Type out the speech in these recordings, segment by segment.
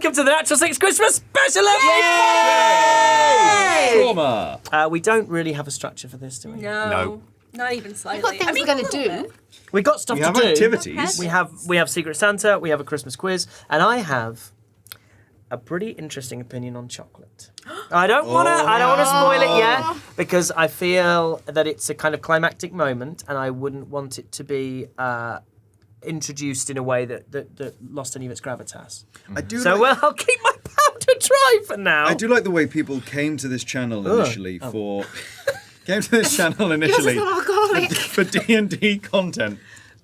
welcome to the Natural Six Christmas special Yay! Trauma. We don't really have a structure for this, do we? No. Not even slightly. We've got things we're going to do. We got stuff We to have do. activities. We have Secret Santa. We have a Christmas quiz, and I have a pretty interesting opinion on chocolate. I don't want to spoil it yet because I feel that it's a kind of climactic moment, and I wouldn't want it to be introduced in a way that lost any of its gravitas. I do. I'll keep my powder dry for now. I do like the way people came to this channel initially for for D&D content,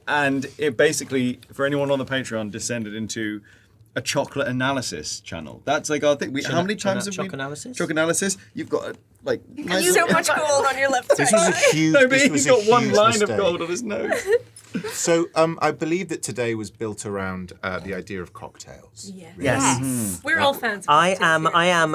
and it basically, for anyone on the Patreon, descended into a chocolate analysis channel. That's like our thing. How many times have we? Choc analysis? Choc analysis. You've got nice So much gold on your left This was a huge. No, but this was he's a got one huge line mistake. of gold on his nose. So I believe that today was built around the idea of cocktails. Yeah. Yes. We're all fans of I cocktails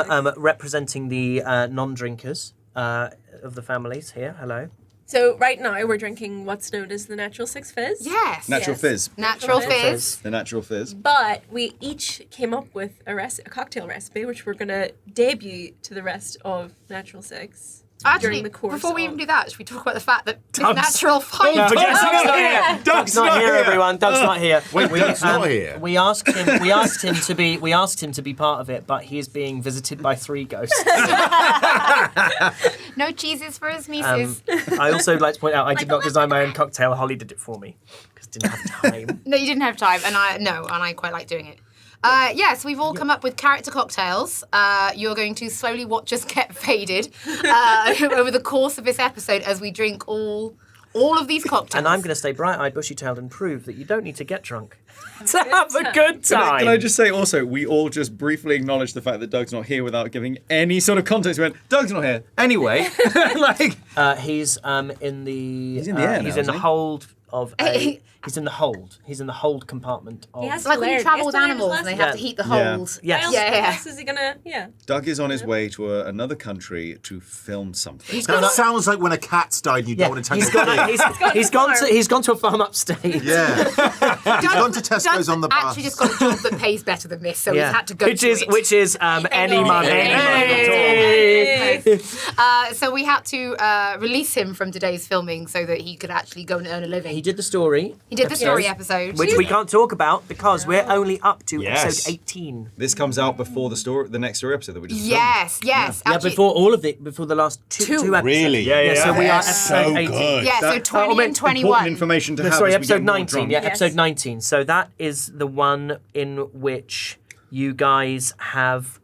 am here. representing the non-drinkers of the families here. Hello. So right now we're drinking what's known as the Natural Six Fizz. Yes. Natural Yes. Fizz. Natural Fizz. The Natural Fizz. But we each came up with a cocktail recipe, which we're going to debut to the rest of Natural Six. Actually, during the course before we of- even do that, should we talk about the fact that it's Doug's- natural fine? Doug's not here. Doug's not here, everyone. Doug's not here. Doug's not here. We asked him to be part of it, but he is being visited by 3 ghosts. No cheeses for us, Mises. I also would like to point out I did not design my own cocktail. Hollie did it for me because didn't have time. No, you didn't have time, and I quite like doing it. Yes, we've all come up with character cocktails. You're going to slowly watch us get faded over the course of this episode as we drink all of these cocktails. And I'm going to stay bright-eyed, bushy-tailed, and prove that you don't need to get drunk to have a good time. Can I just say also, we all just briefly acknowledged the fact that Doug's not here without giving any sort of context. We went, Doug's not here. Anyway, he's in the air now, he's in isn't the he? hold of a he's in the hold. He's in the hold compartment of He has It's like when you He has travel to with learn his animals and they lesson. have to heat the Yeah. holes. Yes. How Yeah. else is he gonna? Yeah. Doug is on his way to another country to film something. That sounds like when a cat's died and you don't want to he's tangle gone. He's gone to a farm upstate. Yeah. He's gone to Tesco's on the bus. Actually, just got a job that pays better than this, so he's had to go. Which to is any money. Hey. So we had to release him from today's filming so that he could actually go and earn a living. He did the story. He did the story episode. Which we can't talk about because we're only up to Yes. episode 18. This comes out before the next story episode that we just filmed. Yes. Yeah, Actually, before the last two episodes. Really? Yeah. So we are So episode 18. good. yeah. So That- 20 and Important 21. information to No, have. sorry, as we get episode more 19. drunk. Yeah, Yes. episode 19. So that is the one in which you guys have.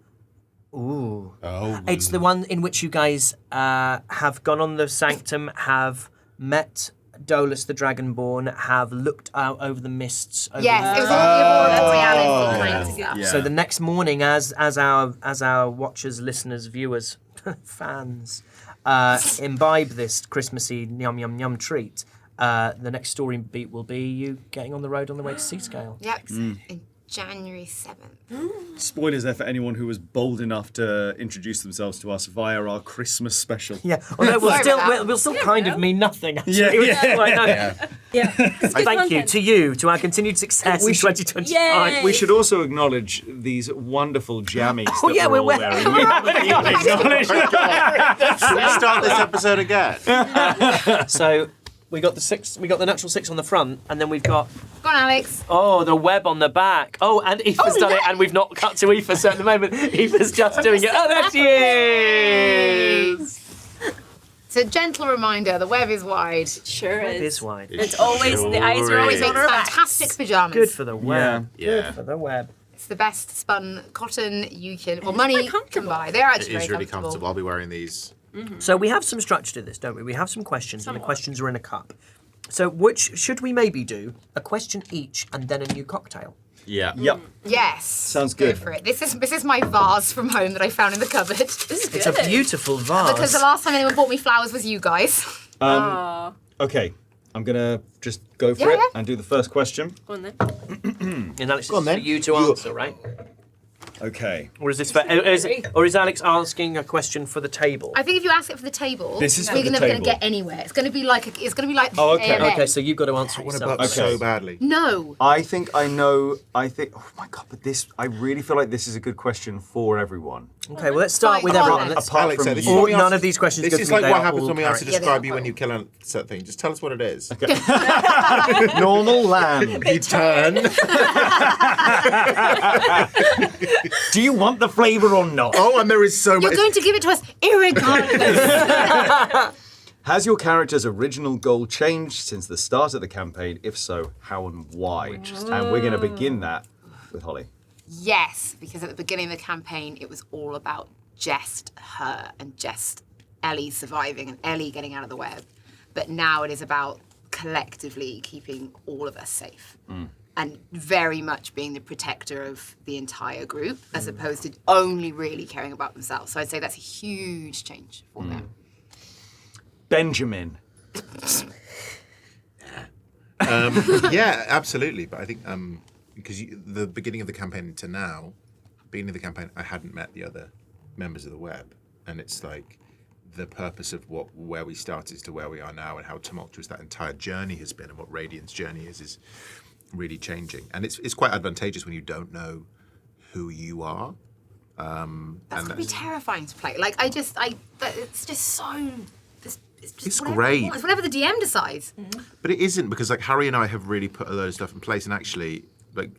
Ooh. Oh. It's the one in which you guys have gone on the sanctum, have met Dolus the Dragonborn, have looked out over the mists. Over Yes, the- it was all the aurora borealis kind of stuff. Yeah. So the next morning, as our watchers, listeners, viewers, fans imbibe this Christmassy yum yum yum treat, the next story beat will be you getting on the road on the way to Seascale. Yep. In January 7th. Spoilers there for anyone who was bold enough to introduce themselves to us via our Christmas special. Yeah, although Sorry about that. we'll still kind of mean nothing. Actually. Yeah, Which is yeah. quite nice. Yeah. Thank you to you, to our continued success in 2025. Yay. We should also acknowledge these wonderful jammies Oh, that yeah, we're all we're wearing. We haven't even acknowledged Should we start this episode again? So we got the natural six on the front, and then we've got Go on, Alex. the web on the back. Oh, and Aoife's done it, and we've not cut to Aoife so at the moment. Aoife's just doing it. Oh, there she is! So, gentle reminder, the web is wide. Sure It is. is wide. It's always the eyes are always Makes on our backs. fantastic pajamas. Good for the web. Yeah. Good for the web. It's the best spun cotton you can, or money can buy. They are It actually is very really comfortable. I'll be wearing these. So we have some structure to this, don't we? We have some questions, and the questions are in a cup. So which should we maybe do a question each and then a new cocktail? Yeah. Yep. Yes. Sounds Go good. for it. This is my vase from home that I found in the cupboard. This is It's good. a beautiful vase. Because the last time anyone bought me flowers was you guys. Aw. Okay, I'm gonna just go for Yeah, it yeah. and do the first question. Go on then. And Alex, Go on it's for then. you to You- answer, right? Okay. Or is this or is Alex asking a question for the table? I think if you ask it for the table, This is for we're the never going table. to get anywhere. It's going to be like Oh, okay. AMA. Okay, so you've got to answer I want to yourself. buck Okay. so badly. No. I think I know. Oh my god! But this, I really feel like this is a good question for everyone. Okay, well let's start Fine, with go on everyone. then. Let's Apart Alex, from this you. is All- when we none answer- of these questions This go is through, like they what are happens all when we answer characters. describe you when you kill a certain thing. Just tell us what it is. Normal land. You turn. Do you want the flavour or not? Oh, and there is so You're much. going to give it to us irregardless. Has your character's original goal changed since the start of the campaign? If so, how and why? And we're going to begin that with Hollie. Yes, because at the beginning of the campaign, it was all about just her and just Ellie surviving and Ellie getting out of the web. But now it is about collectively keeping all of us safe. And very much being the protector of the entire group, as opposed to only really caring about themselves. So I'd say that's a huge change for them. Benjamin. Yeah, absolutely. But I think because the beginning of the campaign to now, beginning of the campaign, I hadn't met the other members of the web, and it's like the purpose of where we started to where we are now, and how tumultuous that entire journey has been, and what Radiant's journey is really changing. And it's quite advantageous when you don't know who you are. That's gonna be terrifying to play. Like it's just so. It's just whatever great. it wants, whatever the DM decides. But it isn't, because like Harry and I have really put a load of stuff in place, and actually, like,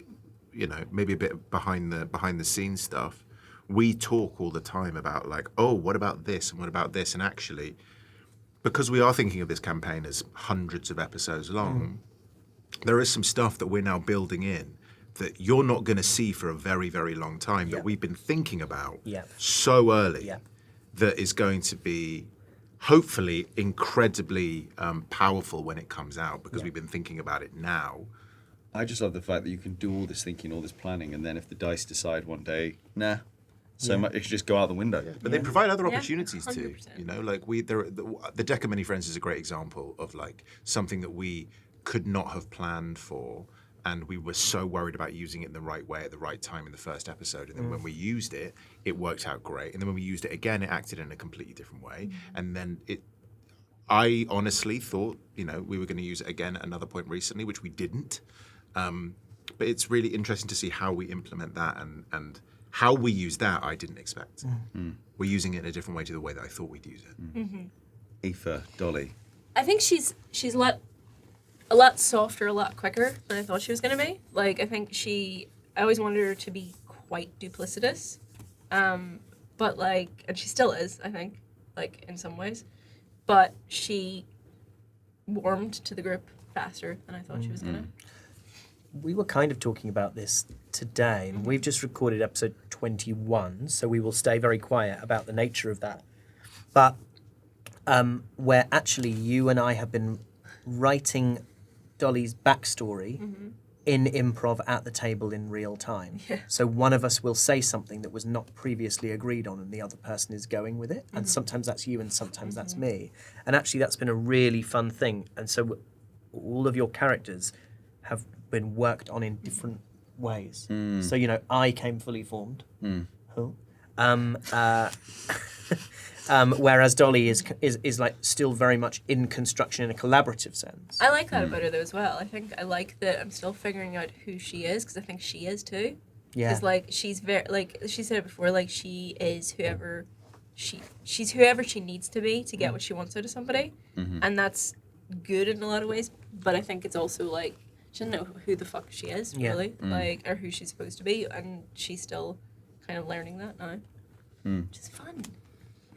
you know, maybe a bit behind the scenes stuff. We talk all the time about like, oh, what about this and what about this, and actually, because we are thinking of this campaign as hundreds of episodes long, there is some stuff that we're now building in that you're not going to see for a very, very long time that we've been thinking about so early that is going to be hopefully incredibly powerful when it comes out, because we've been thinking about it now. I just love the fact that you can do all this thinking, all this planning, and then if the dice decide one day, nah, so much, it should just go out the window. But they provide other opportunities 100%. too. You know, like the deck of many friends is a great example of like something that we could not have planned for, and we were so worried about using it in the right way at the right time in the first episode, and then when we used it, it worked out great, and then when we used it again, it acted in a completely different way, and then I honestly thought, you know, we were going to use it again at another point recently, which we didn't. But it's really interesting to see how we implement that, and how we use that. I didn't expect. We're using it in a different way to the way that I thought we'd use it. Aoife, Dolly. I think she's a lot softer, a lot quicker than I thought she was going to be. Like, I think I always wanted her to be quite duplicitous. But, like, and she still is, I think, like, in some ways. But she warmed to the group faster than I thought she was going to. We were kind of talking about this today, and we've just recorded episode 21, so we will stay very quiet about the nature of that. But where actually you and I have been writing Dolly's backstory in improv at the table in real time. So one of us will say something that was not previously agreed on, and the other person is going with it. And sometimes that's you, and sometimes that's me. And actually, that's been a really fun thing. And so all of your characters have been worked on in different ways. So, you know, I came fully formed. Who? Whereas Dolly is like still very much in construction in a collaborative sense. I like that about her, though, as well. I think I like that I'm still figuring out who she is, because I think she is, too. Yeah. Because, like, she's very, like, she said it before, like, she is whoever she's whoever she needs to be to get what she wants out of somebody. And that's good in a lot of ways, but I think it's also, like, she doesn't know who the fuck she is, really, like, or who she's supposed to be, and she's still kind of learning that now, which is fun.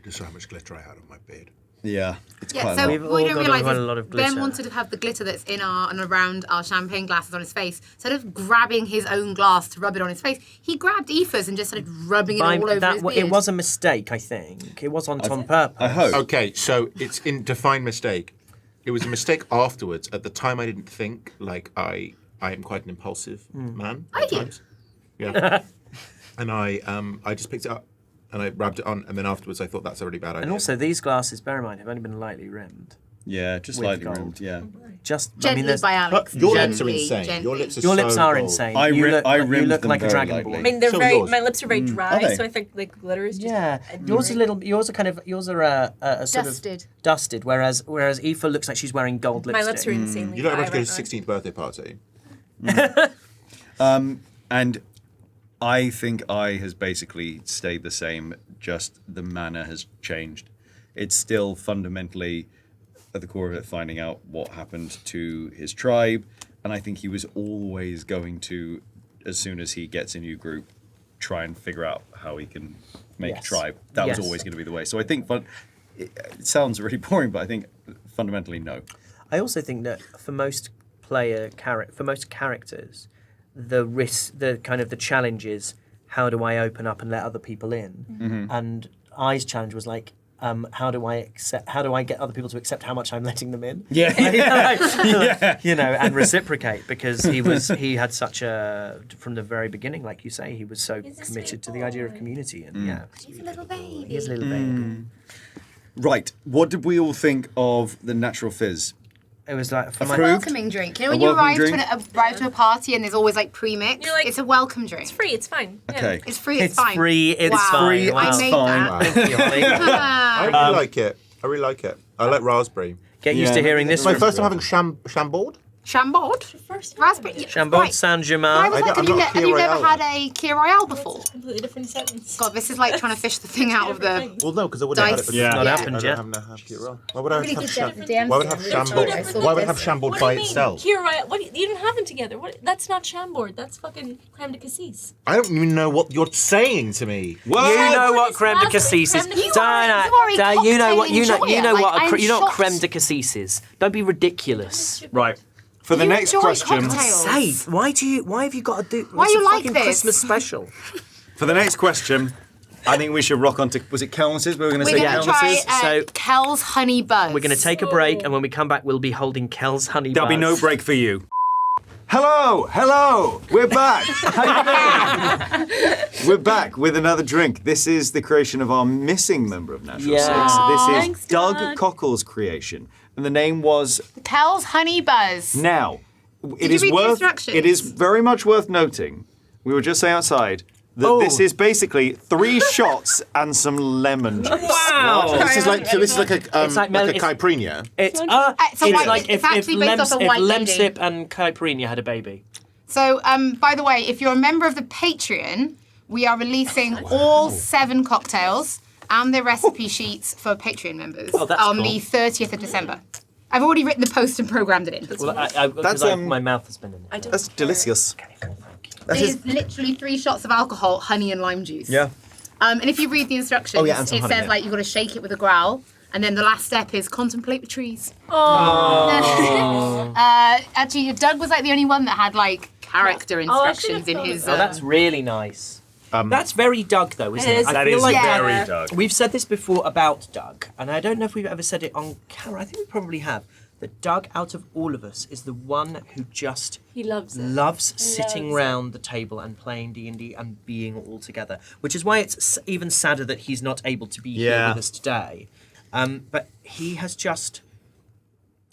Just so how much glitter I had on my beard. Yeah, it's Yeah, quite so a We've lot. all what you don't got realise quite a lot of is Ben glitter. wanted to have the glitter that's in our and around our champagne glasses on his face. Instead of grabbing his own glass to rub it on his face, he grabbed Aoife's and just started rubbing it all over his beard. It was a mistake, I think. It was on purpose. I hope. Okay, so it's in defined mistake. It was a mistake afterwards. At the time, I didn't think. Like I am quite an impulsive man at you? times. Yeah, and I just picked it up and I rubbed it on, and then afterwards I thought that's a really bad idea. And also, these glasses, bear in mind, have only been lightly rimmed. Yeah, just With slightly gold. rimmed. Yeah. Just Gently by Alex. Your lips are Gently, insane. gently. Your lips are Your lips so are gold. insane. I you rimmed look them like a very dragon lightly. boy. I mean, they're So very. yours. My lips are very Are dry, they? so I think like glitter is just. Yeah, yours are a sort Dusted. of dusted, whereas Aoife looks like she's wearing gold My lipstick. lips are insanely You don't dry have to go to right his 16th birthday party. And I think I has basically stayed the same, just the manner has changed. It's still fundamentally at the core of it finding out what happened to his tribe, and I think he was always going to, as soon as he gets a new group, try and figure out how he can make a Yes. tribe. That was Yes. always going to be the way. So I think it sounds really boring, but I think fundamentally no. I also think that for most characters, the challenge is how do I open up and let other people in, and I's challenge was like. How do I get other people to accept how much I'm letting them in? Yeah. And reciprocate, because he had such a, from the very beginning, like you say, he was so He's a committed sweet to the idea of boy. community, and He's a little baby. he is a little baby. Right. What did we all think of the Natural Fizz? It was like for It's my a welcoming drink. You know when A you welcome arrive drink? to a party and there's always like pre-mix? You're like- It's a welcome drink. It's free. It's fine. Yeah. Okay. It's free, it's It's fine. free, it's wow. fine. Free, Wow. it's I made fine. that. Thank you, Hollie. I really like it. I really like it. I like raspberry. Get used Yeah. to hearing this. It's my from- first time having chambord. Chambord? First Raspberry. Chambord Right. Saint-Germain. I was I like, don't- have I'm not you Kir never Royale. had a Kir Royale before? That's a completely different sentence. God, this is like trying to fish the thing out of the... Well, no, because I wouldn't have had it. Dice. Yeah. Not Yeah. happened I yet. don't have Kir Royale. Why would I Really have good chambord? DMs. Why would I have They're chambord? two different Why would I have things. chambord What by do you mean? itself? Kir Royale? What? You didn't have them together. What? That's not chambord. That's fucking creme de cassis. I don't even know what you're saying to me. You know what It's creme de raspberry, cassis is. creme de cassis. Diana, You are a Diana, you know what you know. cocktail You know enjoyer. what Like, I'm you know what shocked. creme de cassis is. Don't be ridiculous. Right. For the You next enjoy question. cocktails. Say, why have you got to do? Why it's you a like fucking this? Christmas special. For the next question, I think we should rock on to. Was it Kelnes's? We were going to We're say going to try Kelnes's. So- Kel's Honey Buzz. We're going to take a break, and when we come back, we'll be holding Kel's honey. There'll be no buzz. break for you. Hello, we're back. How you doing? We're back with another drink. This is the creation of our missing member of Natural Yeah. Six. This is Thanks, Doug Doug. Cockle's creation, and the name was Kel's Honey Buzz. Now. It Did you is read the worth. instructions? It is very much worth noting. We were just saying outside that Oh. this is basically 3 shots and some lemon juice. Wow. This is like a It's like like a it's- caipirinha. It's a white- like it's if actually based off a white lady. Lemsip and Caipirinha had a baby. So, by the way, if you're a member of the Patreon, we are releasing all 7 cocktails and their recipe sheets for Patreon members Oh, that's on cool. the 30th of December. I've already written the post and programmed it in. Well, That's, my mouth has been in it. I don't That's care. delicious. It is literally 3 shots of alcohol, honey, and lime juice. Yeah. And if you read the instructions, Oh, yeah, and some it honey, says yeah. like you've got to shake it with a growl, and then the last step is contemplate the trees. Oh. Actually, Doug was like the only one that had like character Oh, I instructions should've in his. thought Oh, that's really nice. That's very Doug, though, isn't It it? is. I That feel is like very Doug. We've said this before about Doug, and I don't know if we've ever said it on camera. I think we probably have. That Doug, out of all of us, is the one who just He loves it. loves sitting Loves it. round the table and playing D&D and being all together, which is why it's even sadder that he's not able to be here Yeah. with us today. But he has just...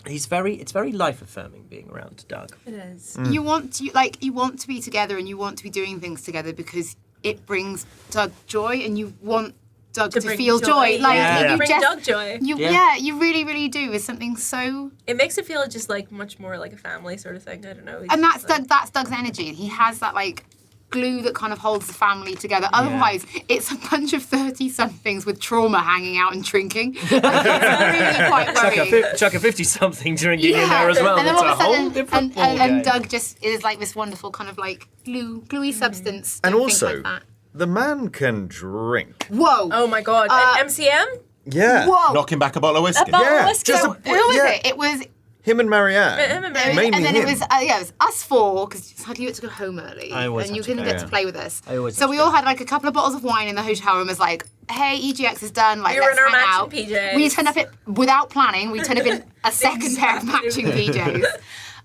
it's very life affirming being around Doug. It is. You want to be together and you want to be doing things together because it brings Doug joy and you want Doug to bring feel joy. Like Yeah. you Bring just, Doug joy. Yeah. you really, really do. It's something so, It makes it feel just like much more like a family sort of thing. I don't know. He's and that's just, like, Doug. That's Doug's energy. He has that like glue that kind of holds the family together. Otherwise, it's a bunch of 30-somethings with trauma hanging out and drinking. Like, it's really quite worrying. Chuck a 50-something drinking in there as well. And then It's all of a whole sudden, different and ballgame. Doug just is like this wonderful kind of like gluey substance. And Don't also, think like that. the man can drink. Whoa. Oh my god. MCM? Yeah. Whoa. Knocking back a bottle of whiskey. bottle of Yeah. whiskey. Just So, who was yeah. it? It was Him and Marianne. Him and Marianne. Mainly and then him. it was it was us 4 because you had to go home early, I always and you have to couldn't go. get to play with us. I always So have we to all go. had like a couple of bottles of wine in the hotel room. Was like, hey, EGX is done. Like, We were let's in our hang out. matching PJs. We turned up without planning. We turned up in a second pair of matching PJs,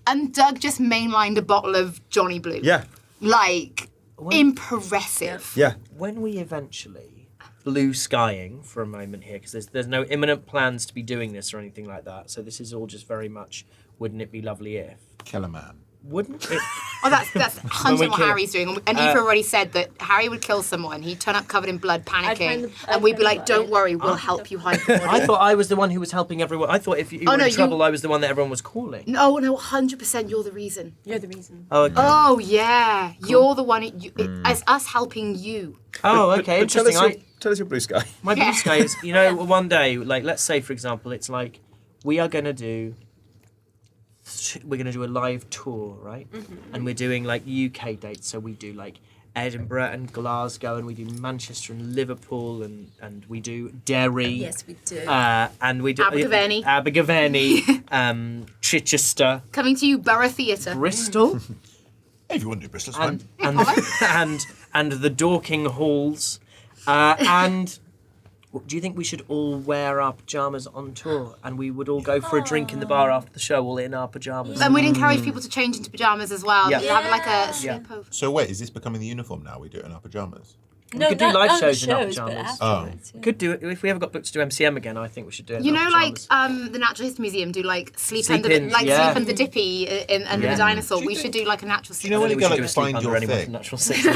and Doug just mainlined a bottle of Johnny Blue. Yeah. Like impressive. Yeah. When we eventually blue skying for a moment here, because there's no imminent plans to be doing this or anything like that. So this is all just very much, wouldn't it be lovely if? Kill a man. Wouldn't it? Oh, that's 100% what kill- Harry's doing. And Aoife already said that Harry would kill someone. He'd turn up covered in blood, find panicking, I'd and we'd be find like, the "Don't body." worry, we'll help you hide the body." I thought I was the one who was helping everyone. I thought if you were no, in you- trouble, I was the one that everyone was calling. No, 100% you're the reason. You're the reason. Oh, okay. Oh yeah, you're the one. As us helping you. Oh, okay, But tell interesting. tell us your blue sky. My blue sky is, one day, like, let's say, for example, it's like, we're going to do a live tour, right? And we're doing, like, UK dates, so we do, like, Edinburgh and Glasgow, and we do Manchester and Liverpool, and we do Derry. Yes, we do. And we do... Abergavenny. Chichester. Coming to you, Borough Theatre. Bristol. Hey, if you want to do Bristol, it's and, fine. and the Dorking Halls. And do you think we should all wear our pyjamas on tour, and we would all go for a drink in the bar after the show, all in our pyjamas? And we'd encourage people to change into pyjamas as well. Yeah. You'd have like a Yeah. sleepover. So wait, is this becoming the uniform now? We do it in our pajamas. No, could do not live on shows in our but pyjamas. afterwards, yeah. Could do it if we ever got booked to do MCM again. I think we should do it. You in know, our like pyjamas. the Natural History Museum do like sleep Sleep under, in, yeah. sleep under Dippy under Yeah. the dinosaur. Do you We think- should do like a Natural Six. you know when I you think we go should do like a sleep find under your anyway thing? from Natural Six.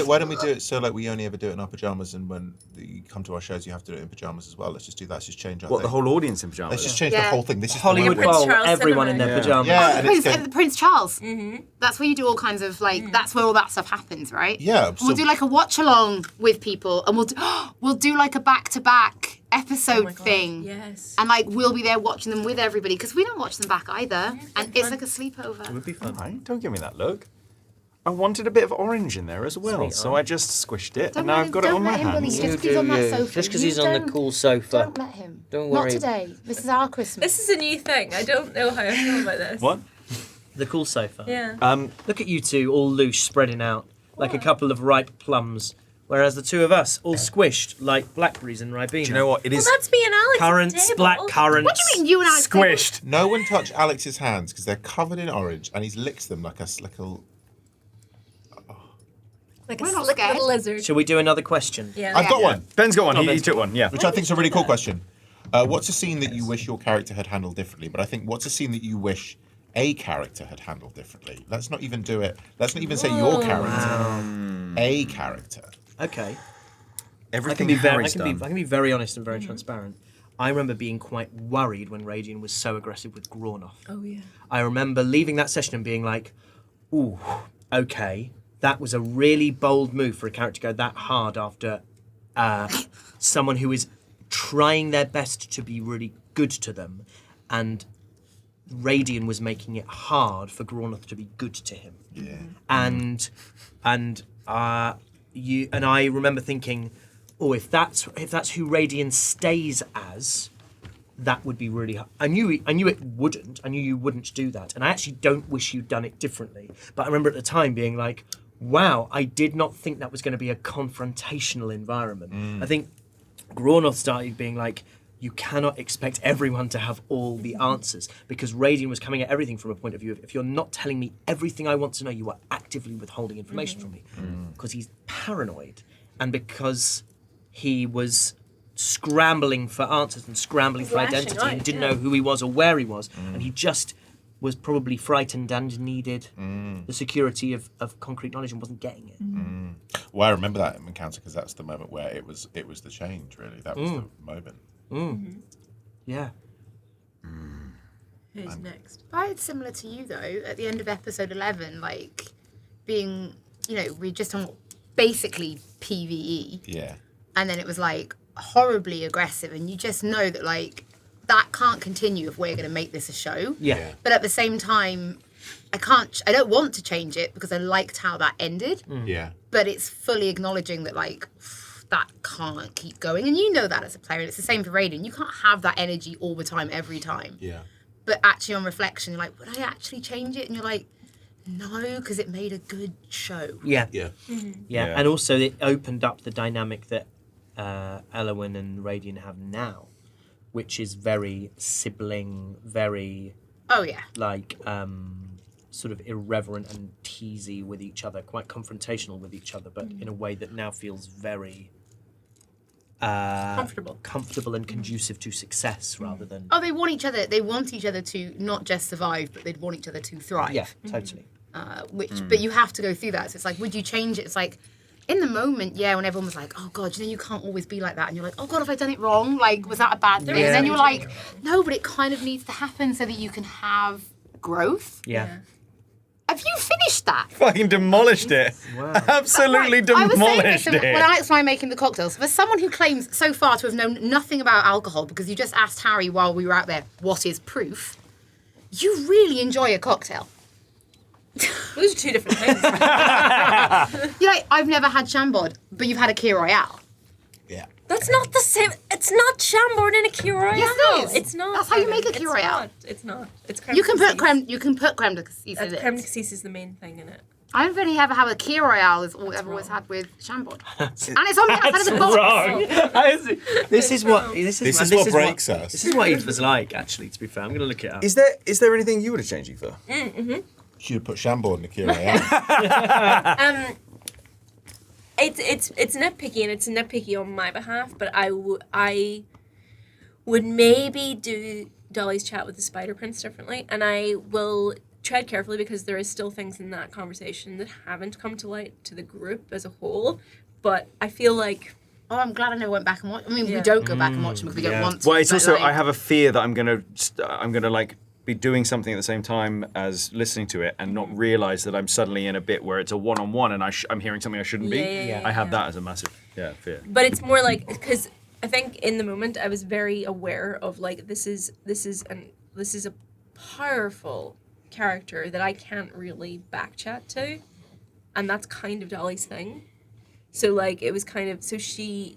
Why don't we do it so like we only ever do it in our pajamas, and when you come to our shows, you have to do it in pajamas as well. Let's just do that. Let's just change our What, thing. the whole audience in pajamas? Let's just change the Yeah. whole thing. This is Hollywood Prince Bowl, Charles everyone cinema. in their Yeah. pyjamas. Yeah, and it's Prince, good. Prince Charles. That's where you do all kinds of like. That's where all that stuff happens, right? Yeah, And we'll so- do like a watch along with people, and we'll do like a back-to-back episode Oh my God, thing. Yes. And like we'll be there watching them with everybody because we don't watch them back either, and it's like a It sleepover. would be fun. Right, don't give me that look. I wanted a bit of orange in there as well, Sweet so orange. I just squished it, Don't and now let I've him- got it don't on my let him bully hands. you. Just 'cause he's on that sofa. Just because You he's on the don't- cool sofa. Don't let him. Don't Not worry. today. This is our Christmas. This is a new thing. I don't know how I feel about this. What? The cool sofa. Yeah. Look at you two, all loose, spreading out like a couple of ripe plums, whereas the two of us all squished like blackberries in Ribena. Do you know what? It Well, is that's me and Alex. at the Currants, table. black currants. What do you mean you and I? squished. No one touch Alex's hands because they're covered in orange, and he's licked them like a Like We're a not slick scared. little lizard. Shall we do another question? Yeah. I've got one, Ben's got one. He Ben's took one. Yeah. which I think is a really cool question. What's a scene that you wish your character had handled differently? But I think what's a scene that you wish a character had handled differently? Let's not even do it. Let's not even say your character. A character. Okay. Everything I Harry's can done. be very honest and very transparent. I remember being quite worried when Radian was so aggressive with Grornoth. Oh yeah. I remember leaving that session and being like, ooh, okay, that was a really bold move for a character to go that hard after someone who is trying their best to be really good to them, and Radian was making it hard for Grornoth to be good to him. Yeah. And I remember thinking, oh, if that's who Radian stays as, that would be really hard. I knew it wouldn't. I knew you wouldn't do that, and I actually don't wish you'd done it differently. But I remember at the time being like, wow, I did not think that was going to be a confrontational environment. I think Grornoth started being like, you cannot expect everyone to have all the answers, because Radian was coming at everything from a point of view of, if you're not telling me everything I want to know, you are actively withholding information from me. Because he's paranoid, and because he was scrambling for answers and scrambling for Lashing identity and out, didn't yeah. know who he was or where he was, and he just was probably frightened and needed the security of concrete knowledge and wasn't getting it. Well, I remember that encounter because that's the moment where it was the change. Really, that was the moment. Yeah. Who's next? I had similar to you though. At the end of episode 11, like being, we just on basically PVE, Yeah. and then it was like horribly aggressive, and you just know that like that can't continue if we're going to make this a show. Yeah. But at the same time, I don't want to change it because I liked how that ended. Yeah. But it's fully acknowledging that like that can't keep going, and you know that as a player. And it's the same for Raiden. You can't have that energy all the time, every time. Yeah. But actually, on reflection, you're like, would I actually change it? And you're like, no, because it made a good show. Yeah. Yeah. Yeah, and also it opened up the dynamic that Elowyn and Radian have now, which is very sibling, very Oh yeah. like sort of irreverent and teasy with each other, quite confrontational with each other, but in a way that now feels very comfortable and conducive to success rather than. Oh, they want each other. They want each other to not just survive, but they'd want each other to thrive. Yeah, totally. But you have to go through that. So it's like, would you change it? It's like, in the moment, yeah, when everyone was like, oh God, you can't always be like that. And you're like, oh God, have I done it wrong? Like, was that a bad thing? Yeah. And then you're like, no, but it kind of needs to happen so that you can have growth. Yeah. Have you finished that? Fucking demolished it. Wow. Absolutely I was saying this demolished when it. Alex and I making the cocktails. For someone who claims so far to have known nothing about alcohol, because you just asked Harry while we were out there, what is proof? You really enjoy a cocktail. Those are two different things. You're like, I've never had Chambord, but you've had a Key Royale. Yeah. That's not the same. It's not Chambord in a Key Royale. Yes, it is. It's not. That's how you make a It's Key Royale. It's not. It's creme. You can put cassis. creme de cassis in Creme de it. cassis is the main thing in it. I've only ever had a Key Royale is all I've always had with Chambord. And it's on the outside of the box. Wrong. This is what breaks us. This is what Aoife's like. Actually, to be fair, I'm going to look it up. Is there anything you would have changed, Aoife? Should have put Chambord in the Kira Royale. It's nitpicky and it's nitpicky on my behalf, but I would maybe do Dolly's chat with the Spider Prince differently, and I will tread carefully because there is still things in that conversation that haven't come to light to the group as a whole. But I feel like. Oh, I'm glad I never went back and watched. I mean, we Yeah. don't go back and watch them because we don't want to. Well, it's but, also like, I have a fear that I'm gonna like be doing something at the same time as listening to it and not realize that I'm suddenly in a bit where it's a one-on-one and I'm hearing something I shouldn't be. Yeah. I have that as a massive fear. But it's more like because I think in the moment I was very aware of like this is a powerful character that I can't really backchat to, and that's kind of Dolly's thing. So like it was kind of so she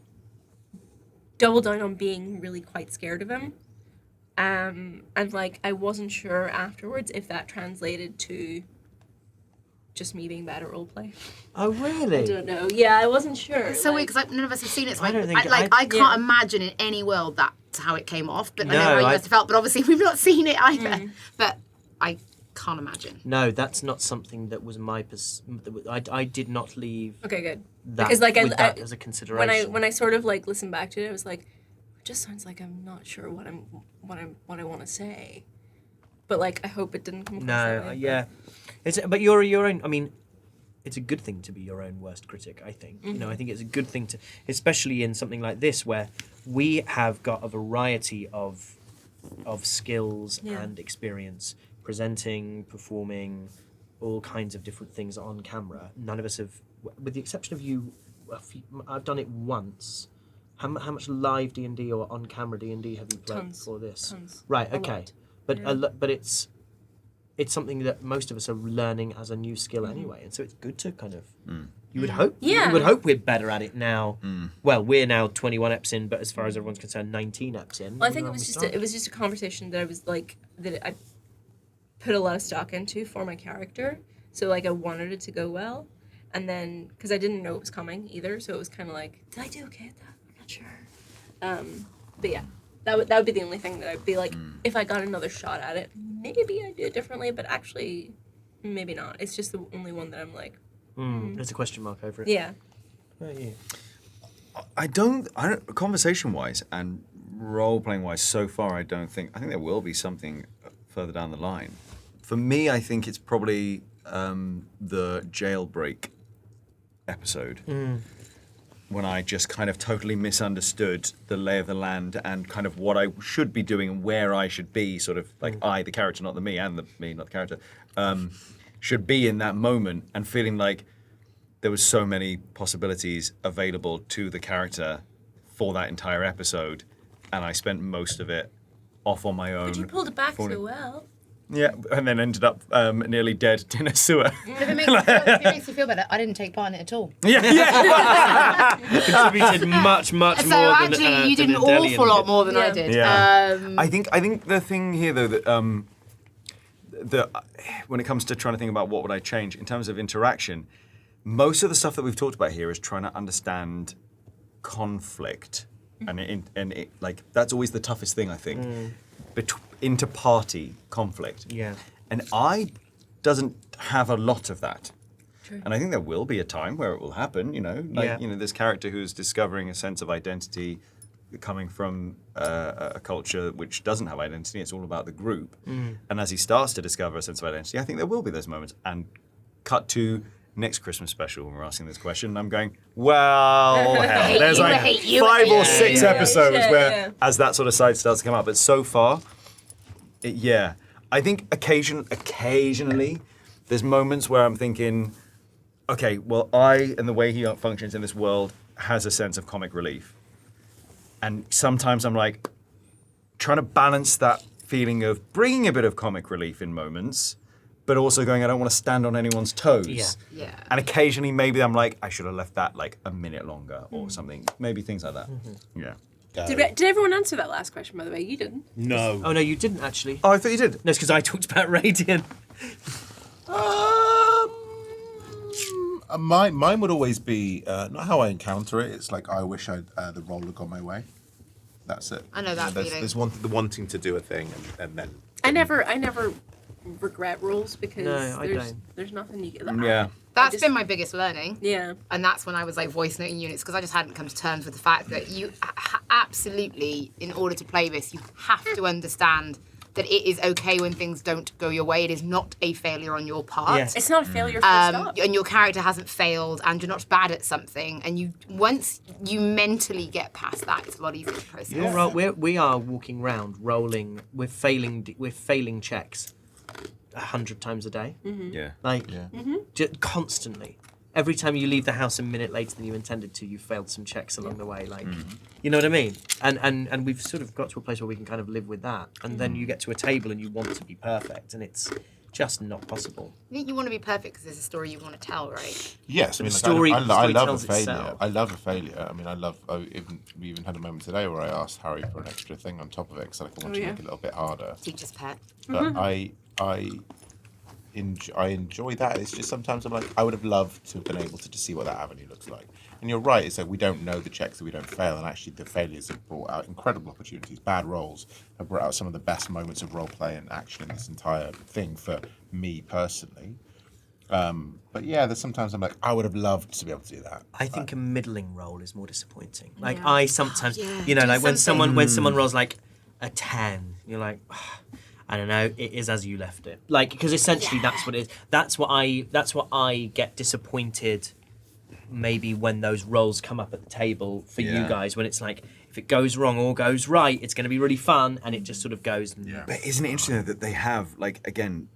doubled down on being really quite scared of him. And like I wasn't sure afterwards if that translated to just me being bad at roleplay. Oh, really? I don't know. Yeah, I wasn't sure. It's so weird because none of us have seen it. So I don't think I can't Yeah. imagine in any world that's how it came off. But I No, know how you I- must have felt. But obviously we've not seen it either. But I can't imagine. No, that's not something that was my I did not leave Okay, good. that, Because, like, with I- that as a consideration. When I sort of like listened back to it, I was like, it just sounds like I'm not sure what I want to say, but like I hope it didn't come across that No, way, yeah, but you're your own. I mean, it's a good thing to be your own worst critic. I think I think it's a good thing to, especially in something like this where we have got a variety of skills Yeah. and experience presenting, performing, all kinds of different things on camera. None of us have, with the exception of you. I've done it once. How much live D&D or on camera D&D have you played Tons. before this? Tons. Right. A Okay. lot. But Yeah. but it's something that most of us are learning as a new skill anyway, and so it's good to kind of. You would hope. Yeah. You would hope we're better at it now. Well, we're now 21 eps in, but as far as everyone's concerned, 19 eps in. Well, I think We're it was on just the it was just a conversation that I was like that I put a lot of stock into for my character. So like I wanted it to go well, and then because I didn't know it was coming either, so it was kind of like, did I do okay at that? I'm not sure. But yeah, that would be the only thing that I'd be like, if I got another shot at it, maybe I'd do it differently. But actually, maybe not. It's just the only one that I'm like, There's a question mark over it. yeah. What about you? I don't conversation wise and role playing wise so far I think there will be something further down the line. For me, I think it's probably the jailbreak episode when I just kind of totally misunderstood the lay of the land and kind of what I should be doing and where I should be, sort of like I, the character, not the me, and the me, not the character, should be in that moment, and feeling like there was so many possibilities available to the character for that entire episode, and I spent most of it off on my own. But you pulled it back falling- so well. Yeah, and then ended up nearly dead in a sewer. If it makes you feel better, I didn't take part in it at all. yeah. Contributed much So more than actually, you did an awful lot more than I Yeah. did. Yeah. I think the thing here though that when it comes to trying to think about what would I change in terms of interaction, most of the stuff that we've talked about here is trying to understand conflict, and it, like that's always the toughest thing I think. Inter-party conflict. Yeah. And I doesn't have a lot of that. And I think there will be a time where it will happen, this character who's discovering a sense of identity coming from a culture which doesn't have identity, it's all about the group. And as he starts to discover a sense of identity, I think there will be those moments. And cut to next Christmas special when we're asking this question, and I'm going, well, hell, there's like 5 or 6 episodes where as that sort of side starts to come up. But so far, I think occasionally there's moments where I'm thinking, okay, well, and the way he functions in this world has a sense of comic relief. And sometimes I'm like, trying to balance that feeling of bringing a bit of comic relief in moments, but also going, I don't want to stand on anyone's toes. Yeah. And occasionally maybe I'm like, I should have left that like a minute longer or something. Maybe things like that. Yeah. Did everyone answer that last question, by the way? You didn't. No. Oh, no, you didn't actually. Oh, I thought you did. No, it's because I talked about Radiant. Mine would always be not how I encounter it. It's like I wish the role had gone my way. That's it. I know that feeling. There's the wanting to do a thing and then. I never regret roles because I don't. there's nothing you get. Yeah. That's been my biggest learning. Yeah. And that's when I was like voice noting units, because I just hadn't come to terms with the fact that you absolutely, in order to play this, you have to understand that it is okay when things don't go your way. It is not a failure on your part. Yes. It's not a failure full stop. And your character hasn't failed, and you're not bad at something. And once you mentally get past that, it's a lot easier to process. We are walking around rolling. We're failing checks 100 times a day. Yeah. Just constantly. Every time you leave the house a minute later than you intended to, you failed some checks along the way. You know what I mean? And we've sort of got to a place where we can kind of live with that. And then you get to a table and you want to be perfect, and it's just not possible. I think you want to be perfect because there's a story you want to tell, right? Yes, I mean, story I love a tells failure. itself. I love a failure. I mean, we even had a moment today where I asked Harry for an extra thing on top of it because I want to make it a little bit harder. Teacher's pet. But I enjoy that. It's just sometimes I'm like, I would have loved to have been able to see what that avenue looks like. And you're right, it's like we don't know the checks that we don't fail, and actually the failures have brought out incredible opportunities. Bad roles have brought out some of the best moments of role play and action in this entire thing for me personally. But yeah, there's sometimes I'm like, I would have loved to be able to do that. I think a middling roll is more disappointing. Like Yeah. I sometimes, like when someone rolls like a 10, you're like, I don't know, it is as you left it. Like, because essentially that's what it is. That's what I get disappointed maybe when those rolls come up at the table for you guys, when it's like, if it goes wrong or goes right, it's going to be really fun, and it just sort of goes. But isn't it interesting that they have, like, again,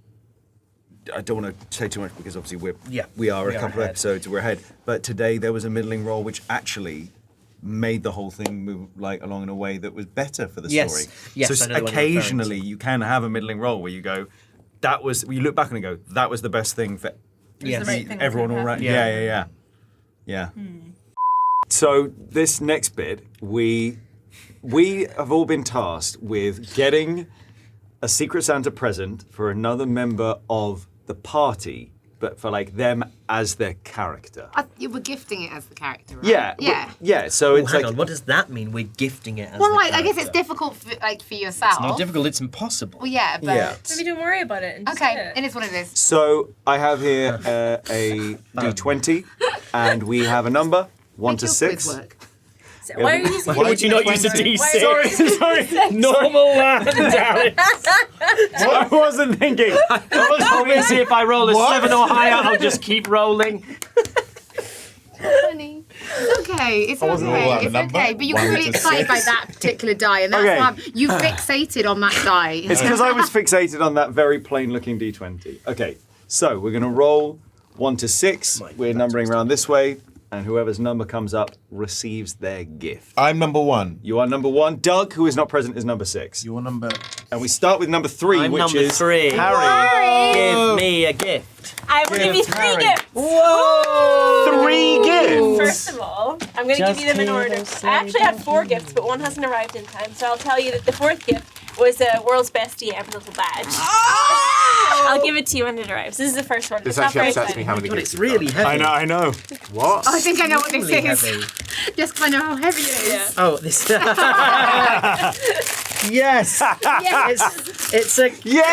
I don't want to say too much because obviously we are a couple of episodes, we're ahead. But today there was a middling roll which actually made the whole thing move like along in a way that was better for the story. Yes, so I know the one you're occasionally referring to. you can have a middling roll where you go, you look back and go, that was the best thing for everyone all around. Yeah. So this next bit, we have all been tasked with getting a Secret Santa present for another member of the party, but for like them as their character. You were gifting it as the character, right? Yeah. So it's hang like, on, what does that mean? We're gifting it as Well, the like, I guess character? it's difficult for yourself. It's not difficult, it's impossible. Well, yeah, but... Yeah. Maybe don't worry about it. And just Okay, do it. it is what it is. So I have here a D20, and we have a number 1 to Make your 6. quiz work. So why are you using Why would you not use a Why D6? are you Sorry. Normal land, Alex. I wasn't thinking. Obviously, if I roll a 7 or higher, I'll just keep rolling. Funny. It's okay. It's wasn't all okay. that It's number. okay. But you're 1 really to excited 6. by that particular die, and that's Okay. why you fixated on that die. It's because I was fixated on that very plain-looking D20. Okay, so we're going to roll 1 to 6. We're numbering around this way, and whoever's number comes up receives their gift. I'm number 1. You are number 1. Doug, who is not present, is number 6. You're number... And we start with number 3, I'm which number is 3. Harry. Give me a gift. I will give you 3 Harry. gifts. Whoa! 3 gifts. First of all, I'm going to give you them in order. I actually have 4 gifts, but one hasn't arrived in time. So I'll tell you that the 4th gift was the world's best DM little badge. I'll give it to you when it arrives. This is the first one. This It's not actually very upsets me exciting. how many God, gifts it's you've really got. heavy. I know. What? I think I know what this Really is. heavy. Just 'cause I know how heavy it is. Yeah. Oh, this. Yes. Yes. It's a Yeah!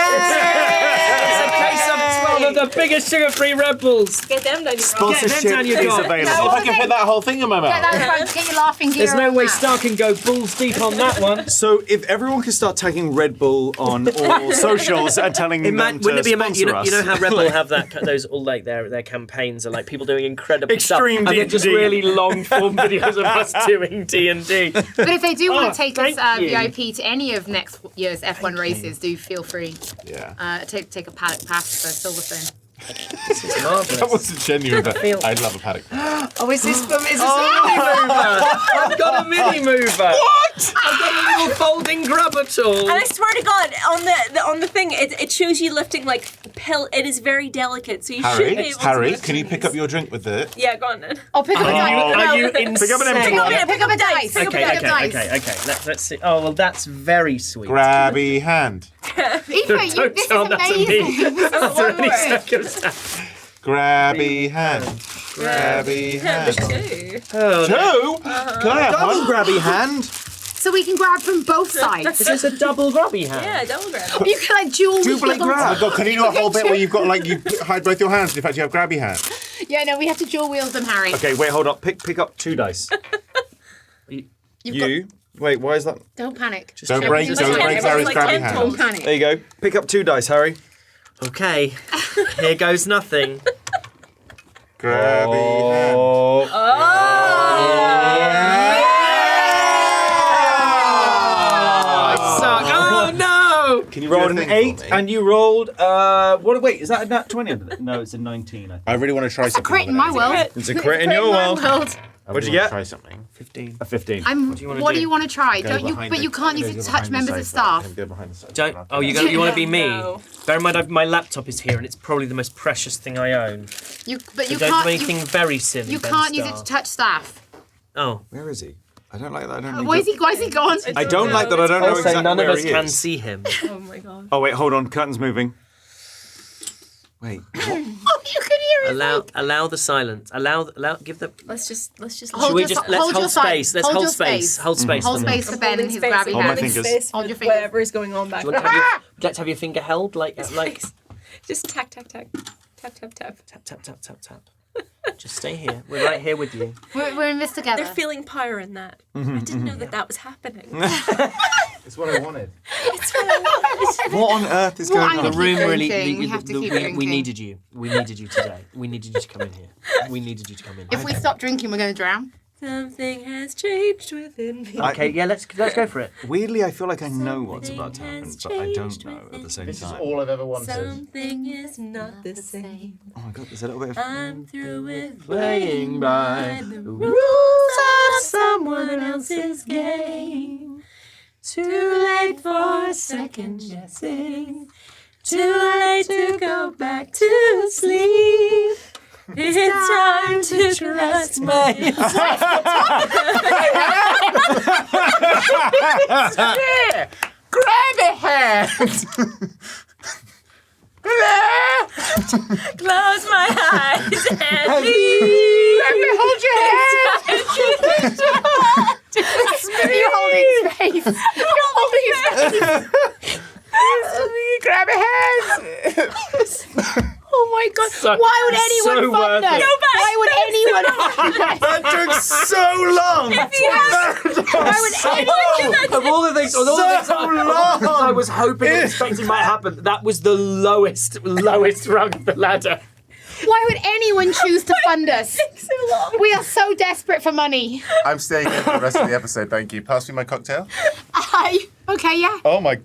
it's a case of Oh, the biggest sugar-free Red Bulls. Get them down your Sponsorship down your is gob. available. No, If I can fit that whole thing in my Get mouth. that get your laughing gear There's no on way that. Starr can go balls deep on that one. So if everyone could start tagging Red Bull on all socials and telling them to Wouldn't it be sponsor you know us. how Red Bull have those all like their campaigns are like people doing incredible Extreme stuff, and they're just D&D. really long form videos of us doing D&D. But if they do want to take us thank you. VIP to any of next year's F1 races, do feel free. Yeah. Take a paddock pass for Silverstone. This is marvellous. That was a genuine. feel- I'd love a paddock. Oh, is this a mini mover? I've got a mini mover. What? I've got a little folding grubber tool. And I swear to God, on the thing, it shows you lifting like pill. It is very delicate, so you should be able to Harry, lift can you these. pick up your drink with it? Yeah, go on then. Oh, pick up a dice. Are you No, insane? Pick up an empty one. Pick up a dice. Pick Okay. up a dice. Let's see. Oh well, that's very sweet. Grabby hand. Aoife, Don't this is tell that to me. amazing. This is After so any good. circumstance. Grabby hand. Grabby hand. Oh, Two? Can I have Double one? grabby hand. So we can grab from both sides. Is this a double grubby hand? Yeah, double grab. You can like dual Duplicate wield. Oh my grab. God, can you do a whole bit where you've got like you hide both your hands and in fact you have grabby hand? Yeah, no, we have to dual wield them, Harry. Okay, wait, hold up. Pick up 2 dice. You? Wait, why is that? Don't panic. Don't break Like Harry's 10 grabby toes. hand. Don't panic. There you go. Pick up 2 dice, Harry. Okay. Here goes nothing. Grabby hand. I suck. Oh no! Can you roll an Do a thing 8 for me? and you rolled what wait, is that a nat 20 under there? No, it's a 19, I think. I really want to try It's a something. crit in with my it. world. It's a crit in your world. What'd you get? Try something. 15. A 15. What do you want to try? Go Don't you? behind But the- you can't use go it to behind touch the members of sofa. staff. Go behind the sofa. Don't. Oh, you want to be me? No. Bear in mind, my laptop is here, and it's probably the most precious thing I own. But So you don't do can't. anything very silly. You Ben can't use it Starr. to touch staff. Oh. Where is he? I don't like that. I don't Why is he gone? I don't like that. I don't know Also, exactly none of where us he can is. see him. Oh my God. Oh wait, hold on. Curtain's moving. Wait. Oh, you can hear it. Allow the silence. Give the. Let's just. Hold Should we your just si- let's hold hold your side. space. Let's Hold hold your space. space. Hold space. Hold for me. space for Ben and his grabby Hold my hand. fingers. Hold your fingers. Whatever is going on back Do you want to let's have your finger held like Just tack, tack, tack. Tap, tap, tap. tap tap tap tap tap. Just stay here. We're right here with you. We're in this together. They're feeling pyre in that. I didn't know that was happening. It's what I wanted. It's what I wanted. What on earth is Well, going I on? keep Room drinking. really. We have to keep we drinking. needed you. We needed you today. We needed you to come in here. We needed you to come in. If we stop drinking, we're going to drown. Something has changed within me. Okay, yeah, let's go for it. Weirdly, I feel like I know what's about to happen, but I don't know at the same time. all I've ever wanted. Something is not the same. Oh my god, there's a little bit of. I'm through with Playing by the rules of someone else's game. Too late for second guessing. Too late to go back to sleep. It's time to trust me. Grabby hand. Close my eyes and leave. Let me hold your hand. You're holding space. You're holding space. Grabby hand. Oh my God. So- Why would anyone so fund worth us? it. Go back. Why would anyone fund us? That took so long. Why would anyone? Of all the things, I was hoping and expecting might happen. That was the lowest rung of the ladder. Why would anyone choose to fund us? So long. We are so desperate for money. I'm staying here for the rest of the episode, thank you. Pass me my cocktail. Okay, yeah. Oh my.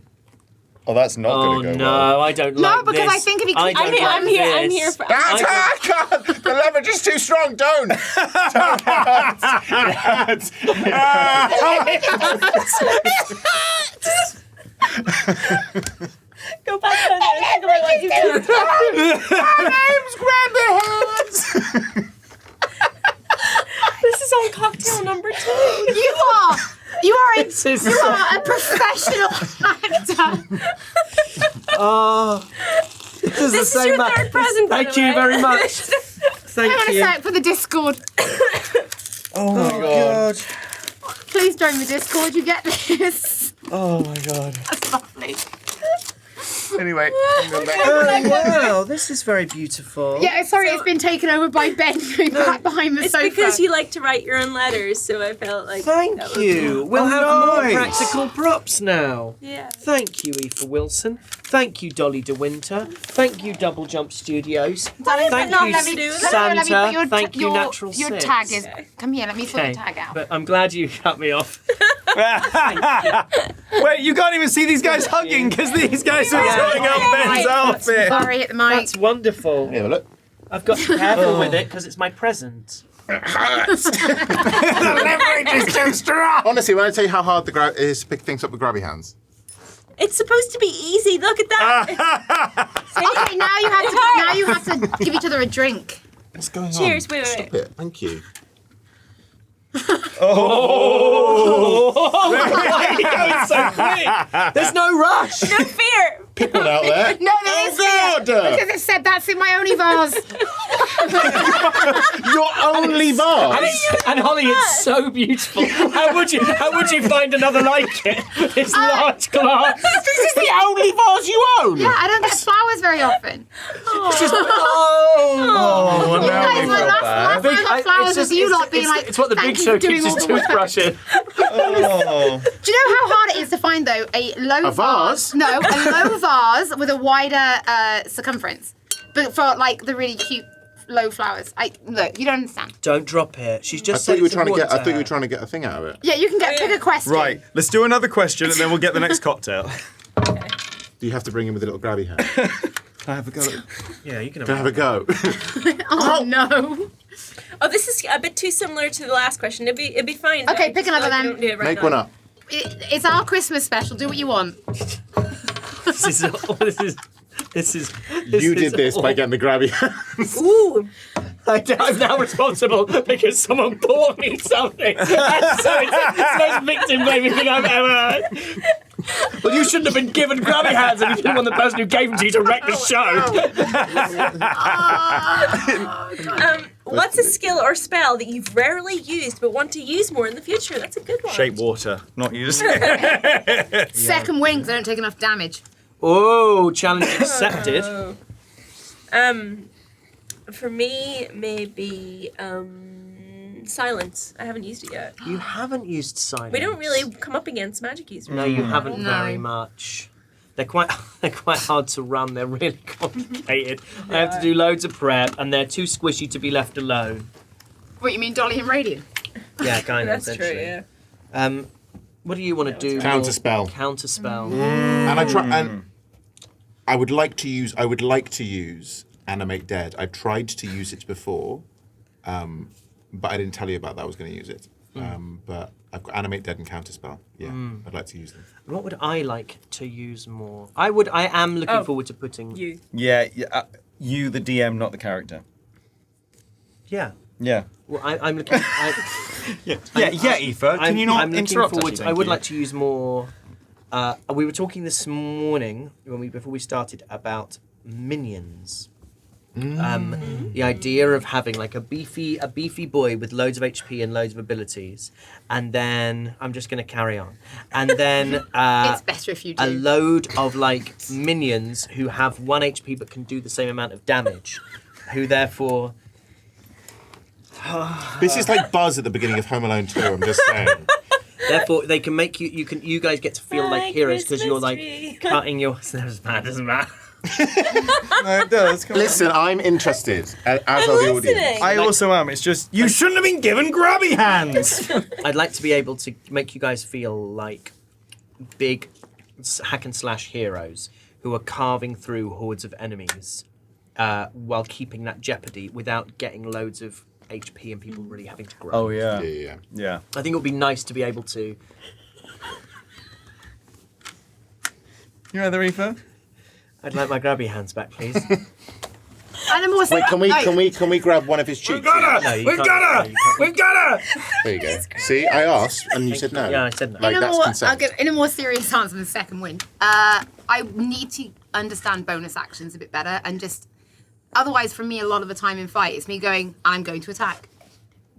Oh, that's not Oh going to go no, well. I don't No, like this. because I think if he I keeps- don't I'm like here. I'm this. here for. I can't. The leverage is too strong. Don't. Go back to the what you do. Name's Grabby hands. This is on cocktail number 2. You are a This is a professional actor. oh, this is the This is same your man. third present, by Thank the you way. very much. Thank Hang on a you. sec for the Discord. Oh my god. Please join the Discord. You get this. Oh my god. That's lovely. Anyway. Oh, wow, this is very beautiful. Yeah, sorry, it's been taken over by Ben going back behind the It's sofa. because you like to write your own letters, so I felt like Thank that was you. We'll have more practical props now. Yeah. Thank you, Aoife Wilson. Thank you, Dolly DeWinter. Thank you, Double Jump Studios. Darling, Thank no, you, let me- Santa. let me put your, Thank you, your, Natural Your Six. tag is... Come here, let me sort Okay, your tag out. but I'm glad you cut me off. Wait, you can't even see these guys hugging because these guys are throwing up Ben's outfit. Sorry, at the mic. That's wonderful. Have a look. I've got to be careful with it because it's my present. The leverage is too strong. Honestly, when I tell you how hard it is to pick things up with grabby hands. It's supposed to be easy. Look at that. Okay, now you have to give each other a drink. What's going on? Cheers. Wait. Stop it. Thank you. Why are you going so quick? There's no rush. No fear. Pick one out there. No, there is God! because it said that's in my only vase. Your only vase. And Holly, it's so beautiful. How would you find another like it? This large glass. This is the only vase you own. Yeah, I don't get flowers very often. Oh, You guys, like, last time I got flowers was you lot being like, it's what the "Thank Big you Show for doing keeps his all the work." toothbrush in. Oh. Do you know how hard it is to find though a low vase? No, a low vase with a wider circumference, but for like the really cute low flowers. Look, you don't understand. Don't drop it. She's I just thought you were said trying to it's get. I thought you were important trying to get a thing out of it. Yeah, you can pick a question. Right, let's do another question and then we'll get the next cocktail. Do you have to bring him with a little grabby hand? I have a go. Yeah, you can Can I have a go? Oh no. Oh, this is a bit too similar to the last question. It'd be fine. Okay, though, pick just another like then. we don't do it right Make now. one up. It's our Christmas special. Do what you want. This is. You did this by getting the grabby hands. Ooh. I'm now responsible because someone bought me something. And so it's the most victim blaming thing I've ever heard. Well, you shouldn't have been given grabby hands and you didn't want the person who gave them to you to wreck the show. What's a skill or spell that you've rarely used but want to use more in the future? That's a good one. Shape water, not used. Second wings. I don't take enough damage. Oh, challenge accepted. For me, maybe silence. I haven't used it yet. You haven't used silence. We don't really come up against magic users. No, you haven't No. very much. They're quite hard to run. They're really complicated. I have to do loads of prep, and they're too squishy to be left alone. What you mean, Dolly and Radiant? Yeah, kind of. That's true, essentially. yeah. What do you want to do? Counterspell. Counterspell. And I try. And I would like to use. Animate Dead. I tried to use it before, but I didn't tell you about that. I was going to use it. But I've got Animate Dead and Counterspell. Yeah, I'd like to use them. What would I like to use more? I am looking forward to putting. You. Yeah, you the DM, not the character. Yeah. Yeah. Well, I'm looking. Yeah, Aoife, can you not I'm looking interrupt forward us? to, I would like to use more. We were talking this morning before we started about minions. The idea of having like a beefy boy with loads of HP and loads of abilities, and then I'm just going to carry on, and then It's better if you do. a load of like minions who have 1 HP but can do the same amount of damage, who therefore. This is like Buzz at the beginning of Home Alone 2. I'm just saying. Therefore, they can make you guys get to feel like heroes because you're like Christmas tree. cutting your. Doesn't matter. No, it does. Come on. Listen, I'm interested, as are the audience. listening. I also am. It's just you shouldn't have been given grabby hands. I'd like to be able to make you guys feel like big hack and slash heroes who are carving through hordes of enemies while keeping that jeopardy without getting loads of HP and people really having to grow. Oh yeah. Yeah. I think it would be nice to be able to. You either, Aoife? I'd like my grabby hands back, please. Animal Wait, can we grab one of his cheeks? No, you can't. No, you can't. We've got her! There you go. See, I asked and you said no. Yeah, I said no. Like, that's consent. in a more serious answer than the second win, I need to understand bonus actions a bit better and just. Otherwise, for me, a lot of the time in fight, it's me going, I'm going to attack.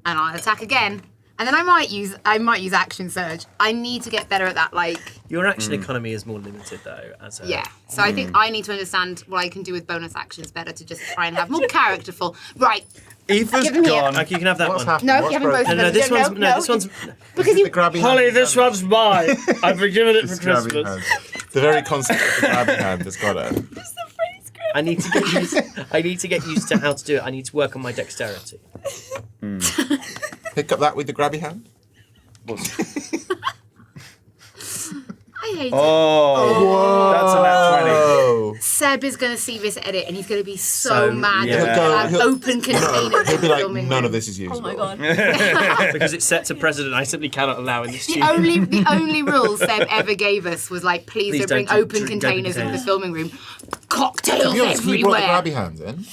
And I'll attack again. And then I might use action surge. I need to get better at that. Like Your action economy is more limited though. yeah. So I think I need to understand what I can do with bonus actions better to just try and have more characterful. Right. Aoife's Give him here. gone. Okay, you can have that What's one. happened? No, What's you haven't both broken? No, of this them. one's this one's. Because you. The grabby Holly, hand. this one's mine. I've been given it It's for grabby Christmas. hand. The very concept of the grabby hand has got it. I need to get used to how to do it. I need to work on my dexterity. Pick up that with the grabby hand. I hate it. Oh, that's a nat 20. Oh. Seb is going to see this edit and he's going to be so So, mad yeah. that He'll I have go- open containers. He'll be in the like, filming none room. of this is usable. Oh my god. Because it sets a precedent I simply cannot allow in the studio. The only rule Seb ever gave us was like, please don't bring don't open drink containers into the containers. filming room. Cocktails To be honest, he brought the everywhere. grabby hands in.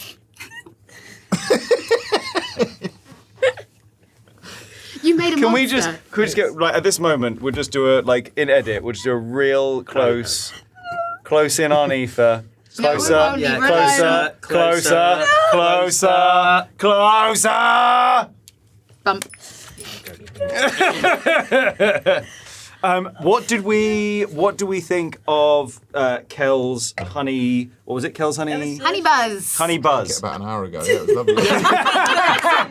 You made a Can we monster. just get like at this moment? We'll just do a like in edit. We'll just do a real close in on Aoife. Closer, No, we're only closer, closer, closer, closer. Bump. What do we think of Kel's honey? What was it? Kel's honey? Honey buzz. Honey buzz. About an hour ago. Yeah, it was lovely.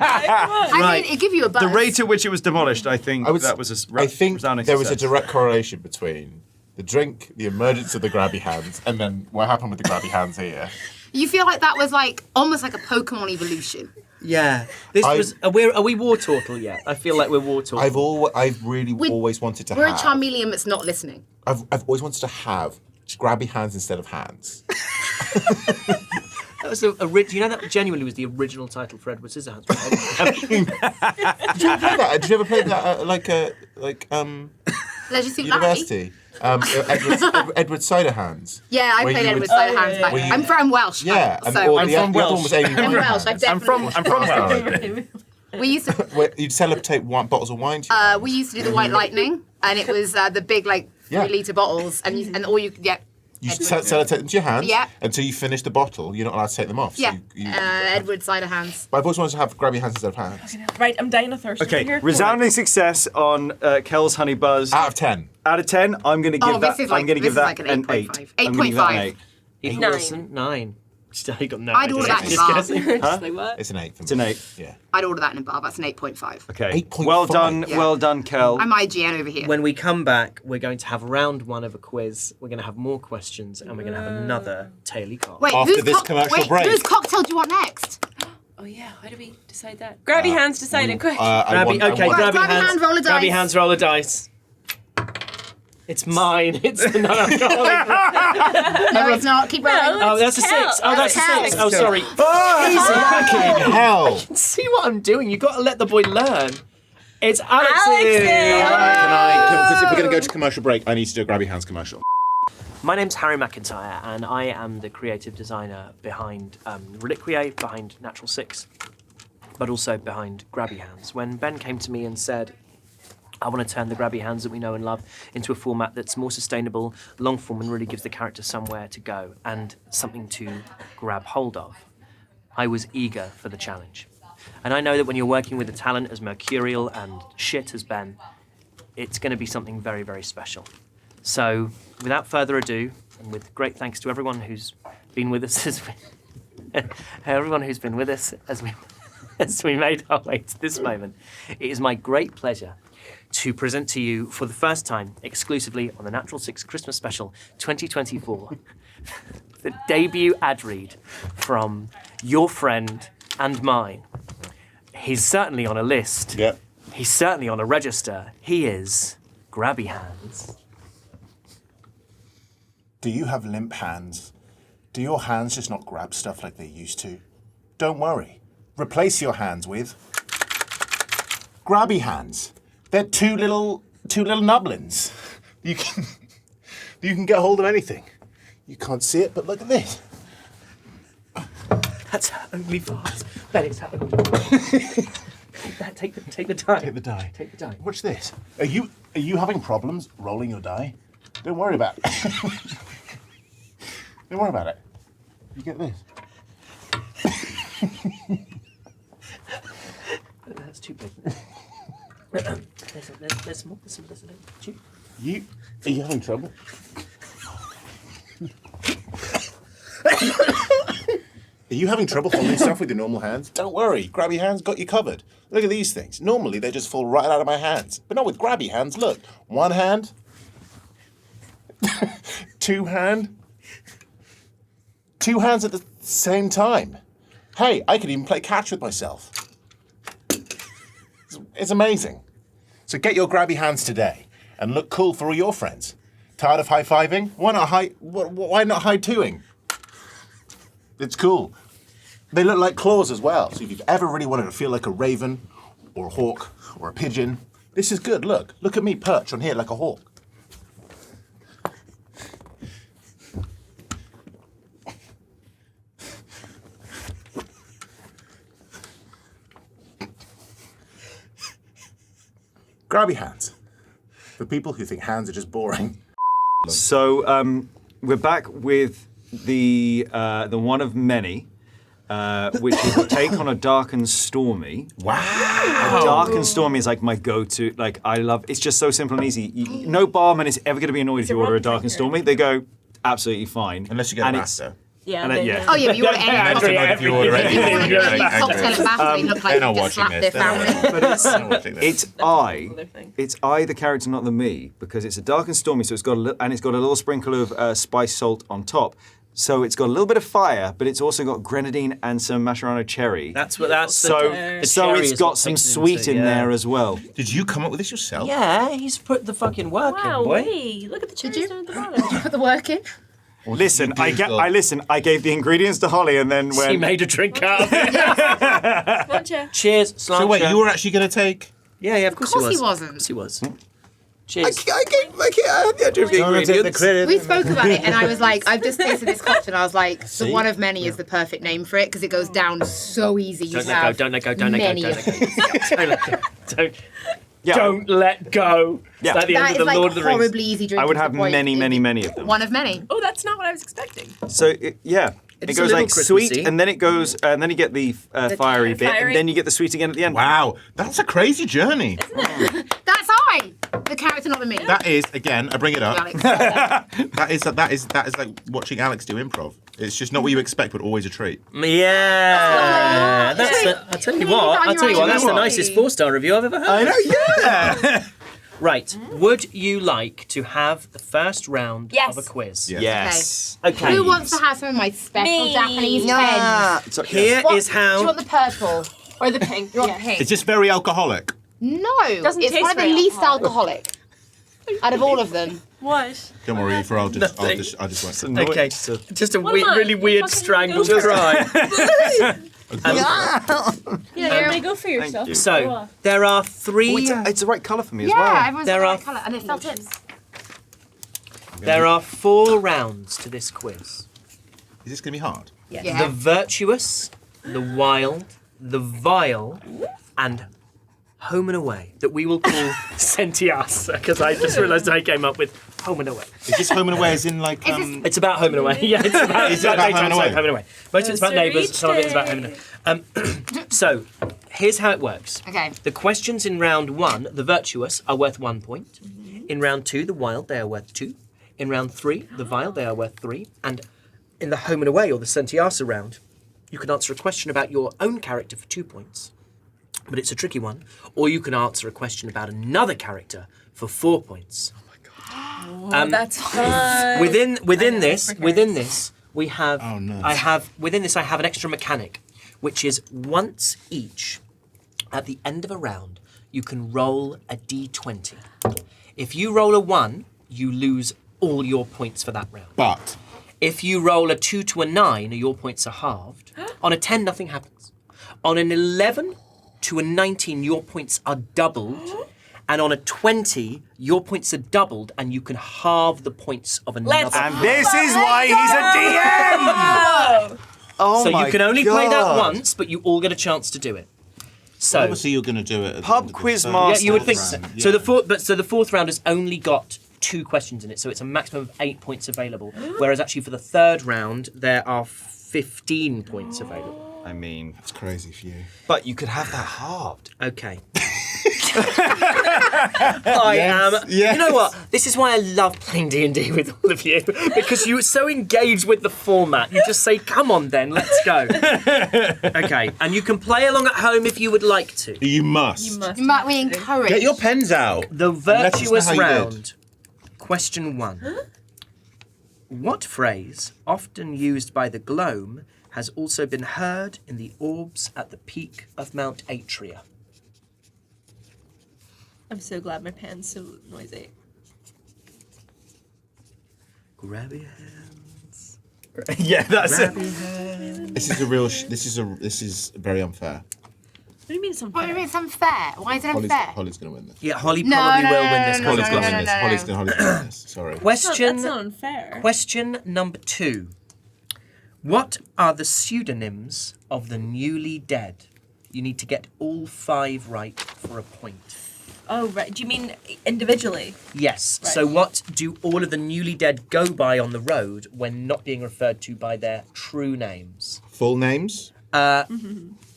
I mean, it give you a buzz. The rate at which it was demolished, I think that was a I think resounding there was a success. direct correlation between the drink, the emergence of the grabby hands, and then what happened with the grabby hands here. You feel like that was like almost like a Pokemon evolution. Yeah. This was. Are we war turtle yet? I feel like we're war turtle. I've really always wanted to We're a have. Charmeleon that's not listening. I've always wanted to have grabby hands instead of hands. That was do you know that genuinely was the original title for Edward Scissorhands? Did you ever play that? Did you ever play that at Leisure Suit Larry. university? Edward Ciderhands. Yeah, I Where played you Edward would- Ciderhands back. Where you- I'm Welsh. Yeah, and so or I'm the from the other Welsh. one was Amy I'm Winehouse. Welsh. I've definitely. I'm from Welsh. We used to. Where you'd celebrate bottles of wine. To your We used to do the White Lightning, and it was the big like Yeah. 3-litre bottles, and all you You sellotape them to your hands Yeah. until you finish the bottle. You're not allowed to take them off. So Yeah, you, Edward Ciderhands. but I've always wanted to have grabby hands instead of hands. Right, I'm dying of thirst. Okay, Here. resounding success on Kel's honey buzz. Out of 10. Out of 10, I'm going to give this that. is like- I'm going to this give is that like an an 8.5. 8. I'm gonna give that an 8.5. 8. Ethan 9. Wilson, 9. Still, he got no. I'd order that in Just bar. guessing. Just like what? It's an 8 for me. It's an 8. Yeah. I'd order that in a bar. That's an 8.5. Okay. 8.5. Well done, Yeah. well done, Kel. I'm IGN over here. When we come back, we're going to have round 1 of a quiz. We're going to have more questions, and we're going to have another Taily Cock. Wait, After whose this commercial break. Whose cocktail do you want next? Oh yeah, how do we decide that? Grabby hands decided quick. Grabby, okay, Grabby grabby hands. hand, roll a Grabby dice. hands, roll a dice. It's mine. It's the non-alcoholic. No, it's not. Keep rolling. Oh, that's a Kel. 6. Oh, that's a Kel. 6. Oh, sorry. Fucking hell. See what I'm doing? You've got to let the boy learn. It's Alex's. Alex's. Because if we're going to go to commercial break, I need to do a grabby hands commercial. My name's Harry McEntire, and I am the creative designer behind Reliquie, behind Natural Six, but also behind Grabby Hands. When Ben came to me and said, I want to turn the Grabby Hands that we know and love into a format that's more sustainable, long form, and really gives the character somewhere to go and something to grab hold of, I was eager for the challenge. And I know that when you're working with a talent as mercurial and shit as Ben, it's going to be something very, very special. So, without further ado, and with great thanks to everyone who's been with us as we made our way to this moment, it is my great pleasure to present to you for the first time, exclusively on the Natural Six Christmas Special 2024, the debut ad read from your friend and mine. He's certainly on a list. Yep. He's certainly on a register. He is Grabby Hands. Do you have limp hands? Do your hands just not grab stuff like they used to? Don't worry. Replace your hands with Grabby Hands. They're two little nublins. You can get hold of anything. You can't see it, but look at this. That's only fast. Bennett's happened. Take the die. Take the die. Take the die. Watch this. Are you having problems rolling your die? Don't worry about it. Don't worry about it. You get this. That's too big. There's more. There's a little. Are you having trouble? Are you having trouble holding stuff with your normal hands? Don't worry, Grabby hands got you covered. Look at these things. Normally they just fall right out of my hands, but not with Grabby hands. Look, one hand, two hands at the same time. Hey, I could even play catch with myself. It's amazing. So get your Grabby hands today and look cool for all your friends. Tired of high-fiving? Why not high-twoing? It's cool. They look like claws as well, so if you've ever really wanted to feel like a raven, or a hawk, or a pigeon, this is good. Look at me perch on here like a hawk. Grabby hands. For people who think hands are just boring. So we're back with the one of many, which is a take on a dark and stormy. Wow. A dark and stormy is like my go-to. Like I love. It's just so simple and easy. No barman is ever going to be annoyed if you order a dark and stormy. They go absolutely fine. Unless you get a master. Yeah. And yeah. Oh yeah, but you want any If you order anything. cocktail at Bath, they look like They're not they just watching slapped this. their family. But it's not watching this. It's I the character, not the me, because it's a dark and stormy. So it's got a little sprinkle of spice salt on top. So it's got a little bit of fire, but it's also got grenadine and some Mascherano cherry. That's so the so cherry it's is got what some takes it sweet into, in yeah. there as well. Did you come up with this yourself? Yeah, he's put the fucking work Wow, in, boy. wait, look at the cherries down at the bottom. Put the work in. Listen, I Google? I gave the ingredients to Hollie, and then He when made a drink out of it. Gotcha. Cheers, sláinte. So wait, you were actually going to take... Yeah, of course, Of course he he was. wasn't. Of course he was. I Cheers. had the idea of the ingredients. We spoke about it, and I was like, I've just tasted this cocktail, and I was like, the one of many is the perfect name for it because it goes down so easy. You Don't let go, have don't let go, many of Don't let go. Yeah. It's like the That end is of the like Lord of the Rings. horribly easy drinking. I would to the have point many, it- many, many of them. One of many. Oh, that's not what I was expecting. So it It's goes a like little sweet, Christmassy. and then it goes, and then you get the fiery bit, fiery. and then you get the sweet again at the end. Wow, that's a crazy journey. That's I. The character, not the me. That is, again, I bring it up. Alex. That is like watching Alex do improv. It's just not what you expect, but always a treat. Yeah. That's That's it. I'll tell you Please, what. on I'll your tell you what. own. That's the Why? nicest 4-star review I've ever heard. I know, yeah. Right. Would you like to have the first round Yes. of a quiz? Yeah. Yes. Okay. Who wants to have some of my special Me. Japanese pens? So, Here What- is Do you how. want the purple? Or the pink. You want yeah. pink? It's just very alcoholic. No. Doesn't it's taste one of the very least alcoholic out of all of them. What? Don't worry, for I'll just won't. Okay. Just a What am I? really weird Fucking strangled go. cry. Yeah, you go for yourself. you. So there are three. it's the right colour for me as Yeah, well. everyone's There got the are- right colour, and it felt tips. There are 4 rounds to this quiz. Is this going to be hard? Yeah. The virtuous, the wild, the vile, and home and away that we will call Sentias, because I just realised I came up with home and away. Is this home and away as in like... It's about home and away. Yeah, it's about, Is it about daytime, home and so away? home and away. Most of it's about neighbours, some of it is about home and away. So, here's how it works. Okay. The questions in round 1, the virtuous, are worth 1 point. In round 2, the wild, they are worth 2. In round 3, the vile, they are worth 3. And in the home and away, or the Sentiasa round, you can answer a question about your own character for 2 points. But it's a tricky one. Or you can answer a question about another character for 4 points. That's fun. Within this, we have. Oh, no. I have an extra mechanic, which is once each, at the end of a round, you can roll a d20. If you roll a 1, you lose all your points for that round. But... If you roll a 2 to a 9, your points are halved. On a 10, nothing happens. On an 11 to a 19, your points are doubled. And on a 20, your points are doubled, and you can halve the points of another. And this is why he's a DM! Oh So my you can only play that God. once, but you all get a chance to do it. So Obviously you're going to do it. At Pub the quiz third master. yeah, you would think so. round. So Yeah. the fourth round has only got 2 questions in it, so it's a maximum of 8 points available. Whereas actually for the third round, there are 15 points available. I mean, It's crazy for you. but you could have that halved. Okay. I am. yes. You know what? This is why I love playing D&D with all of you, because you're so engaged with the format. You just say, "Come on, then, let's go." Okay, and you can play along at home if you would like to. You must. We encourage. Get your pens out. The let us know virtuous how you did. round. Question 1. What phrase, often used by the Gloam, has also been heard in the orbs at the peak of Mount Atria? I'm so glad my pen's so noisy. Grab your hands. Yeah, that's Grab it. your hands. This is a real. This is very unfair. What do you mean it's What do you unfair? mean it's unfair? Why is it unfair? Holly's going to win this. Yeah, Hollie No, probably no, will no, win no, this. no, Hollie's no, gonna no, win no, this. no. Holly's going to win this. Sorry. Question. That's not unfair. Question number 2. What are the pseudonyms of the newly dead? You need to get all 5 right for a point. Oh, right. Do you mean individually? Yes. Right. So what do all of the newly dead go by on the road when not being referred to by their true names? Full names.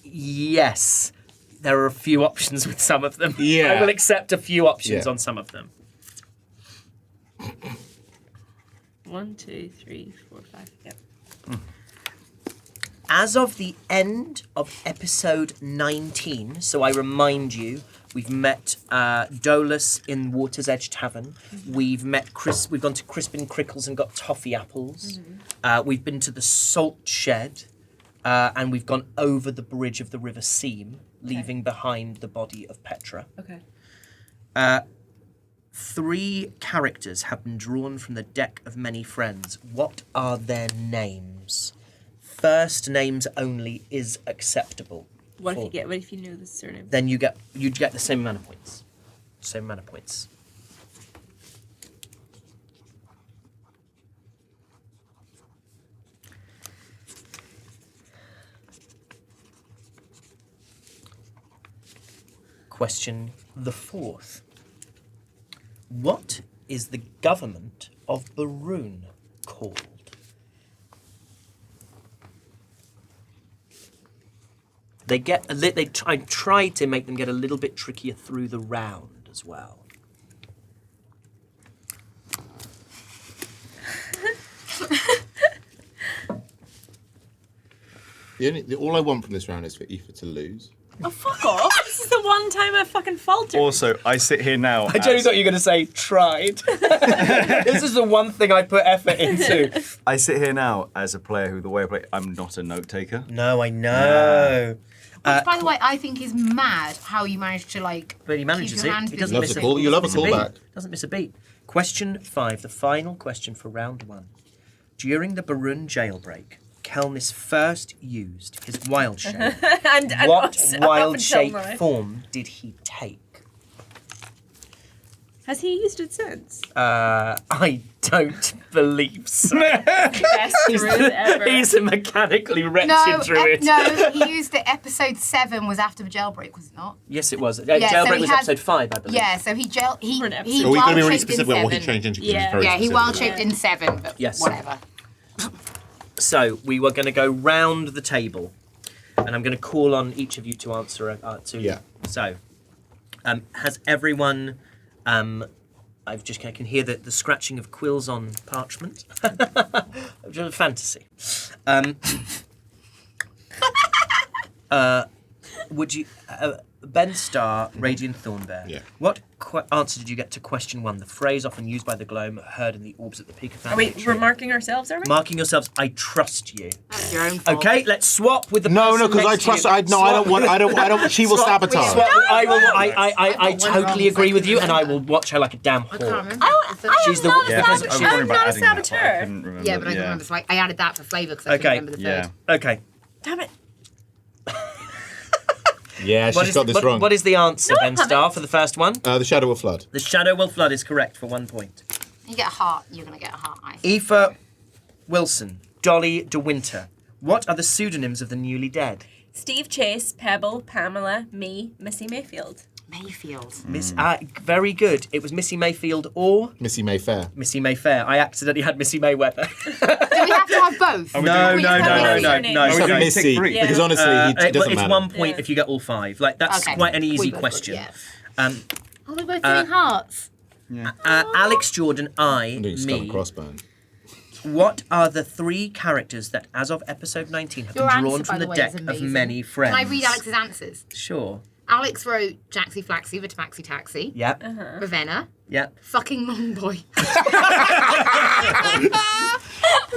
Yes. There are a few options with some of them. Yeah. I will accept a few options Yeah. on some of them. 1, 2, 3, 4, 5. Yep. As of the end of episode 19, so I remind you, we've met Dolus in Water's Edge Tavern. We've met We've gone to Crispin Crickles and got toffee apples. We've been to the Salt Shed, and we've gone over the bridge of the River Seam, leaving behind the body of Petra. Okay. 3 characters have been drawn from the deck of many friends. What are their names? First names only is acceptable. What if you know the surname? Then you'd get the same amount of points. Same amount of points. Question the 4th. What is the government of Baroon called? They get I try to make them get a little bit trickier through the round as well. All I want from this round is for Aoife to lose. Oh, fuck off. This is the one time I fucking faltered. Also, I sit here now. I genuinely thought you were going to say tried. This is the one thing I put effort into. I sit here now as a player who, the way I play, I'm not a note taker. No, I know. Which, by the way, I think is mad how you managed to But he manages keep your it. hand He busy. doesn't Loves miss a call. You love a miss beat. callback. Doesn't miss a beat. Question 5, the final question for round 1. During the Baroon jailbreak, Kelnis first used his wild shape. and What up wild until shape now. form did he take? Has he used it since? I don't believe so. Best druid ever. He's a mechanically wretched No, druid. no, he used it. Episode 7 was after the jailbreak, was it not? Yes, it was. so Jailbreak he was had- episode 5, I believe. Yeah, so he For an he episode. Are we going to be wild really shaped specific in about what he 7. changed into? 'Cause Yeah. he's very Yeah, he specific. wild shaped in 7, but Yes. whatever. So we were going to go round the table, and I'm going to call on each of you to answer. Yeah. So, has everyone? I can hear the scratching of quills on parchment. Fantasy. Would you, Ben Starr, Radiant Thornbear? Yeah. What answer did you get to question 1? The phrase often used by the Gloam, heard in the orbs at the peak of Mount Are we Atria. we're marking ourselves, are we? Marking yourselves. I trust you. That's your own fault. Okay, let's swap with the No, person because I next to trust. you. I don't want. She will Swap- sabotage. swap- I will. I I've got one totally wrong agree with you, and I second. will watch her like a damn I can't whore. remember. She's the- not a yeah, saboteur. because I was wondering I'm about not a adding that, but I saboteur. couldn't remember. Yeah, but I can remember. So I added that for flavour because I Okay. couldn't remember the Yeah. third. Okay. Damn it. Yeah, she's got this wrong. What is the answer, Ben Starr, for the first one? The shadow will flood. The shadow will flood is correct for 1 point. You get a heart. You're gonna get a heart. Aoife Wilson, Dolly De Winter. What are the pseudonyms of the newly dead? Steve Chase, Pebble, Pamela, me, Missy Mayfield. Mayfield. Very good. It was Missy Mayfield or Missy Mayfair. Missy Mayfair. I accidentally had Missy Mayweather. Do we have to have both? No, We no, just no, have no, one no, surname. no. Just have we Missy, take 3? because honestly, it doesn't it's matter. 1 point if you get all 5. Like that's Okay. quite an easy We both got- question. yeah. Oh, we're both doing hearts. Alex Jordan, I'm doing skull me. and crossbones. What are the 3 characters that, as of episode 19, have Your been answer, drawn by from the the way, deck is of amazing. many friends? Can I read Alex's answers? Sure. Alex wrote Jaxie Flaxie, Vitabaxi Taxi. Yep. Ravenna. Yep. Fucking long boy.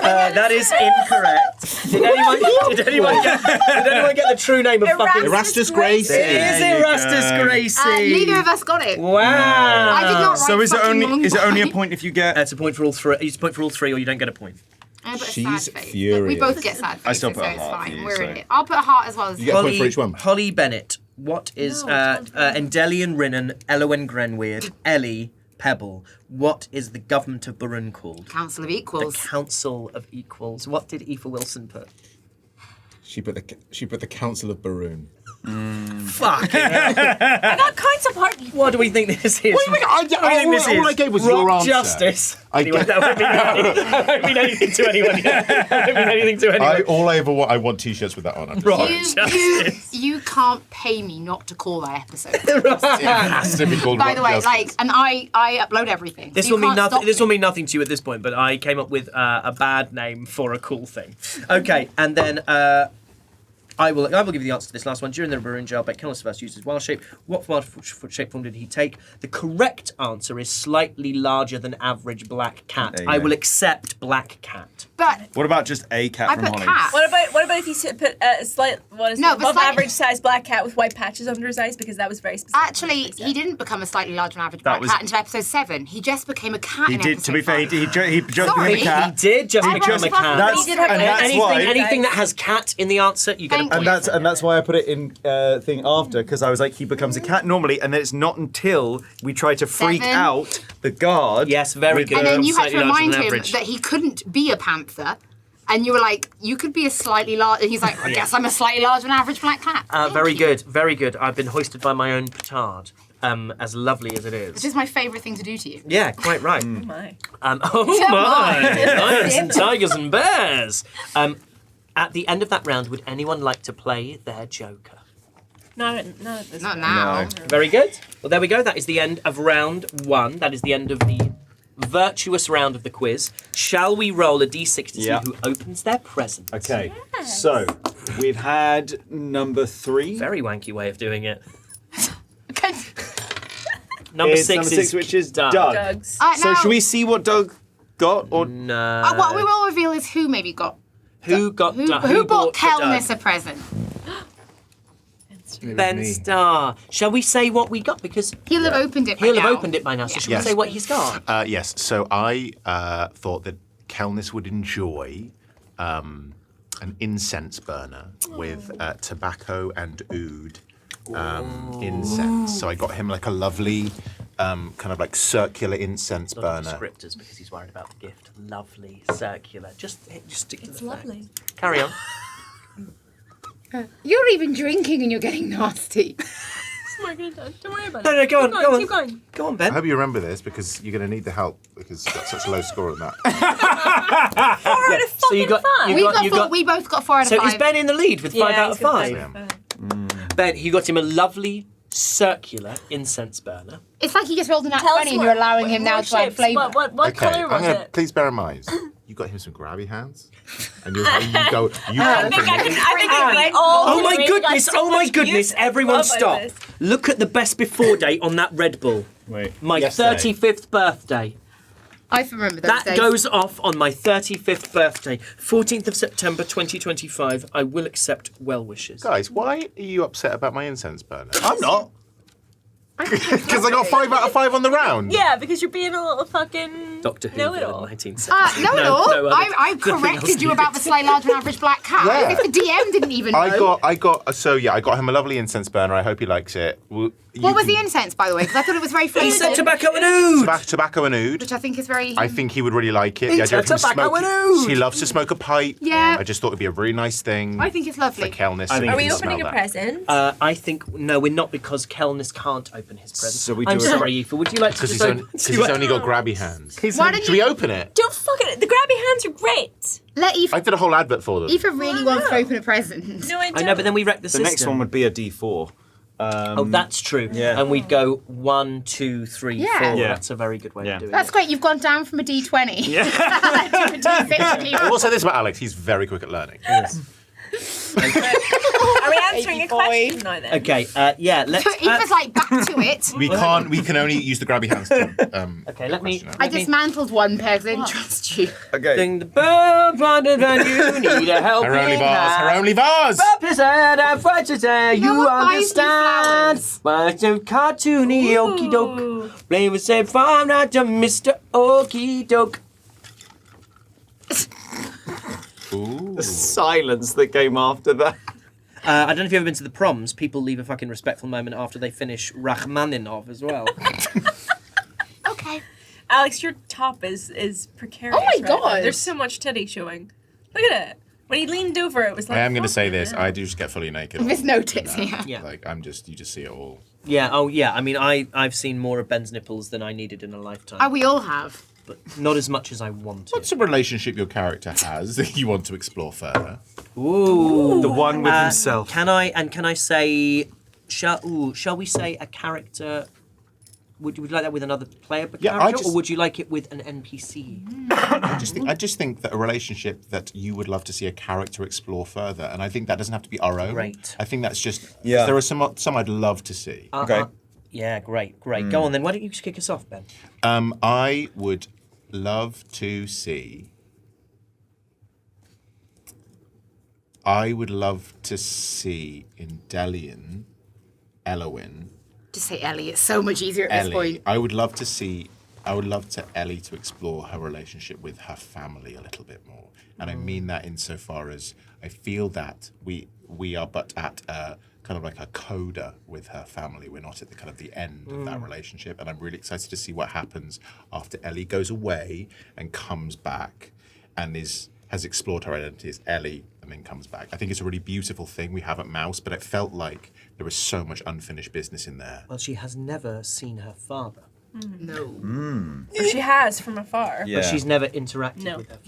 That is incorrect. Did anyone get the true name of fucking? Erastus Gracie. It is Erastus Gracie. Neither of us got it. Wow. I did not write So is it fucking only long is it only a boy. point if you get? It's a point for all 3. It's a point for all 3, or you don't get a point. I put a She's sad face. furious. We both get sad faces, I still put so a it's heart for fine. you, We're so- in it. I'll put a heart as well as You get a point for each one. Hollie Bennett. What is Endelian Rinnan, Elowen Grenweird, Ellie Pebble? What is the government of Burun called? Council of The Equals. Council of Equals. What did Aoife Wilson put? She put the Council of Baroon. Fuck. I got kinds of heart. What do we think this is? What do you mean? What do you think this all is? I gave was Rock your answer. Justice. Anyway, get- that won't mean anything to anyone yet. That won't mean anything to anyone. I want t-shirts with that on. Rock You, you can't pay me not to call that episode. It has to be called By the way, Rock like, Justice. and I upload everything. This so you will mean can't nothing. stop This will me. mean nothing to you at this point. But I came up with a bad name for a cool thing. Okay, and then I will give you the answer to this last one. During the Baroon jailbait, Kellis first used his wild shape. What wild shape form did he take? The correct answer is slightly larger than average black cat. There you I go. will accept black cat. But What about just a cat I from put Hollie? cat. What about if you put a slight, No, but above slight- average size black cat with white patches under his eyes, because that was very specific. Actually, he didn't become a slightly larger than average That black was- cat until episode 7. He just became a cat He in did. episode To be fair, 5. he just Sorry. became a He cat. did just Everyone's become a fucking cat. That's- He did have and white that's patches why- under his Anything that eyes. has cat in the answer, you get a Thank point. you. And that's why I put it in thing after, because I was like, he becomes a cat normally, and then it's not until we try to freak 7. out the guard. Yes, very with good. And then the- you had to slightly larger remind than him average. that he couldn't be a panther. And you were like, you could be a slightly large. And he's like, I guess I'm a slightly larger than average black cat. Very good, very good. I've been hoisted by my own petard, as lovely as it is. Which is my favourite thing to do to you. Yeah, quite right. Oh my. Oh my! Lions and tigers and bears. At the end of that round, would anyone like to play their Joker? Not at this Not point. now. Very good. Well, there we go. That is the end of round 1. That is the end of the virtuous round of the quiz. Shall we roll a d6 to see Yeah. who opens their present? Okay, so we've had number 3. Very wanky way of doing it. Okay. Number It's 6 number is 6, which is Doug. Doug's. So now, should we see what Doug got, or No. what we will reveal is who maybe got. Who got Who, Doug? who bought for Doug? Kelness a present? Ben Starr. Shall we say what we got? Because He'll have opened it by he'll now. have opened it by now, so Yeah. should Yes. we say what he's got? Yes. So I thought that Kelness would enjoy an incense burner with tobacco and oud incense. So I got him like a lovely kind of like circular incense Lot of burner. descriptors because he's worried about the gift. Lovely, circular. Just stick to It's the facts. lovely. Carry on. You're even drinking and you're getting nasty. Oh my God, don't worry about No, it. no, go on, Keep go on. Keep going. Go on, I Ben. hope you remember this because you're going to need the help because you got such a low score on that. 4 out of So you fucking got- 5. you We, got- we both got 4 out of So 5. is Ben in the lead with 5 out of he's got 5? 5 out of 5. Ben, you got him a lovely circular incense burner. It's like he just rolled an at Tell 20 us and you're what- allowing him now what to add shapes, flavour. What Okay, colour was it? please bear in mind, you got him some grabby hands, and you go. You I think we all Oh my really goodness! got so Oh my much goodness! use Everyone out of stop! this. Look at the best before date on that Red Bull. wait, My yesterday. 35th birthday. I remember those That days. goes off on my 35th birthday, 14th of September 2025. I will accept well wishes. Guys, why are you upset about my incense burner? I'm not. Because I got 5 out of 5 on the round. Yeah, because you're being a little fucking Doctor Who, know-it-all. 1970. No, no other- I nothing else corrected you needed. about the slightly larger than average black cat. Yeah. As if the DM didn't even know. I got him a lovely incense burner. I hope he likes it. What was the incense, by the way? Because I thought it was very He said flavoured. tobacco and oud. Tobacco and oud. Which I think is very... I think he would really like it. He The idea said of him tobacco and smoking. oud. He loves to smoke a pipe. Yeah. I just thought it'd be a really nice thing. I think it's for lovely. Kelness. I think Are you we can opening a smell that. present? I think no, we're not because Kelness can't open his present. So we I'm do it- sorry, Aoife. Would you like to Because just he's, only got grabby hands. Why don't Should we open it? Don't fucking. The grabby hands are great. Let Aoife... I did a whole advert for them. Aoife really wants to open a present. No, I don't. I know, but then we wrecked the The system. next one would be a D4. Oh, that's true. Yeah. And we'd go 1, 2, 3, Yeah. 4. Yeah. That's a very good way Yeah. of doing That's it. great. You've gone down from a D20 Yeah. to a D60. I will say this about Alex: he's very quick at learning. Yes. Are we answering a question now then? Okay, yeah, let's... Aoife's like back to it. We can't. We can only use the grabby hands to. Okay, let me... question out. I dismantled one pair because I didn't trust you. Okay. Ding the bell, Brandon, and you need a helping Her only vase. Her hand. only vase. Up his head and what you say, No you one buys me understand. flowers. But you cartoony okie doke. Play with say farm not a Mr. Okie doke. Ooh. The silence that came after that. I don't know if you've ever been to the proms. People leave a fucking respectful moment after they finish Rachmaninov as well. Okay. Alex, your top is precarious. Oh my right now. God. There's so much titty showing. Look at it. When he leaned over, it was like. I am going to fuck say it. this. I do just get fully naked. There's no tits here. Yeah. Like I'm just. You just see it all. Yeah, oh yeah. I mean, I've seen more of Ben's nipples than I needed in a lifetime. Oh, we all have. But not as much as I wanted. What's a relationship your character has that you want to explore further? Ooh. The one with himself. Can I say, shall we say a character? Would you like that with another player Yeah, I character, just- or would you like it with an NPC? I just think that a relationship that you would love to see a character explore further, and I think that doesn't have to be our own. Great. I think that's just. Yeah. There are some I'd love to see. Okay. Yeah, great. Go on then. Why don't you just kick us off, Ben? I would love to see. I would love to see in Delian, Elowin, Just say Ellie. It's so much easier at this Ellie. point. I would love to Ellie to explore her relationship with her family a little bit more, and I mean that insofar as I feel that we are but at a kind of like a coda with her family. We're not at the kind of the end of that relationship, and I'm really excited to see what happens after Ellie goes away and comes back, and has explored her identity as Ellie and then comes back. I think it's a really beautiful thing we have at Mouse, but it felt like there was so much unfinished business in there. Well, she has never seen her father, No. Or she has from afar. Yeah. but she's never interacted No. with her.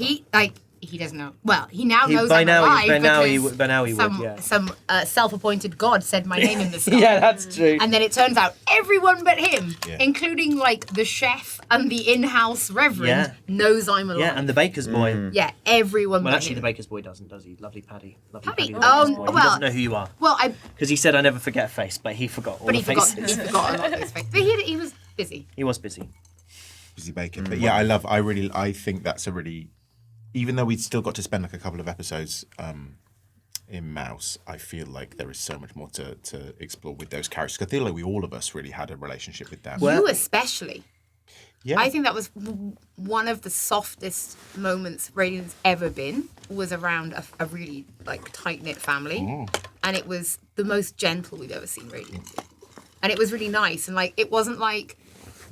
He doesn't know. Well, he now He- knows by I'm now he- alive by now he because would- by now he would, some, yeah. some self-appointed god said my name in the sky. Yeah, that's true. And then it turns out everyone but him, Yeah. including like the chef and the in-house reverend, Yeah. knows I'm alive. Yeah, and the baker's boy. Yeah, everyone Well, but actually, him. the baker's boy doesn't, does he? Lovely Paddy. Lovely Paddy? the Oh, baker's boy. He well- doesn't know who you are. Well, Because he said, I never forget a face, but he forgot all but the he forgot, faces. he forgot a lot of those faces. But he was busy. He was busy. Busy bacon. But yeah, I think that's a really, even though we'd still got to spend like a couple of episodes in Mouse, I feel like there is so much more to explore with those characters. 'Cause I feel like all of us really had a relationship with them. You especially. yeah. I think that was one of the softest moments Radiant's ever been, was around a really like tight-knit family. And it was the most gentle we've ever seen Radiant be. And it was really nice. And like, it wasn't like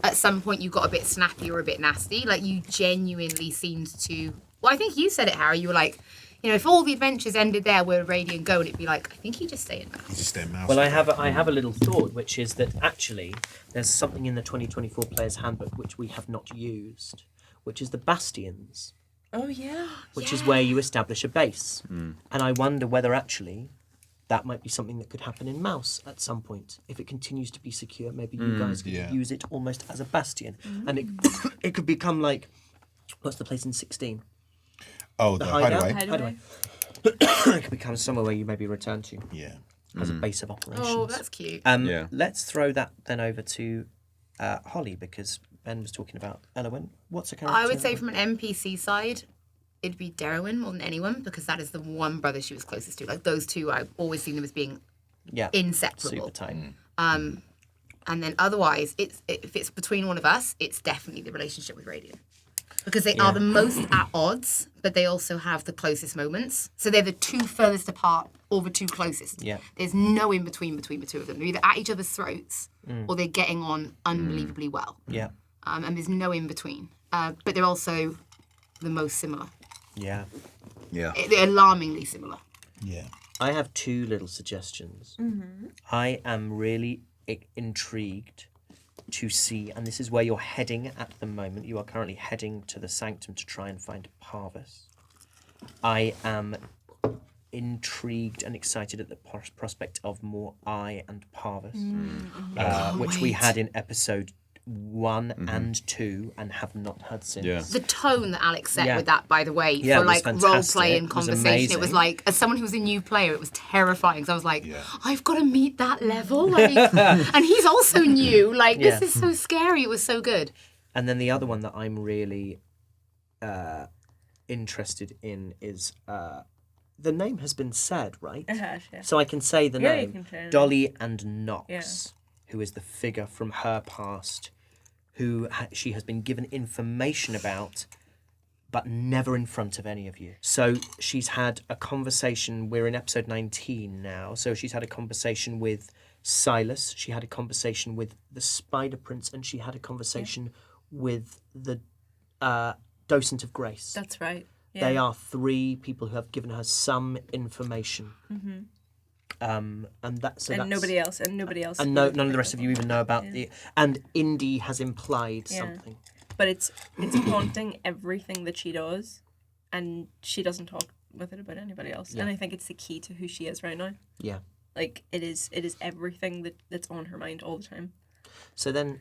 at some point you got a bit snappy or a bit nasty. Like, you genuinely seemed to, well, I think you said it, Harry, you were like, you know, if all the adventures ended there where Radiant go, and it'd be like, I think he'd just stay in Mouse. You just stay in Mouse. Well, I have a little thought, which is that actually there's something in the 2024 Player's Handbook which we have not used, which is the Bastions, Oh yeah. which is where you establish a base. And I wonder whether actually that might be something that could happen in Mouse at some point. If it continues to be secure, maybe you guys could Yeah. use it almost as a bastion. And it could become like, what's the place in 16? Oh, the hideaway. Hideaway. It could become somewhere where you maybe return to Yeah. as a base of operations. Oh, that's cute. Yeah. Let's throw that then over to Hollie, because Ben was talking about Elowin. What's a character? I would say from an NPC side, it'd be Derwin more than anyone, because that is the one brother she was closest to. Like, those two, I've always seen them as being yeah, inseparable. super tight. And then otherwise, if it's between one of us, it's definitely the relationship with Radiant. Because they are the most at odds, but they also have the closest moments. So they're the two furthest apart or the two closest. Yeah. There's no in between the two of them. They're either at each other's throats or they're getting on unbelievably well. Yeah, And there's no in between. But they're also the most similar. yeah. Yeah. They're alarmingly similar. Yeah. I have two little suggestions. I am really intrigued to see, and this is where you're heading at the moment. You are currently heading to the Sanctum to try and find Parvis. I am intrigued and excited at the prospect of more I and Parvis, which we had in episode 1 and 2 and have not had since. Yeah. The tone that Alex set Yeah. with that, by the way, Yeah, for it was like fantastic. role play and It was conversation, it was amazing. like, as someone who was a new player, it was terrifying because I was like, I've got to meet that level, like, and he's also new. Like, this is so scary. It was so good. And then the other one that I'm really interested in is the name has been said, right? Yeah. So I can say the Yeah, you name. can say it. Dolly and Knox, Yeah. who is the figure from her past, who she has been given information about, but never in front of any of you. So she's had a conversation, we're in episode 19 now, so she's had a conversation with Silas, she had a conversation with the Spider Prince, and she had a conversation with the Docent of Grace. That's right. Yeah. They are 3 people who have given her some information. And that's nobody else. And none of the rest of you even know about the. And Indy has implied something. But it's haunting everything that she does, and she doesn't talk with it about anybody else. Yeah. And I think it's the key to who she is right now. Yeah. Like it is everything that's on her mind all the time. So then,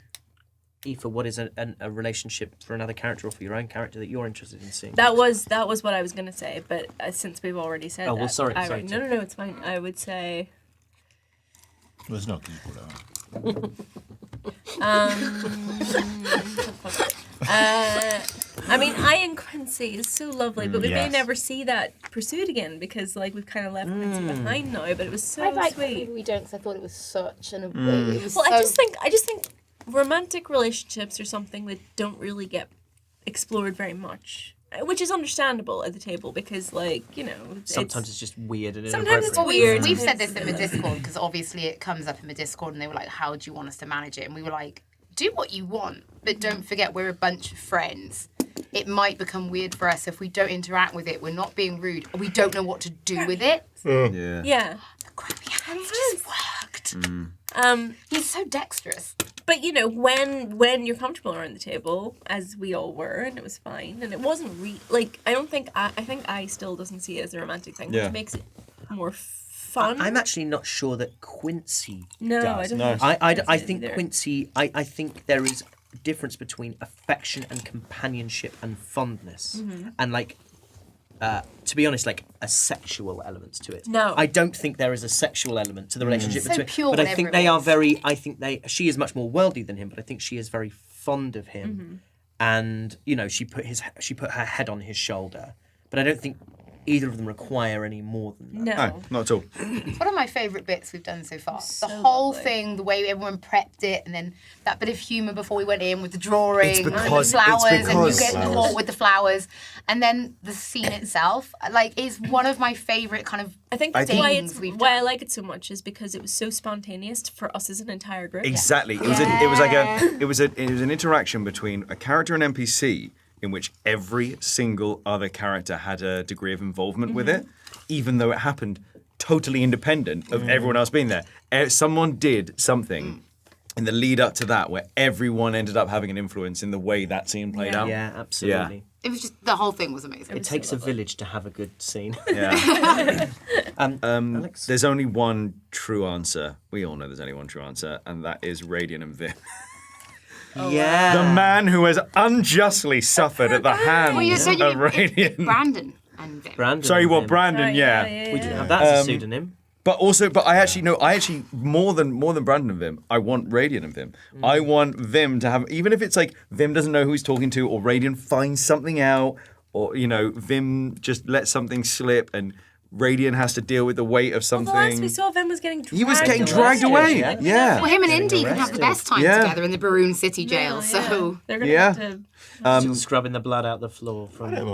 Aoife, what is a relationship for another character or for your own character that you're interested in seeing? That was what I was gonna say, but since we've already said Oh, well, that, sorry, no, it's fine. I would say. Well, it's not because you brought it up. I mean, I and Quincy is so lovely, but we may Yes. never see that pursued again because, like, we've kind of left Quincy behind now. But it was so sweet. we don't, because I thought it was such an. It was Well, I just think romantic relationships are something that don't really get explored very much, which is understandable at the table because, like, you know, Sometimes it's just weird and sometimes it's inappropriate. weird. We've said this in the Discord because obviously it comes up in the Discord and they were like, how do you want us to manage it? And we were like, do what you want, but don't forget we're a bunch of friends. It might become weird for us if we don't interact with it. We're not being rude. We don't know what to do with it. Yeah. Grabby hands just worked. He's so dexterous. But you know, when you're comfortable around the table, as we all were, and it was fine, and it wasn't like I think I still doesn't see it as a romantic thing, Yeah. which makes it more fun. I'm actually not sure that Quincy No, does. I don't think I Quincy think either. Quincy. I think there is a difference between affection and companionship and fondness, and like. To be honest, like a sexual element to it. No. I don't think there is a sexual element to the relationship So between. pure, but I whatever think it they are was. very. I think she is much more worldly than him, but I think she is very fond of him, and you know she put her head on his shoulder. But I don't think either of them require any more than that. No. No, not at all. It's one of my favourite bits we've done so far. So the whole lovely. thing, the way everyone prepped it, and then that bit of humour before we went in with the drawing It's and the because- flowers, it's and you because- getting caught with the flowers, and then the scene itself, like, is one of my favourite kind of. I think I that's think- why I like it so much is because it was so spontaneous for us as an entire group. Exactly. It was an interaction between a character and NPC in which every single other character had a degree of involvement with it, even though it happened totally independent of everyone else being there. Someone did something in the lead up to that where everyone ended up having an influence in the way that scene played out. Yeah, absolutely. It was just, the whole thing was amazing. It takes a village to have a good scene. Yeah. Alex? There's only one true answer. We all know there's only one true answer, and that is Radiant and Vim. Yeah. The man who has unjustly suffered at the hands of Radiant. Brandon and Vim. Brandon. Sorry, and what Vim. Brandon? Yeah. We didn't have that as a pseudonym. But I actually more than Brandon and Vim, I want Radiant and Vim. I want Vim to have, even if it's like Vim doesn't know who he's talking to, or Radiant finds something out, or you know, Vim just lets something slip and Radiant has to deal with the weight of something. The last we saw, Vim was getting dragged He was getting dragged away. Yeah. Yeah. Well, him and Getting Indy can have the best time Yeah. together in the Baroon City jail, so. they're gonna Yeah. have to. Still scrubbing the blood out the floor I from. don't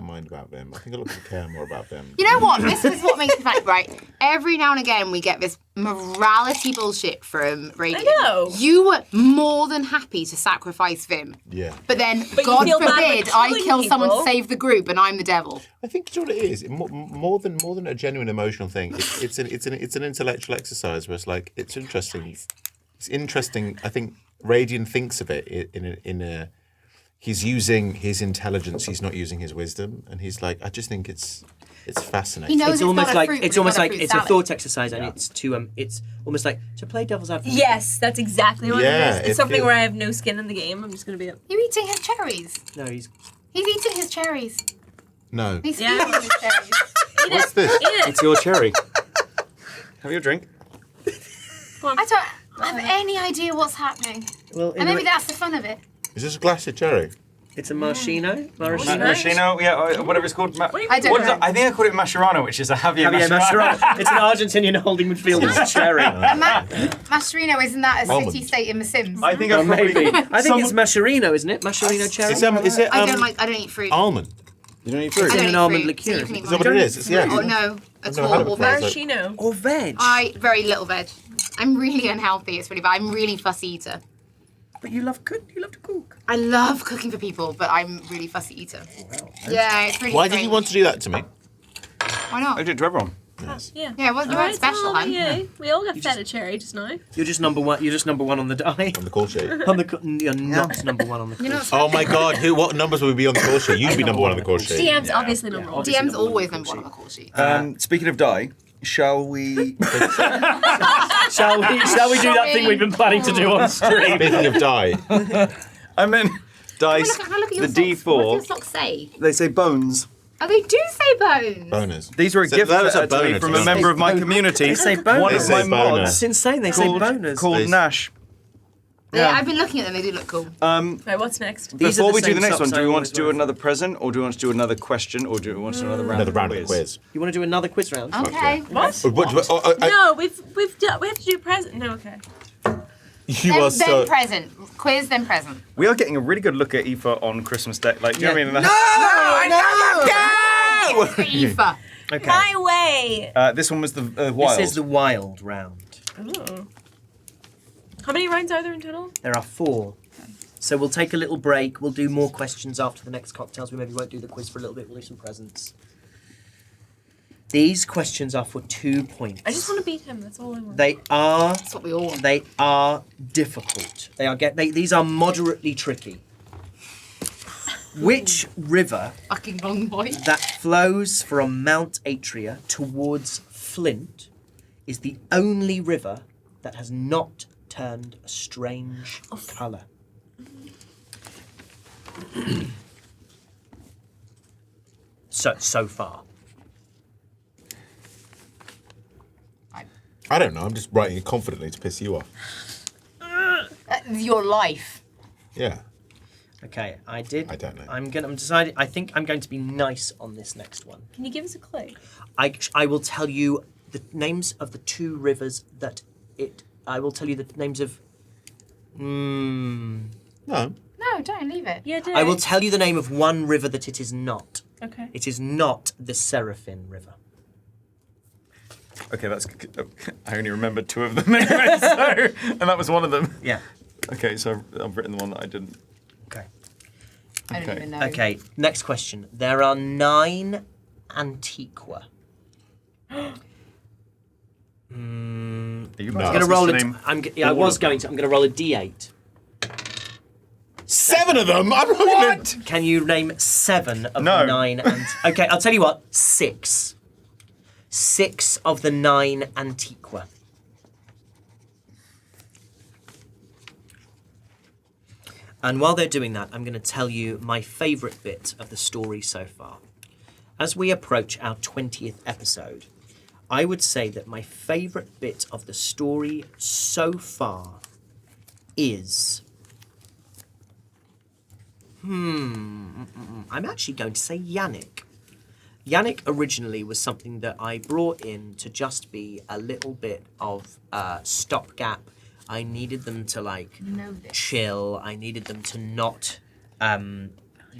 mind about them. I think a lot of people care more about them. You know what? This is what makes me funny, right? Every now and again, we get this morality bullshit from Radiant. I know. You were more than happy to sacrifice Vim. Yeah. But then, you God feel bad forbid, for I killing kill someone to people. save the group and I'm the devil. I think you know what it is. More than a genuine emotional thing. It's an intellectual exercise where it's like it's interesting. It's interesting. I think Radiant thinks of it in he's using his intelligence. He's not using his wisdom, and he's like, I just think it's fascinating. He knows It's almost not a like fruit, it's but almost not like fruit it's a salad. thought exercise, and it's almost like to play devil's advocate. Yes, that's exactly what Yeah, it is. it It's something feels- where I have no skin in the game. I'm just gonna be. You eating his cherries? No, he's He's eating his cherries. No. He's Yeah. eating his cherries. Eat What's it. this? Eat it. It's your cherry. Have your drink. I don't have any idea what's happening. well. And maybe that's the fun of it. Is this a glass of cherry? It's a maraschino. Maraschino. Maraschino, yeah, whatever it's called. I don't know. I think I called it Mascherano, which is a Javier Javier Mascherano. Mascherano. It's an Argentinian holding midfielder's cherry. Mascherino, isn't that a Almond. city state in The Sims? I think Or I've probably... maybe. I think it's Mascherino, isn't it? Mascherino cherry. Is it I don't eat fruit. almond? You don't eat I fruit. don't in eat an almond fruit, so liqueur. you can eat Is that mine. what it is? It's, yeah. Oh no, at never had it all. Or before. veg. Maraschino. Or veg. Very little veg. I'm really unhealthy. It's really bad. I'm really fussy eater. But you love cook. You love to cook. I love cooking for people, but I'm really fussy eater. Yeah, it's really. Why did you strange. want to do that to me? Why I not? did it to everyone. Yeah. Yeah, well, you All weren't right, special, Hollie, hun. yeah. We all got fed a cherry just now. You're just number one. You're just number one on the die. On the call sheet. On the you're not number one on the. You're not Oh my God! What numbers would we be on the call sheet? You'd be number one on the call sheet. DM's obviously number one. obviously. DM's number one always on the number call one on the call sheet. Speaking of die, shall we? Shall we do that thing we've been planning to do on stream? Speaking of die, I meant dice. Look at your The socks. What do your D4. socks say? They say bones. Oh, they do say bones. bonus. These were a So gift that was a to me bonus, from a wasn't member it? of my community. They say One bonus. of They my say bonus. mods It's insane. They say called, bonus. called Please. Nash. Yeah, I've been looking at them. They do look cool. Right, what's next? These are Before the we do same the next one, socks do we I want to always do wear. another present, or do we want to do another question, or do we want to do another round? Another round of quiz. You want to do another quiz round? Okay. What? No. No, we have to do present. No, okay. You Then, are so. then present. Quiz, then present. We are getting a really good look at Aoife on Christmas Day. Like, do you know what I mean? For Aoife. Okay. My way. This one was the wild. This is the wild round. Oh. How many rounds are there in total? There are 4. So we'll take a little break. We'll do more questions after the next cocktails. We maybe won't do the quiz for a little bit. We'll do some presents. These questions are for 2 points. I just want to beat him. That's all I want. They are. That's what we all want. They are difficult. These are moderately tricky. Which river Fucking wrong boy. that flows from Mount Atria towards Flint is the only river that has not turned a strange colour? So far. I don't know. I'm just writing it confidently to piss you off. That's your life. Yeah. Okay, I did. I don't know. I'm deciding. I think I'm going to be nice on this next one. Can you give us a clue? I will tell you the names of the 2 rivers that it. I will tell you the names of. No. No, don't leave it. Yeah, do. I will tell you the name of one river that it is not. Okay. It is not the Seraphim River. Okay, that's. I only remember 2 of them anyway, so, and that was one of them. Yeah. Okay, so I've written the one that I didn't. Okay. I don't Okay. even know. Okay. Next question. There are 9 Antiqua. Are you No. I'm about going to to roll ask us it. name I all was of them? going to. I'm going to roll a D8. 7 of them. I'm not Can you name 7 of No. the 9? Okay, I'll tell you what. 6. 6 of the 9 Antiqua. And while they're doing that, I'm going to tell you my favourite bit of the story so far. As we approach our 20th episode, I would say that my favourite bit of the story so far is... I'm actually going to say Yannick. Yannick originally was something that I brought in to just be a little bit of stopgap. I needed them to Know this. chill. I needed them to not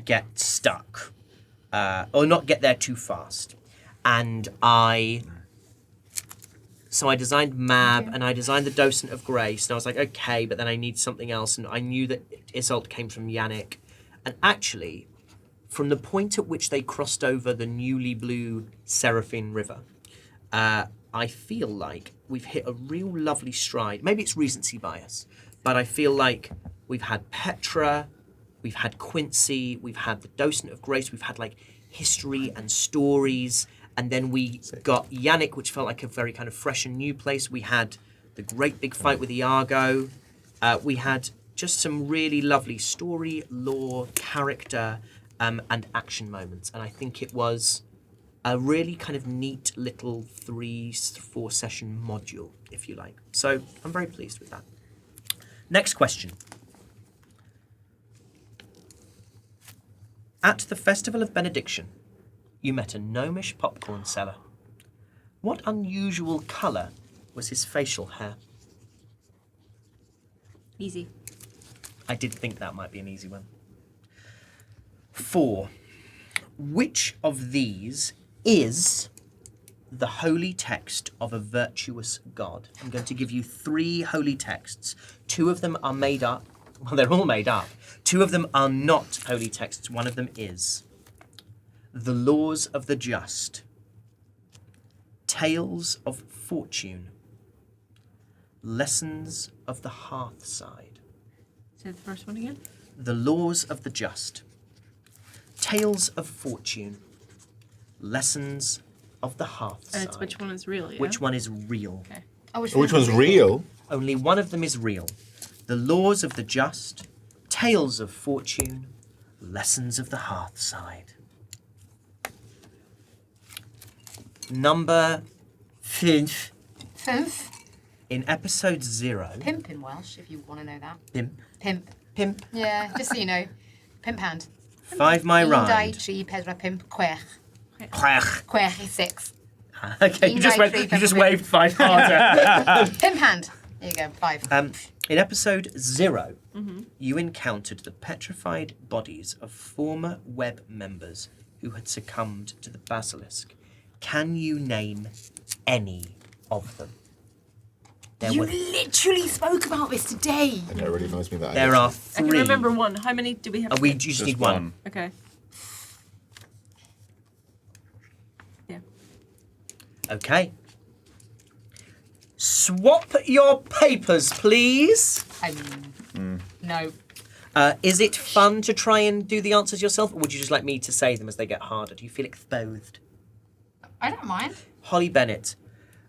get stuck or not get there too fast. And so I designed Mab and I designed the Docent of Grace. And I was like, okay, but then I need something else. And I knew that Isolt came from Yannick. And actually, from the point at which they crossed over the newly blue Seraphim River, I feel like we've hit a real lovely stride. Maybe it's recency bias, but I feel like we've had Petra, we've had Quincy, we've had the Docent of Grace, we've had like history and stories, and then we got Yannick, which felt like a very kind of fresh and new place. We had the great big fight with Iago. We had just some really lovely story, lore, character, and action moments. And I think it was a really kind of neat little 3-4 session module, if you like. So I'm very pleased with that. Next question. At the Festival of Benediction, you met a gnomish popcorn seller. What unusual colour was his facial hair? Easy. I did think that might be an easy one. 4. Which of these is the holy text of a virtuous god? I'm going to give you 3 holy texts. 2 of them are made up. Well, they're all made up. 2 of them are not holy texts. One of them is. The Laws of the Just. Tales of Fortune. Lessons of the Hearthside. Say the first one again. The Laws of the Just. Tales of Fortune. Lessons of the Hearthside. And it's which one is real, yeah? Which one is real? Okay. Oh, Which one's real? Only one of them is real. The Laws of the Just, Tales of Fortune, Lessons of the Hearthside. Number 5. Pimp. In episode 0. Pimp in Welsh, if you want to know that. Pimp. Pimp. Pimp. Yeah, just so you know. Pimp hand. 5 my Un, dau, ride. tri, pedwar, pimp, chwech. Chwech. Chwech is 6. Okay, you just, waved 5 harder. Pimp hand. There you go, 5. In episode 0, you encountered the petrified bodies of former web members who had succumbed to the basilisk. Can you name any of them? You literally spoke about this today. And it really annoys me that There are I 3. can remember one. How many do we have? You just need one. Okay. Yeah. Okay. Swap your papers, please. No. Is it fun to try and do the answers yourself, or would you just like me to say them as they get harder? Do you feel exposed? I don't mind. Hollie Bennett.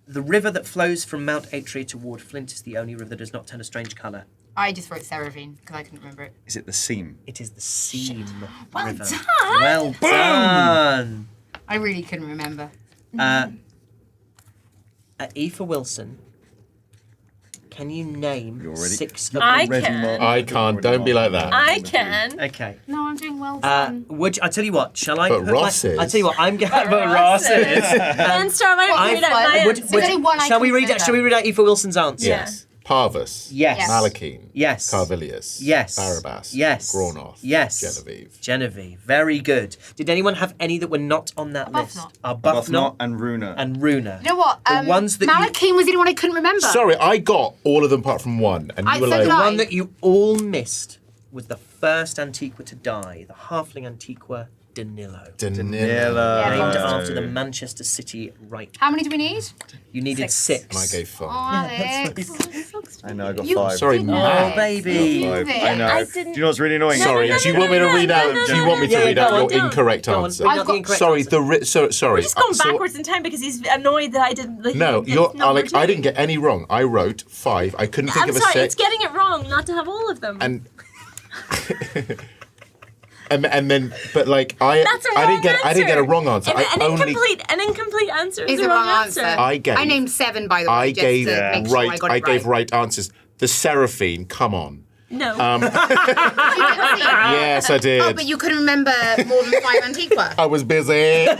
The river that flows from Mount Atria toward Flint is the only river that does not turn a strange colour. I just wrote Seraphine because I couldn't remember it. Is it the seam? It is the Seam Well River. done. Well done. I really couldn't remember. Aoife Wilson. Can you name You already- 6 of I the... can. I can't. Don't be like that. I can. Okay. No, I'm doing well done. I tell you what, shall I But put Ross is. I tell you what, I'm going to Ross Ross is. is. And Starr, why don't you read out my Would- answer? would- There's only one I shall we can read remember. Shall we read out Aoife Wilson's answer? Yes. Parvus. Yes. Malachine. Yes. Carvilius. Yes. Barabbas. Yes. Gronoth. Yes. Genevieve. Genevieve. Very good. Did anyone have any that were not on that list? Arbuthnot. Arbuthnot and Runa. and Runa. You know what? The ones that Malachine was the only one I couldn't remember. Sorry, I got all of them apart from one, and I you were said like, The no. one that you all missed was the first Antiqua to die, the halfling Antiqua Danilo. Danilo. Named Yeah. after the Manchester City right. How many do we need? You needed 6. And I gave 5. Oh, Alex. I know, I got You- 5. Sorry, Oh, Matt. baby. Five. it. I know. I Do didn't- you know what's really annoying? Sorry, do you want me to read out? Do you want me to Yeah, read go out on, your don't. incorrect Go on, answer? bring out I've the got- incorrect Sorry, answer. sorry. We're just going so- backwards in time because he's annoyed that I didn't. Like, No, he you're gets number Alex. I 2. didn't get any wrong. I wrote 5. I couldn't think I'm of a sorry, 6. it's getting it wrong not to have all of them. And and then, but like I That's a I wrong didn't get a wrong answer. An incomplete answer is Is a a wrong wrong answer. I gave. I named 7, by the way, I just gave to make sure I got it gave right. right answers. The Seraphine, come on. No. Yes, I did. Oh, but you couldn't remember more than 5 Antiqua. I was busy. I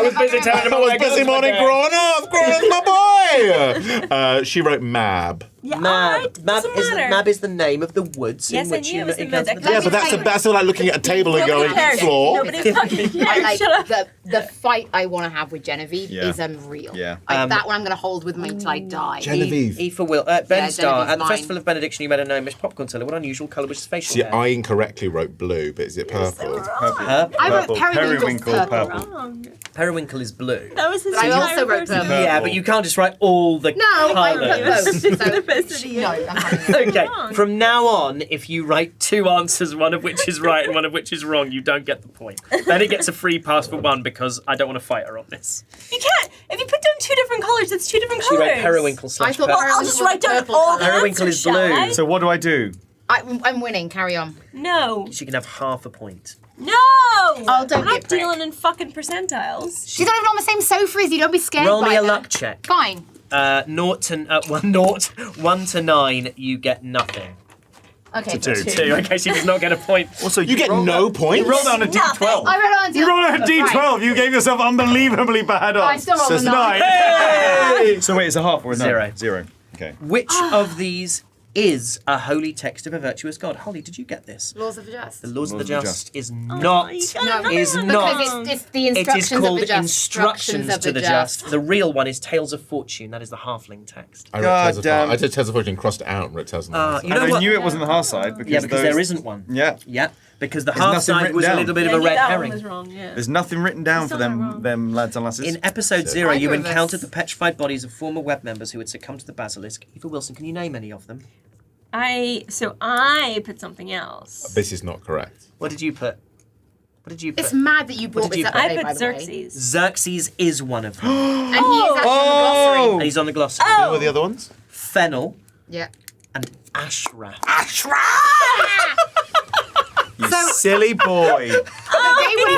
was busy telling I was busy morning growing up. Growing my boy. She wrote Mab. yeah, Mab. alright, doesn't matter. Mab is the name of the woods Yes, in I which knew you it was in encountered the- Yeah, but that's still like looking at a table and going Nobody cares. floor. Nobody fucking cares. I like Shut up. the fight I want to have with Genevieve Yeah. is unreal. Yeah. That one I'm going to hold with me till I die. Genevieve. Aoife Will, Ben Starr, Genevieve's at the mine. Festival of Benediction, you met a gnomish popcorn seller. What unusual colour was his facial See, hair? I incorrectly wrote blue, but is it purple? Purple. I wrote Purple. Periwinkle's Periwinkle, purple. Wrong. Periwinkle is blue. That was his But I entire also wrote person. purple. Yeah, but you can't just write all the No, I colours. put both. So pissed at you. No, I'm having it. Okay, wrong. from now on, if you write 2 answers, one of which is right and one of which is wrong, you don't get the point. Bennett gets a free pass for 1 because I don't want to fight her on this. You can't. If you put down 2 different colours, that's 2 different She colours. wread periwinkle I / thought purple. I'll just Periwinkle write down purple all the colour. Periwinkle answers, is blue. shall I? So what do I do? I'm winning. Carry on. No. She can have half a point. No! Oh, don't I'm not get brick. dealing in fucking percentiles. She's not even on the same sofa as you. Don't be scared. Roll me by a her. luck check. Fine. 1 to 9, you get nothing. Okay. 2. 2. Okay, she does not get a point. Also, You get no points. You rolled on a D12. I rolled on You rolled on a D12. You gave yourself unbelievably bad odds. I still rolled a So 9. Hey! So wait, it's a half or a 0. 0. Okay. Which of these is a holy text of a virtuous God? Holly, did you get this? Laws of the just. The laws of the Laws of the just just. is No, not. you got Is another not. one. Because it's the It instructions is called of the just. instructions to the just. The real one is Tales of Fortune. That is the halfling text. I wrote God Tales of damn. I did Tales of Fortune, crossed it out, and wrote Tales of Fortune. You know And I what? knew it wasn't the half side because Yeah, because those- there isn't one. Yeah. Yeah, because the There's half nothing side written was a down. little bit of Yeah, a red that herring. one was wrong, yeah. There's nothing written down for Still not them, wrong. them lads and lasses. In episode 0, you Either of us. encountered the petrified bodies of former web members who had succumbed to the basilisk. Aoife Wilson, can you name any of them? I put something else. This is not correct. What did you put? What did you put? It's mad that you brought did you this up put? today, I by put the way. Xerxes. Xerxes is one of them. And he is actually on the glossary. And he's on the glossary. Who were the other ones? Fennel Yeah. and Ashraf. You So- silly boy.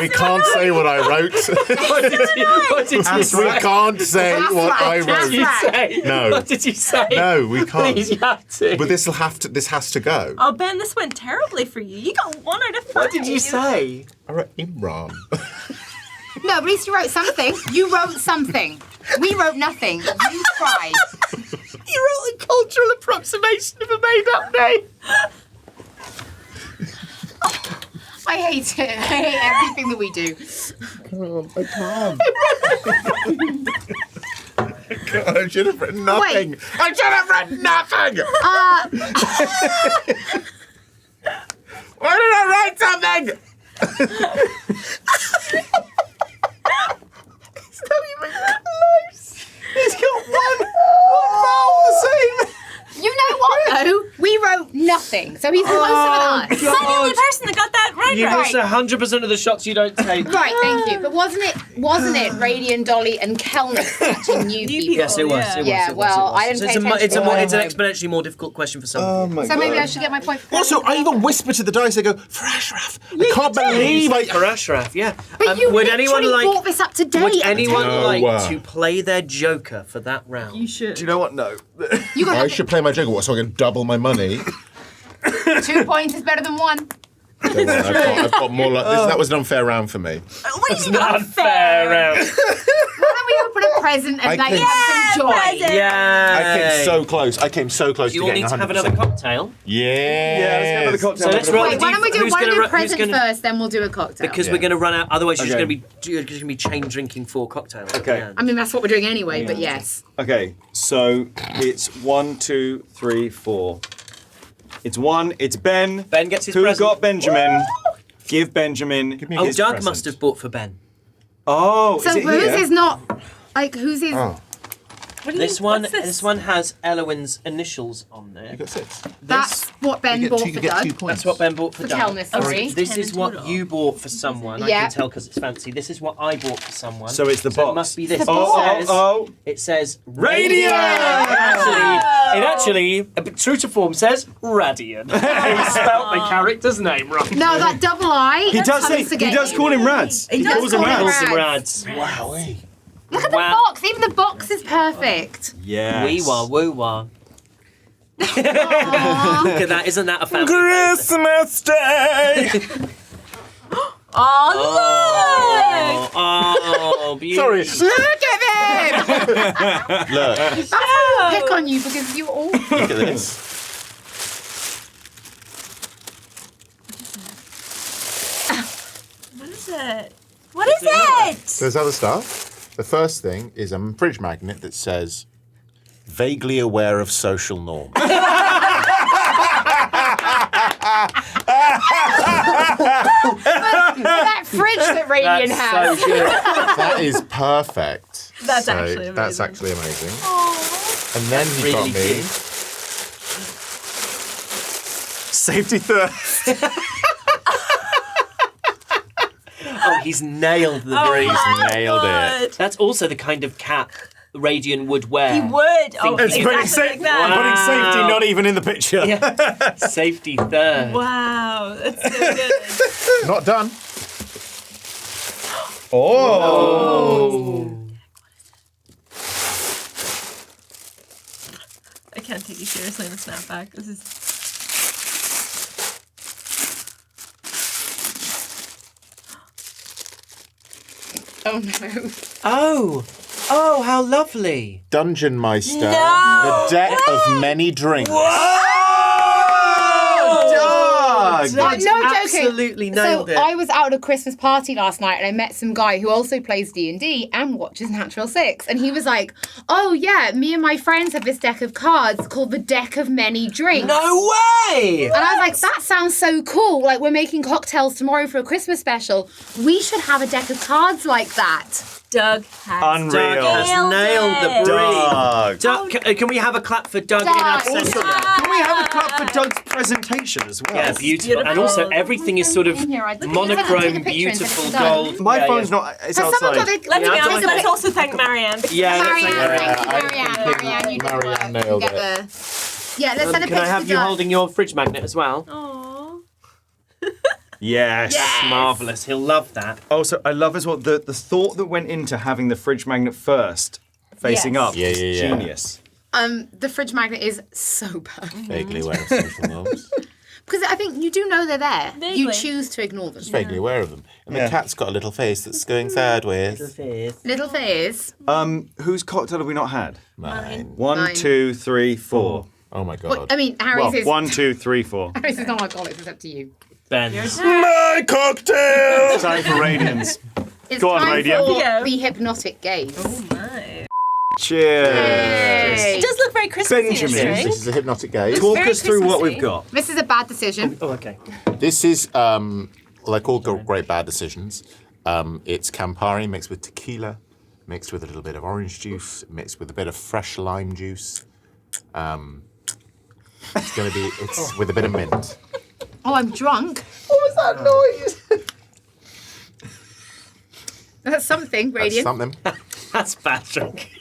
We can't say what I wrote. What did you We say? can't say what I What did you wrote. say? No. What did you say? No, we can't. Please, you have to. But this has to go. Oh, Ben, this went terribly for you. You got 1 out of 5. What did you say? I wrote Imran. No, at least you wrote something. You wrote something. We wrote nothing. You tried. You wrote a cultural approximation of a made-up name. I hate it. I hate everything that we do. I should have written nothing. Wait. I should have written nothing. Why did I write something? It's not even close. He's got one vowel the same. You know what, though? We wrote nothing. So he's closer than us. I'm the only person that got that right. You right. miss 100% of the shots you don't take. Right, thank you. But wasn't it Radiant, Dolly, and Kelness actually new people? Yes, it was. Yeah. It was. Yeah, it was, well, it was. I didn't pay It's attention. it's an exponentially more difficult question for some people. my So maybe I should get my point for Also, I even whisper to the dice. I go, for Ashraf. I can't believe For I. Ashraf, yeah. But you would literally anyone like? brought this up today. Would anyone No. like to play their Joker for that round? You should. Do you know what? No. You got I should play my Joker so I can double my money. 2 points is better than 1. Don't worry, I've got more. That was an unfair round for me. What do you Not fair round. Why don't we open a present and I like can- have some joy? present. Yeah. I came so close. I came so close You to all getting need to 100%. have another cocktail Yeah. Yeah, let's go for the cocktail. So let's roll Wait, why don't we do Who's one gonna ru- who's present gonna- first, then we'll do a cocktail. because Yeah. we're going to run out. Otherwise, you're Okay. just going to be chain drinking 4 cocktails. Okay. Yeah. I mean, that's what we're doing anyway, but yes. Okay, so it's 1, 2, 3, 4. It's 1. It's Ben. Ben gets his Who present. got Benjamin? Give Benjamin. me Oh, his Doug present. must have bought for Ben. Oh, So is it whose here? is not, like, whose is... Oh, What do you, This one, what's this? this one has Elowin's initials on there. you got 6. That's what Ben bought for Doug. That's what Ben bought for For Doug. Kelness, sorry. This 10 is in what total. you bought for someone. I Yeah. can tell because it's fancy. This is what I bought for someone. So it's the It box. must be this. The It box. says- It says Radiant! It actually, a bit true to form, says Radiant. He spelled the character's name wrong. No, that double I. He does call him Rads. He does calls him call him Rads. Rads. Rads. Wow. Look at the Wow. box. Even the box is perfect. Yes. Wee wah, woo wah. Look at that, isn't that a family? Christmas Day! Oh, Oh, beautiful. Sorry. Look at him! Look. That's why we pick on you because you all. Look at this. look! What is it? What is it? There's other stuff. The first thing is a fridge magnet that says, vaguely aware of social norms. That fridge that Radiant has. So good. That is perfect. That's actually That's amazing. actually amazing. And then he Really got me cute. Safety third. Oh, he's nailed the Oh breeze. my nailed it. God. That's also the kind of cap Radian would wear. He would. Oh, It's exactly like that. Putting safety not even in the picture. Yeah. Safety third. Wow, that's so good. Not done. Oh. I can't take you seriously in the snapback. This is. Oh no. Oh, how lovely. Dungeon Meister. No The deck of many drinks. Doug! No, I'm joking. Absolutely nailed So it. I was out at a Christmas party last night and I met some guy who also plays D&D and watches Natural Six. And he was like, oh yeah, me and my friends have this deck of cards called the Deck of Many Drinks. No way! And I was like, that sounds so cool. Like, we're making cocktails tomorrow for a Christmas special. We should have a deck of cards like that. Doug has Unreal. Doug has nailed the breeze. Doug. Doug, can we have a clap for Doug in Doug. absentia? Can we have a clap for Doug's presentation as well? Yeah, beautiful. And also, everything is sort of In here, I did- monochrome, Take a picture and beautiful send it to Doug. gold. My Yeah, phone's yeah. not. It's Has someone got outside. the... Let's be Yeah, honest, Doug- let's also thank Marianne. Yeah, let's Marianne, take thank that. you, Marianne. Marianne, you did Marianne work. nailed Get it. the... Yeah, let's send a Can picture I have to you Doug. holding your fridge magnet as well? Aww. Yes. Marvellous. He'll love that. Also, I love as well the thought that went into having the fridge magnet first, facing Yes. up. Yeah. Genius. The fridge magnet is so perfect. Vaguely aware of social norms. Because I think you do know they're there. You Vaguely. choose to ignore them. Vaguely aware of them. And Yeah. the cat's got a little face that's going sideways. Little Fizz. Whose cocktail have we not had? Mine. 1, Mine. 2, 3, 4. Oh my Well, god. I mean, Harry's Well, is... 1, 2, 3, 4. Harry's is not alcoholic, it's up to you. Ben. My cocktail! Time for Radiance. It's Go on, time Radiant. for Yeah. the hypnotic gaze. Oh my. Cheers. It does look very Christmassy. Benjamin. this drink. This is a hypnotic gaze. Talk very us through what Christmassy. we've got. This is a bad decision. Oh, okay. This is like all great bad decisions. It's Campari mixed with tequila, mixed with a little bit of orange juice, mixed with a bit of fresh lime juice. It's with a bit of mint. Oh, I'm drunk. What was that noise? That's something, That's Radiant. something. That's bad drink.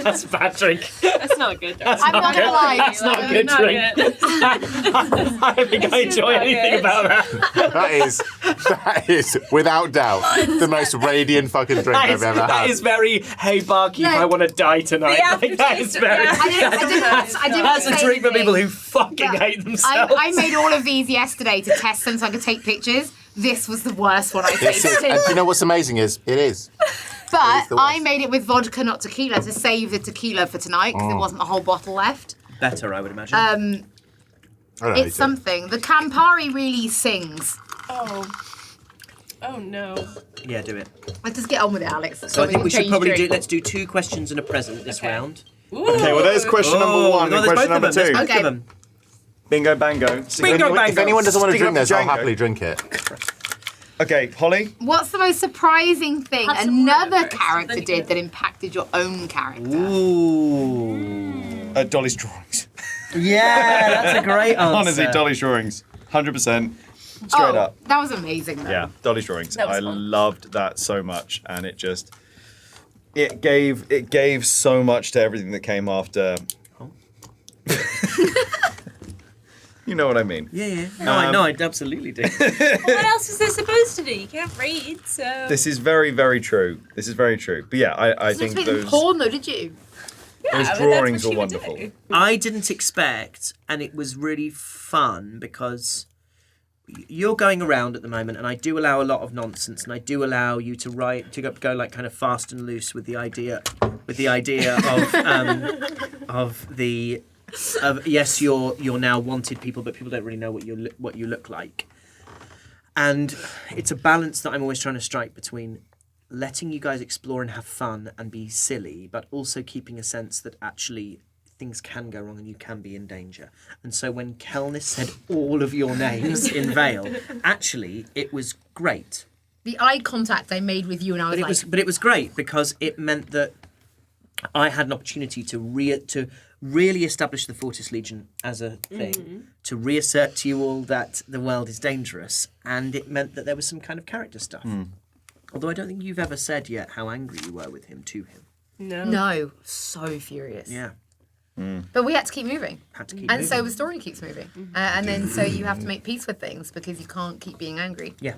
That's bad drink. That's not good. Though. I'm not gonna lie. That's not a good Not drink. good. I don't think I enjoy not anything good. about that. That is without doubt the most radiant fucking drink I've ever had. That is very, hey barkeep, No. I want to die tonight. The Like, that is aftertaste, very. yeah. I didn't That's a say drink for anything. people who fucking hate themselves. I made all of these yesterday to test them so I could take pictures. This was the worst one I This is, tasted. and do you know what's amazing is it is. But the I worst. made it with vodka, not tequila, to save the tequila for tonight because there wasn't a whole bottle left. Better, I would imagine. I don't hate It's something. The Campari really sings. Oh. Oh no. yeah, do it. Let's just get on with it, Alex. So I think we should change probably drink. let's do 2 questions and a present this round. Okay, well, there's question number 1 no, and there's question both number of them. 2. There's both Okay. of them. Bingo, bango. Bingo, bango. If anyone doesn't want to Stick it drink up this, for I'll Django. happily drink it. Okay, Holly. What's the most surprising thing Have some more another first, character then you did can- that impacted your own character? Ooh. Dolly's drawings. Yeah, that's a great answer. Honestly, Dolly's drawings. 100%. Straight Oh, up. that was amazing. Though. Yeah, Dolly's drawings. That was I fun. loved that so much, and it gave so much to everything that came after. You know what I mean. Yeah. No, I know, I absolutely do. What else is there supposed to do? You can't read, so. This is very, very true. This is very true. But yeah, I You think didn't those porn though, did you? those that's drawings what were she would wonderful. do. I didn't expect, and it was really fun because you're going around at the moment, and I do allow a lot of nonsense, and I do allow you to go like kind of fast and loose with the idea of yes, you're now wanted people, but people don't really know what you look like, and it's a balance that I'm always trying to strike between letting you guys explore and have fun and be silly, but also keeping a sense that actually things can go wrong and you can be in danger. And so when Kelnis said all of your names in Vale, actually it was great. The eye contact I made with you and I was But it was great because it meant that I had an opportunity to really establish the Fortis Legion as a thing, to reassert to you all that the world is dangerous, and it meant that there was some kind of character stuff. Although I don't think you've ever said yet how angry you were with him, to him. No, so furious. Yeah. But we had to keep moving. And so the story keeps moving. And then so you have to make peace with things because you can't keep being angry. Yeah.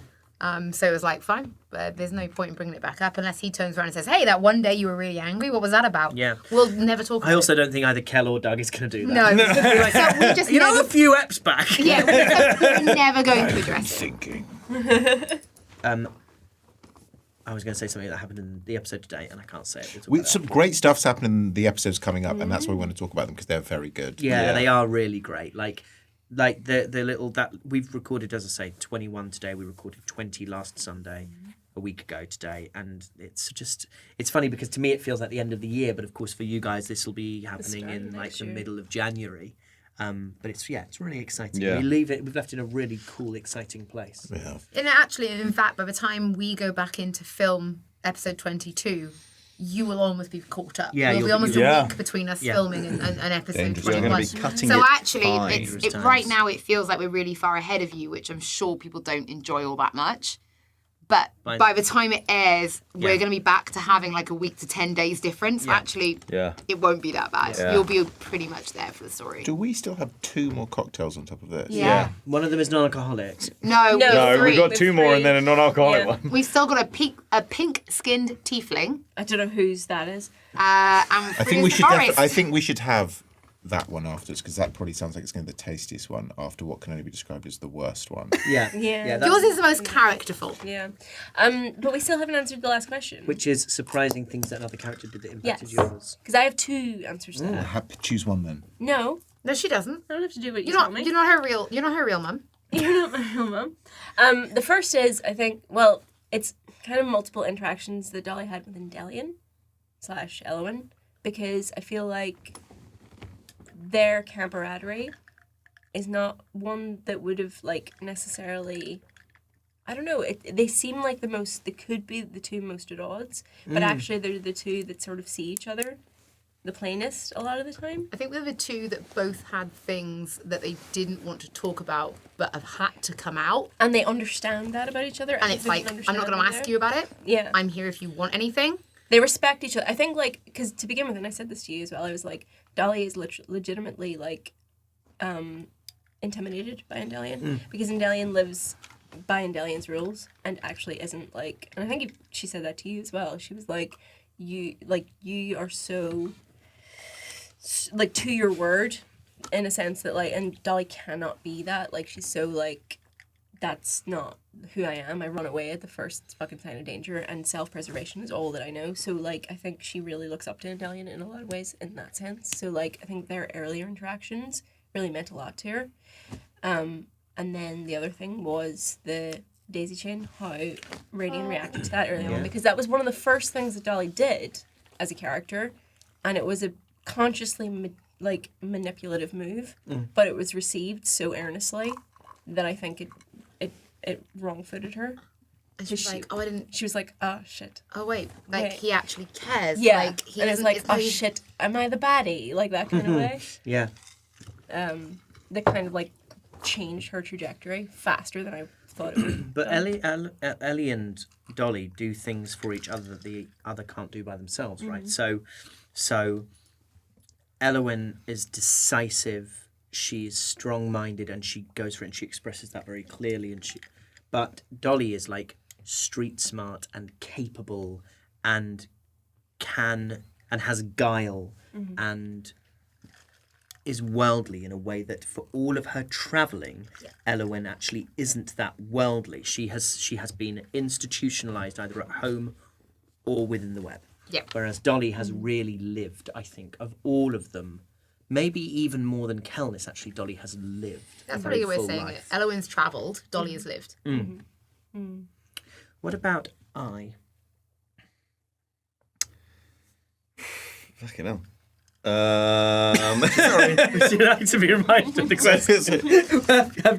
So it was like, fine, but there's no point in bringing it back up unless he turns around and says, hey, that one day you were really angry, what was that about? Yeah. We'll never talk about it. I also don't think either Kel or Doug is going to do that. No. So we just You know, a few eps back. Yeah, we're never going to address it. I was going to say something that happened in the episode today, and I can't say it. We'll talk about Some that. great stuff's happening in the episodes coming up, and that's why we want to talk about them because they're very good. Yeah, they are really great. Like the little that we've recorded, as I say, 21 today. We recorded 20 last Sunday, a week ago today, and it's funny because to me it feels like the end of the year, but of course for you guys this will be happening in like the middle of January. But it's really exciting. Yeah. We've left in a really cool, exciting place. Yeah. And actually, in fact, by the time we go back into film episode 22, you will almost be caught up. Yeah, It'll be you'll- almost yeah. a week between us filming and episode Dangerous. 21. We're going to be cutting So it actually, fine. right now it feels like we're really far ahead of you, which I'm sure people don't enjoy all that much. But by the time it airs, we're going to be back to having like a week to 10 days difference. Yeah. Actually, Yeah. it won't be that bad. Yeah. You'll be pretty much there for the story. Do we still have 2 more cocktails on top of this? Yeah. One of them is non-alcoholic. No, No, three. we got 2 more and then a non-alcoholic Yeah. one. We've still got a pink-skinned tiefling. I don't know whose that is. And I think we should. Forest. I think we should have that one afterwards because that probably sounds like it's going to be the tastiest one after what can only be described as the worst one. Yeah. Yeah. that's- Yours is the most characterful. Yeah. But we still haven't answered the last question. which is surprising things that another character did that impacted Yes. yours. Because I have 2 answers to that. Choose one then. No, No, she doesn't. I don't have to do what you You're tell not. me. You're not her real. You're not her real mum. You're not my real mum. The first is, I think, well, it's kind of multiple interactions that Dolly had with Indelian / Elwyn, because I feel like their camaraderie is not one that would have, like, necessarily... I don't know, they seem like they could be the 2 most at odds, but actually they're the 2 that sort of see each other the plainest a lot of the time. I think we're the 2 that both had things that they didn't want to talk about, but have had to come out. And they understand that about each other. And it's like, I'm not going to ask you about it. Yeah. I'm here if you want anything. They respect each other. I think, like, because to begin with, and I said this to you as well, I was like, Dolly is legitimately, like, intimidated by Indelian. Because Indelian lives by Indelian's rules and actually isn't, like... And I think she said that to you as well. She was like, you are so... like, to your word, in a sense that, like, and Dolly cannot be that. Like, she's so, like, that's not who I am. I run away at the first fucking sign of danger, and self-preservation is all that I know. So, like, I think she really looks up to Indelian in a lot of ways in that sense. So, like, I think their earlier interactions really meant a lot to her. And then the other thing was the daisy chain, how Radiant reacted to that early on, because that was one of the first things that Dolly did as a character, and it was a consciously manipulative move, but it was received so earnestly that I think it wrong-footed her. And she's like, oh, I didn't... She was like, oh shit. Oh, wait. Like, Wait. he actually cares. Yeah. Like, he and it's doesn't- like, oh no, he- shit, am I the baddie? Like that kind of way. Yeah. That kind of like changed her trajectory faster than I thought it would. But Ellie and Dolly do things for each other that the other can't do by themselves, right? So Elwyn is decisive, she's strong-minded, and she goes for it, and she expresses that very clearly. But Dolly is like street smart and capable, and has guile, and is worldly in a way that for all of her travelling, Elwyn actually isn't that worldly. She has been institutionalized either at home or within the web. Yeah. Whereas Dolly has really lived, I think, of all of them, maybe even more than Kelnis, actually, Dolly has lived. That's a probably a very good way of full saying life. it. Elowyn's travelled, Dolly has lived. What about I? Fucking hell. Sorry, would you like to be reminded of the question?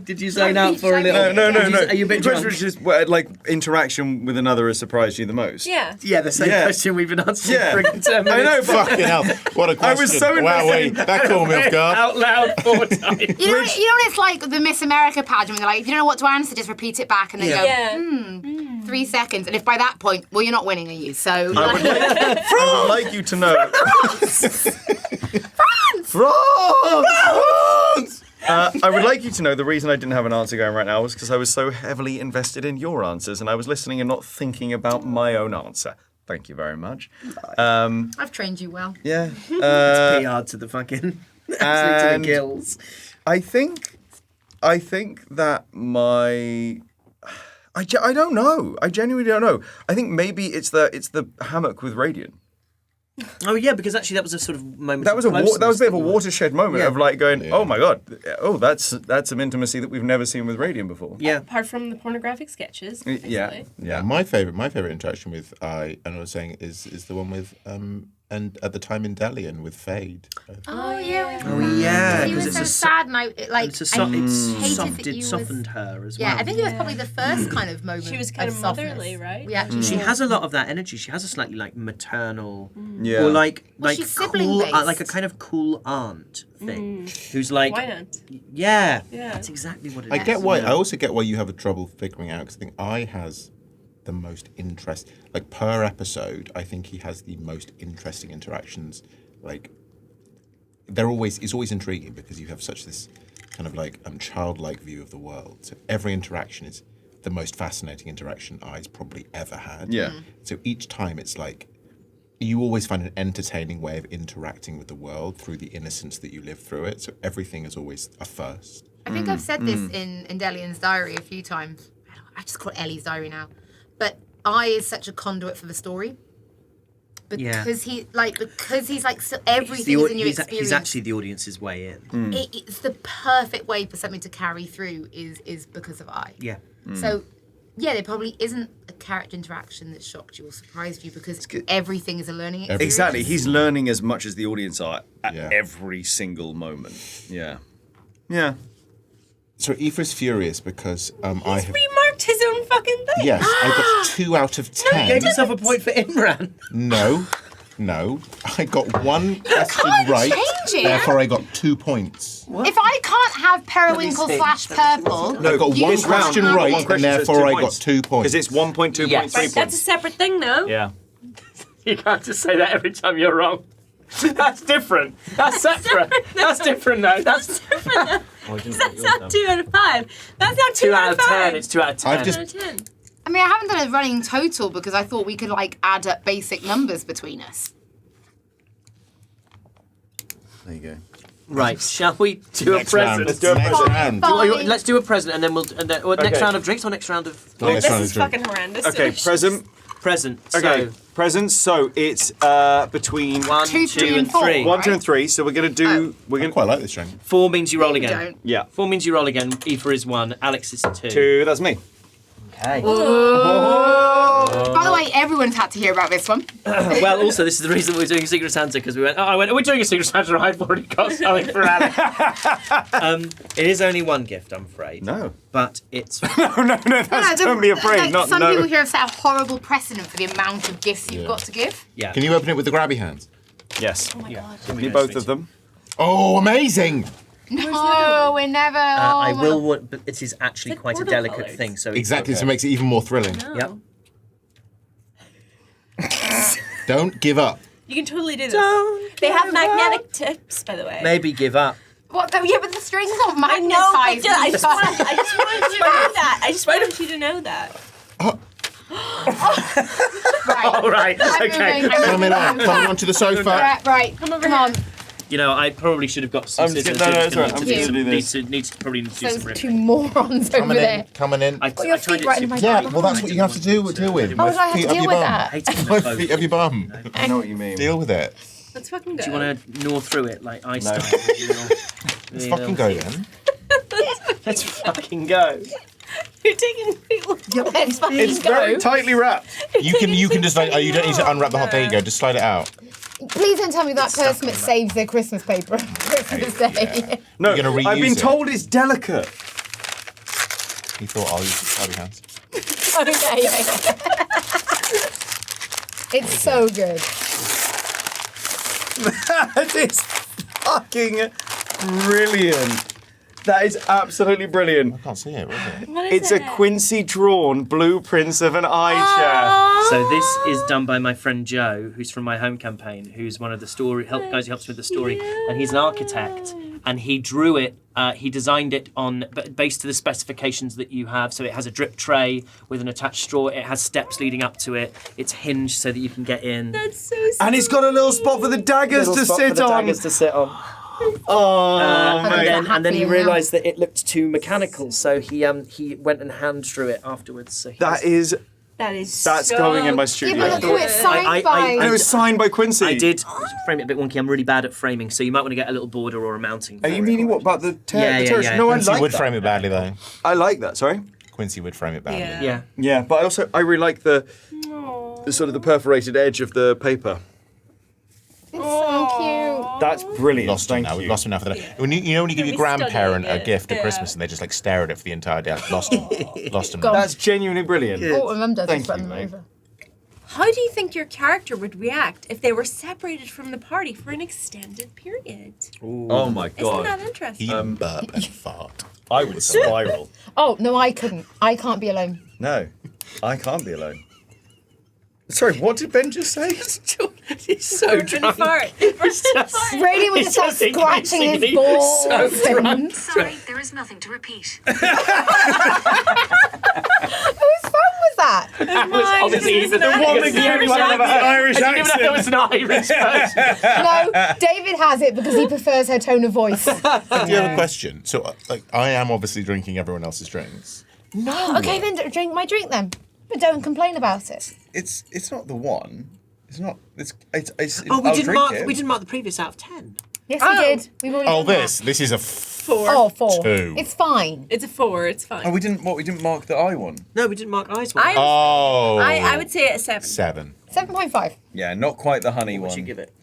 Did you zone out for a little? No. Are you a bit The question drunk? was just like interaction with another has surprised you the most. Yeah. Yeah, the same Yeah. question we've been answering Yeah. for 10 minutes. I know, but Fucking hell! What a question! I was so wow, invested wait, in that caught me off guard. Out loud 4 times. You know what it's like the Miss America pageant when they're like, if you don't know what to answer, just repeat it back and then Yeah. go, 3 seconds. And if by that point, well, you're not winning, are you? So I would like you to know. France! I would like you to know the reason I didn't have an answer going right now was because I was so heavily invested in your answers and I was listening and not thinking about my own answer. Thank you very much. I've trained you well. Yeah. PR to the fucking absolute to the and gills. I think that I don't know. I genuinely don't know. I think maybe it's the hammock with Radiant. Oh yeah, because actually that was a sort of moment. That was a bit of a watershed moment Yeah. of like going, oh my god, oh that's some intimacy that we've never seen with Radiant before. Yeah. Apart from the pornographic sketches. Yeah. basically. Yeah, my favorite interaction with and I was saying is the one with and at the time in Delian with Fade. Oh yeah. Oh yeah, He because was it's so a sad, and I like. it's a I so, hated that it you softened her as Yeah, well. I think it was probably the first kind of moment. She was kind of softness. motherly, right? We actually She saw. has a lot of that energy. She has a slightly like maternal, Yeah. or like she's cool, sibling-based. like a kind of cool aunt thing, who's like, Why not? yeah, Yeah. that's exactly what it is. I get why. I also get why you have a trouble figuring out because I think I has the most interest. Like per episode, I think he has the most interesting interactions. Like it's always intriguing because you have such this kind of like childlike view of the world. So every interaction is the most fascinating interaction I's probably ever had. Yeah. So each time it's like you always find an entertaining way of interacting with the world through the innocence that you live through it. So everything is always a first. I think I've said this in Delian's diary a few times. I just call it Ellie's diary now. But I is such a conduit for the story. Because he's like so everything is in your experience. He's actually the audience's way in. It's the perfect way for something to carry through is because of I. Yeah. So yeah, there probably isn't a character interaction that shocked you or surprised you because everything is a learning experience. Exactly. He's learning as much as the audience are at Yeah. every single moment. Yeah. Yeah. So Aoife's furious because I have. Remarked his own fucking thing. Yes, I got 2 out of 10. Gave yourself a point for Imran. No. I got one question can't right. change it. Therefore, I got 2 points. If I can't have periwinkle / purple, I got you one can't question have right, it. One question and says therefore 2 I got points. 2 points. Because it's 1.2 Yes. points, 3 Right, that's a points. separate thing, though. Yeah. You can't just say that every time you're wrong. That's different. That's separate. That's different though. That's That's not 2 out of 5. That's not 2 2 out of 10. 5. It's 2 out of 10. I've just- 2 out of 10. I mean, I haven't done a running total because I thought we could like add up basic numbers between us. There you go. Right, shall we do a Next round. present? Let's do a Fine, present round. fine. Let's do a present and then next Okay. round of drinks or next round of Next This round is is drink. fucking horrendous. Okay, present. present. Okay, So presents. So it's between 1, 2, 2, 3, and and 4. 3. 1, 2, and 3. So we're gonna do. We're I gonna. quite like this drink. 4 means you roll You again. don't. Yeah. 4 means you roll again. Aoife is 1. Alex is 2. 2. That's me. Okay. By the way, everyone's had to hear about this one. Well, also, this is the reason we're doing a Secret Santa, because we went, we're doing a Secret Santa, I've already got something for Alex. It is only one gift, I'm afraid. No. But it's... No, that's totally afraid. Like, Not some no. people here have set a horrible precedent for the amount of gifts you've got to give. Yeah. Can you open it with the grabby hands? Yes. Oh my god. Do both of them. Oh, amazing! No, we're never. I will, but it is actually It's like quite a border delicate colours. thing. So it's Exactly, okay. so it makes it even more thrilling. Yep. Don't give up. You can totally do this. Don't They have give magnetic tips, by the way. Maybe give up. What? Though? Yeah, but the strings aren't I know, but magnetized. I just wanted you to know that. I just wanted you to know that. Right. All right. I'm Okay. moving, I'm Coming moving. on onto the sofa. Right. Come on. You know, I probably should have got some I'm just scissors. gonna- no, We're it's all right. gonna I'm need just to gonna do need this. to- need to probably need to do some Those ripping. two morons over there. Coming in. I your tried feet it right in super- my Yeah, bum. well, that's what you have to deal with. Oh, did I have to Feet up deal your with bum. that? Hating My my feet up your bum. I know what you mean. Deal with it. Let's fucking go. Do you want to gnaw through it like I No. style? Let's fucking go then. Let's fucking go. You're taking people. Let's fucking It's go. very tightly wrapped. You can just like, oh, you don't need to unwrap the whole. There you go. Just slide it out. Please don't tell me that person that saves their Christmas paper on Christmas Day. No, You're gonna I've been reuse it. told it's delicate. You thought I'll use grabby hands. Okay, it's so good. That is fucking brilliant. That is absolutely brilliant. I can't see it, was it? What is It's a it? Quincy drawn blueprints of an eye chair. So this is done by my friend Joe, who's from my home campaign, who's one of the guys who helps with the story, and he's an architect. And he drew it. He designed it based to the specifications that you have. So it has a drip tray with an attached straw. It has steps leading up to it. It's hinged so that you can get in. That's so sweet. And it's got a little spot for the daggers to sit on. Daggers to sit on. Oh, mate. And then he Happy realised that it looked too mechanical, so he went and hand drew it afterwards. So That's so going in my Yeah, studio. but look who it's signed by. And it was signed by Quincy. I did frame it a bit wonky. I'm really bad at framing, so you might want to get a little border or a mounting. Are you meaning what about the Yeah, terrace? yeah. No, I Quincy like would that. frame it badly, though. I like that. Sorry. Quincy would frame it badly. Yeah. Yeah. Yeah, but I really like the sort of the perforated edge of the paper. It's so cute. That's brilliant. Lost him Thank now. you. We've lost him now for the day. When you only give He'll your be studying grandparent a it. gift at Yeah. Christmas and they just like stare at it for the entire day. I've lost him. Lost him. now. That's genuinely brilliant. Oh, my mum does Thank just run you, them mate. over. How do you think your character would react if they were separated from the party for an extended period? Oh my Isn't that god. interesting? He burp and fart. I would spiral. Oh, no, I couldn't. I can't be alone. No, I can't be alone. Sorry, what did Ben just say? He's so drunk. Fart. Brady would It's just start just scratching his increasingly balls. so and- Sorry, there is nothing to repeat. Whose phone was that? That was obviously even the one that gave me an Irish I didn't even know there was accent. an Irish person. No, David has it because he prefers her tone of voice. Do you have a question? So, like, I am obviously drinking everyone else's drinks. No. Okay, then drink my drink then. But don't complain about it. It's not the one. It's not. It's. Oh, we I'll didn't drink mark. it. We didn't mark the previous out of 10. Yes, we did. We've already Oh, done that. this is a 4. Oh, 4. 2. It's fine. It's a 4. It's fine. Oh, we didn't. What? We didn't mark the I one. No, we didn't mark eyes. I would say a 7. 7. 7.5. Yeah, not quite the honey What one. would you give it?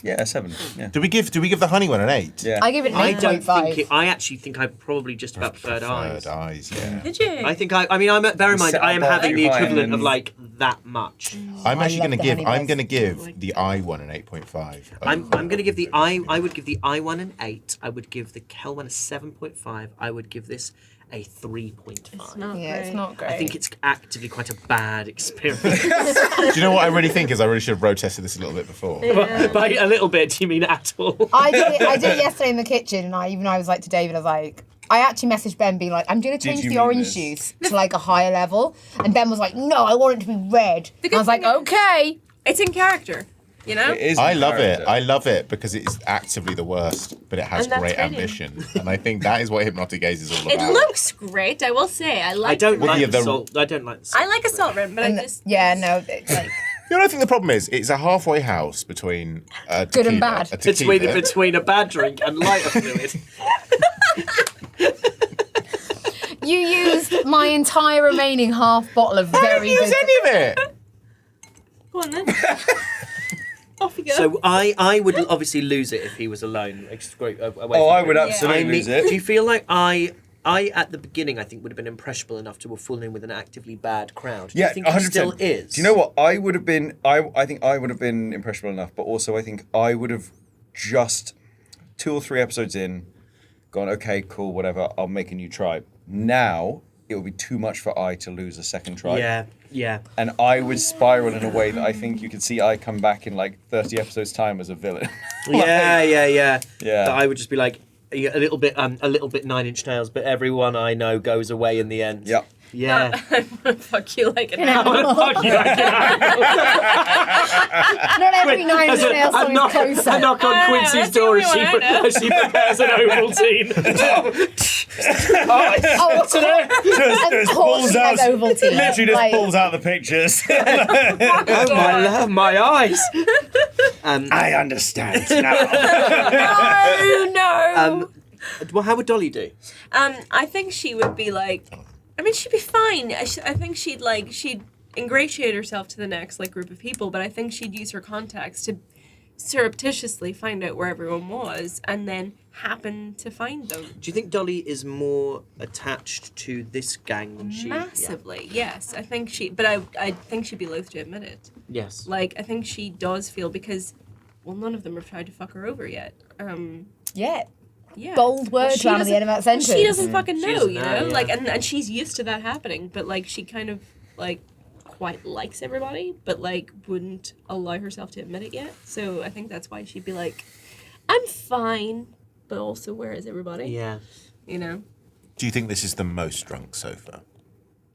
Yeah, a 7. Yeah. Do we give the honey one an 8? Yeah. I give it an I don't 8.5. think it. I actually think I probably just about preferred eyes. Third eyes, yeah. Did you? I think I mean, bear in mind, set I am up having the too high equivalent and of then- like that much. I'm actually love going to the give. honey I'm buzz. going to give the I one an 8.5. I'm going to give the I would give the I one an 8. I would give the Kel one a 7.5. I would give this a 3.5. Yeah, it's not great. I think it's actively quite a bad experience. Do you know what I really think is I really should have road tested this a little bit before. By a little bit, do you mean at all? I did it yesterday in the kitchen, and I was like to David, I was like, I actually messaged Ben being like, I'm going to change you the mean orange this? juice to like a higher level. And Ben was like, no, I want it to be red. And I was like, thing is- okay. It's in character, you know? It is I in love it. character. I love it because it's actively the worst, but it has And that's great brilliant. ambition. And I think that is what hypnotic gaze is all It about. looks great, I will say. I like I don't With like the- the salt. I don't like the salt. I like assault rim, but I just Yeah, no, it's like, You know, I think the problem is it's a halfway house between Good and bad. Between a bad drink and lighter fluid. you used my entire remaining half bottle of very use good. any of it. Go on then. Off you go. So I would obviously lose it if he was alone. Away Oh, from I would me. absolutely lose it. Do you feel like I at the beginning I think would have been impressionable enough to have fallen in with an actively bad crowd? Do Yeah, you think he 100%. still is? Do you know what? I would have been. I think I would have been impressionable enough, but also I think I would have just 2 or 3 episodes in, gone, okay, cool, whatever. I'll make a new tribe. Now it would be too much for I to lose a second tribe. Yeah. And I would spiral in a way that I think you could see I come back in like 30 episodes time as a villain. Yeah. Yeah. That I would just be like a little bit 9 Inch Nails, but everyone I know goes away in the end. Yep. Yeah. Fuck you like an I'm gonna fuck you like an animal. Not every 9 Inch Nails song is closer. I knock on Quincy's that's the door only one I know. as she prepares an Ovaltine. Oh, of course he has Ovaltine. Literally just Like, pulls out the pictures. Oh my love, my eyes. I understand now. no. Well, how would Dolly do? I think she would be like, I mean, she'd be fine. I think she'd ingratiate herself to the next group of people, but I think she'd use her contacts to surreptitiously find out where everyone was and then happen to find them. Do you think Dolly is more attached to this gang than she? Massively, yes. I think but I think she'd be loath to admit it. Yes. Like, I think she does feel because, well, none of them have tried to fuck her over yet. Yeah. Yeah. Bold words around at the end of that sentence. She doesn't fucking know, doesn't you know, know? yeah. Like, and she's used to that happening, but, like, she kind of, like, quite likes everybody, but, like, wouldn't allow herself to admit it yet. So I think that's why she'd be like, I'm fine, but also where is everybody? Yeah. You know? Do you think this is the most drunk sofa?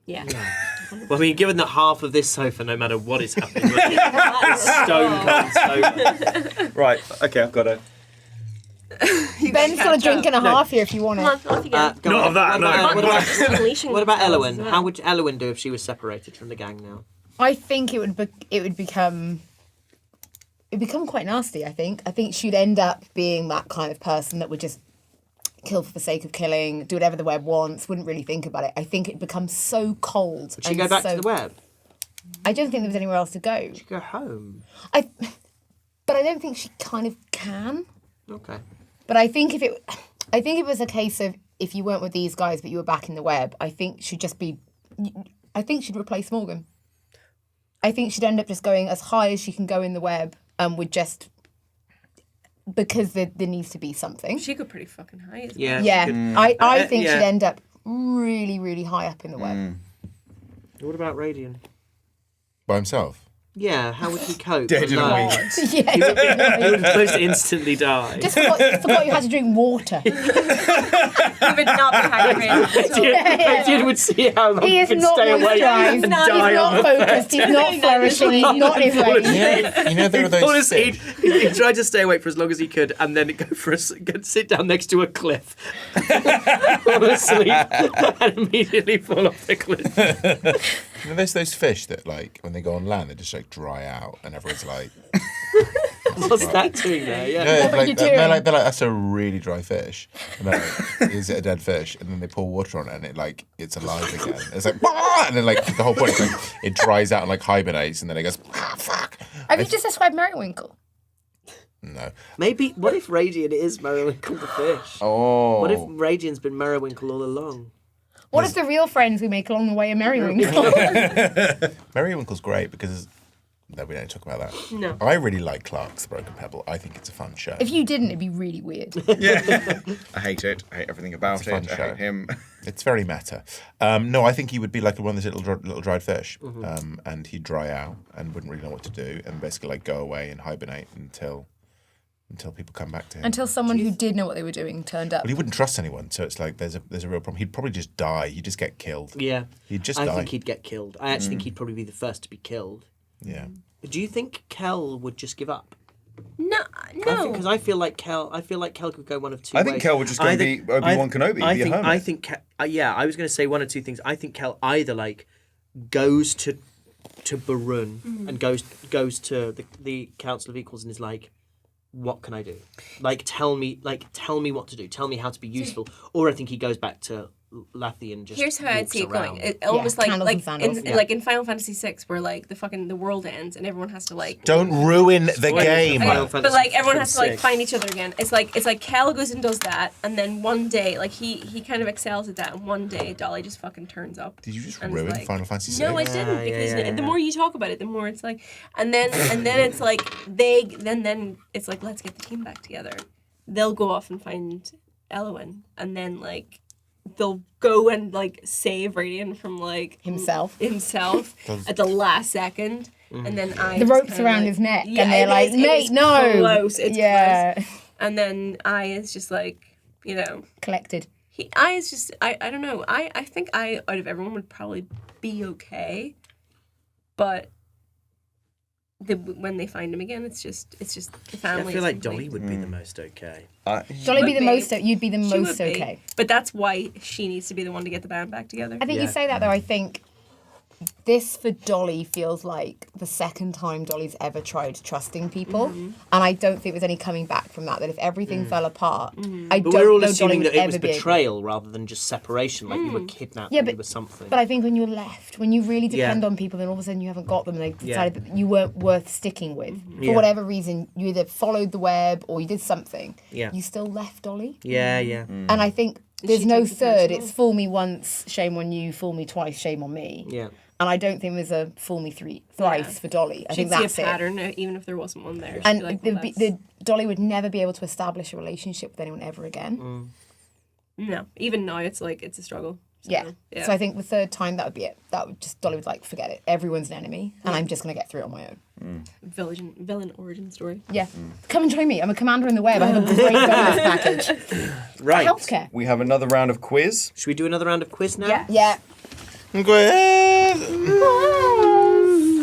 Yeah. Well, I mean, given that half of this sofa, no matter what is happening, is stone cold sofa. Right. Okay, I've got it. Ben's got a drink and a half here if you want it. Come on, off you go. Go Not on. of that, no. What about themselves Elowin? as well. How would Elowin do if she was separated from the gang now? I think it would become quite nasty. I think she'd end up being that kind of person that would just kill for the sake of killing, do whatever the web wants, wouldn't really think about it. I think it becomes so cold. Would she go back to the web? I don't think there was anywhere else to go. She'd go home. But I don't think she kind of can. Okay. But I think if it was a case of if you weren't with these guys but you were back in the web, I think she'd replace Morgan. I think she'd end up just going as high as she can go in the web and would just, because there needs to be something. She got pretty fucking high as well. Yeah. Yeah, I think yeah. she'd end up really, really high up in the web. What about Radian? By himself? Yeah, how would he cope? Dead in a alone? week. Yeah, He would almost instantly die. just forgot you had to drink water. He would not be hydrated. Radian would see how long He he is could not stay awake moisturised. and He's die on not the focused. He's not flourishing. He's not in his way. You know there are those Honestly, fish. he tried to stay awake for as long as he could, and then sit down next to a cliff, fall asleep, and immediately fall off the cliff. You know, there's those fish that, like, when they go on land, they just, like, dry out, and everyone's like... What's that doing there? Yeah. Yeah, What are you like, they're like, doing? that's a really dry fish. And they're like, is it a dead fish? And then they pour water on it, and it's alive again. It's like, "Wah!" And then, like, the whole point is, like, it dries out and, like, hibernates, and then it goes, fuck. Have you just described Merrywinkle? No. Maybe, what if Radian is Merrywinkle the fish? Oh. What if Radian's been Merrywinkle all along? What if the real friends we make along the way are Merrywinkle? Merrywinkle's great because... No, we don't talk about that. No. I really like Clark's Broken Pebble. I think it's a fun show. If you didn't, it'd be really weird. Yeah. I hate it. I hate everything about It's a fun it. I show. hate him. It's very meta. No, I think he would be like one of those little dried fish, and he'd dry out and wouldn't really know what to do, and basically like go away and hibernate until people come back to him. Until someone who did know what they were doing turned up. But he wouldn't trust anyone, so it's like there's a real problem. He'd probably just die. He'd just get killed. Yeah. He'd just I die. think he'd get killed. I actually think he'd probably be the first to be killed. Yeah. Do you think Kel would just give up? No. Because I feel like Kel could go one of two I ways. think Kel would just go and be Obi-Wan Kenobi, I be a think, hermit. I think, yeah, I was going to say one or two things. I think Kel either like goes to Barun and goes to the Council of Equals and is like, what can I do? Tell me what to do. Tell me how to be useful. Or I think he goes back to Lathy and just Here's how I'd walks see it around. going. It almost candles and sandals. like in Final Fantasy VI, where like the world ends and everyone has to like. Don't ruin the game. Final But Fantasy like everyone has to like 6. find each other again. It's like Cal goes and does that, and then one day like he kind of excels at that, and one day Dolly just fucking turns up. Did you just and is ruin like, Final Fantasy VI? No, I didn't, because yeah. the more you talk about it, the more it's like, and then it's like then it's like, let's get the team back together. They'll go off and find Elowin, and then like they'll go and like save Radian from like Himself. at the last second, and then I The just rope's kinda, around like, his neck, yeah, and they're it like, is- it mate, is no. close, it's yeah. close. And then I is just like, you know, Collected. I is just I don't know. I think I out of everyone would probably be okay, but when they find him again, it's just the family. I feel is like complete. Dolly would be the most okay. Dolly would be the be. most. You'd be the She most would be. okay. But that's why she needs to be the one to get the band back together. I think you Yeah. say that though. I think this for Dolly feels like the second time Dolly's ever tried trusting people, and I don't think there's any coming back from that. That if everything fell apart, I But don't we're all know Dolly assuming would that it ever was be able. betrayal rather than just separation, like you were kidnapped Yeah, and but- you were something. But I think when you're left, when you really depend Yeah. on people, then all of a sudden you haven't got them, and they Yeah. decided that you weren't worth sticking with for Yeah. whatever reason. You either followed the web or you did something. Yeah. You still left Dolly, yeah. and I think there's she no take it third. personal? It's fool me once, shame on you. Fool me twice, shame on me. Yeah. And I don't think there's a fool me thrice for Dolly. I She'd think see that's a it. pattern, even if there wasn't one there. She'd And be like, the, well, that's- the Dolly would never be able to establish a relationship with anyone ever again. no, even now it's like it's a struggle. So, Yeah. So I think the third time that would be it. That would just Dolly would like forget it. Everyone's an enemy, and I'm just gonna get through it on my own. villain origin story. Yeah. Come and join me. I'm a commander in the web. I have a great bonus package. Right. Healthcare. We have another round of quiz. Should we do another round of quiz now? Yeah. Quiz.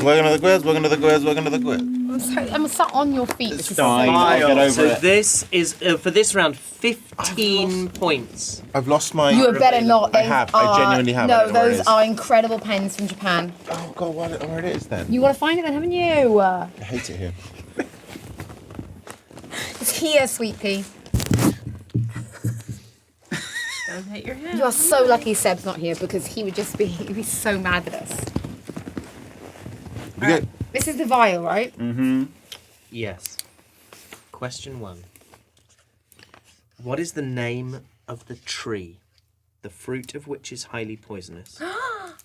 Welcome to the quiz. Welcome to the quiz. Welcome to the quiz. I'm sorry. I'm sat on your feet. This is fine. so- I'll get over So it. this is, for this round, 15 points. I've lost my. You had better not. I Those have. I are- genuinely have. I No, don't know where it those is. are incredible pens from Japan. Oh God, where it is then? You want to find it then, haven't you? I hate it here. It's here, sweet pea. Don't hit your head. You are so lucky Seb's not here because he'd be so mad at us. We get This is the vial, right? Yes. Question 1. What is the name of the tree, the fruit of which is highly poisonous,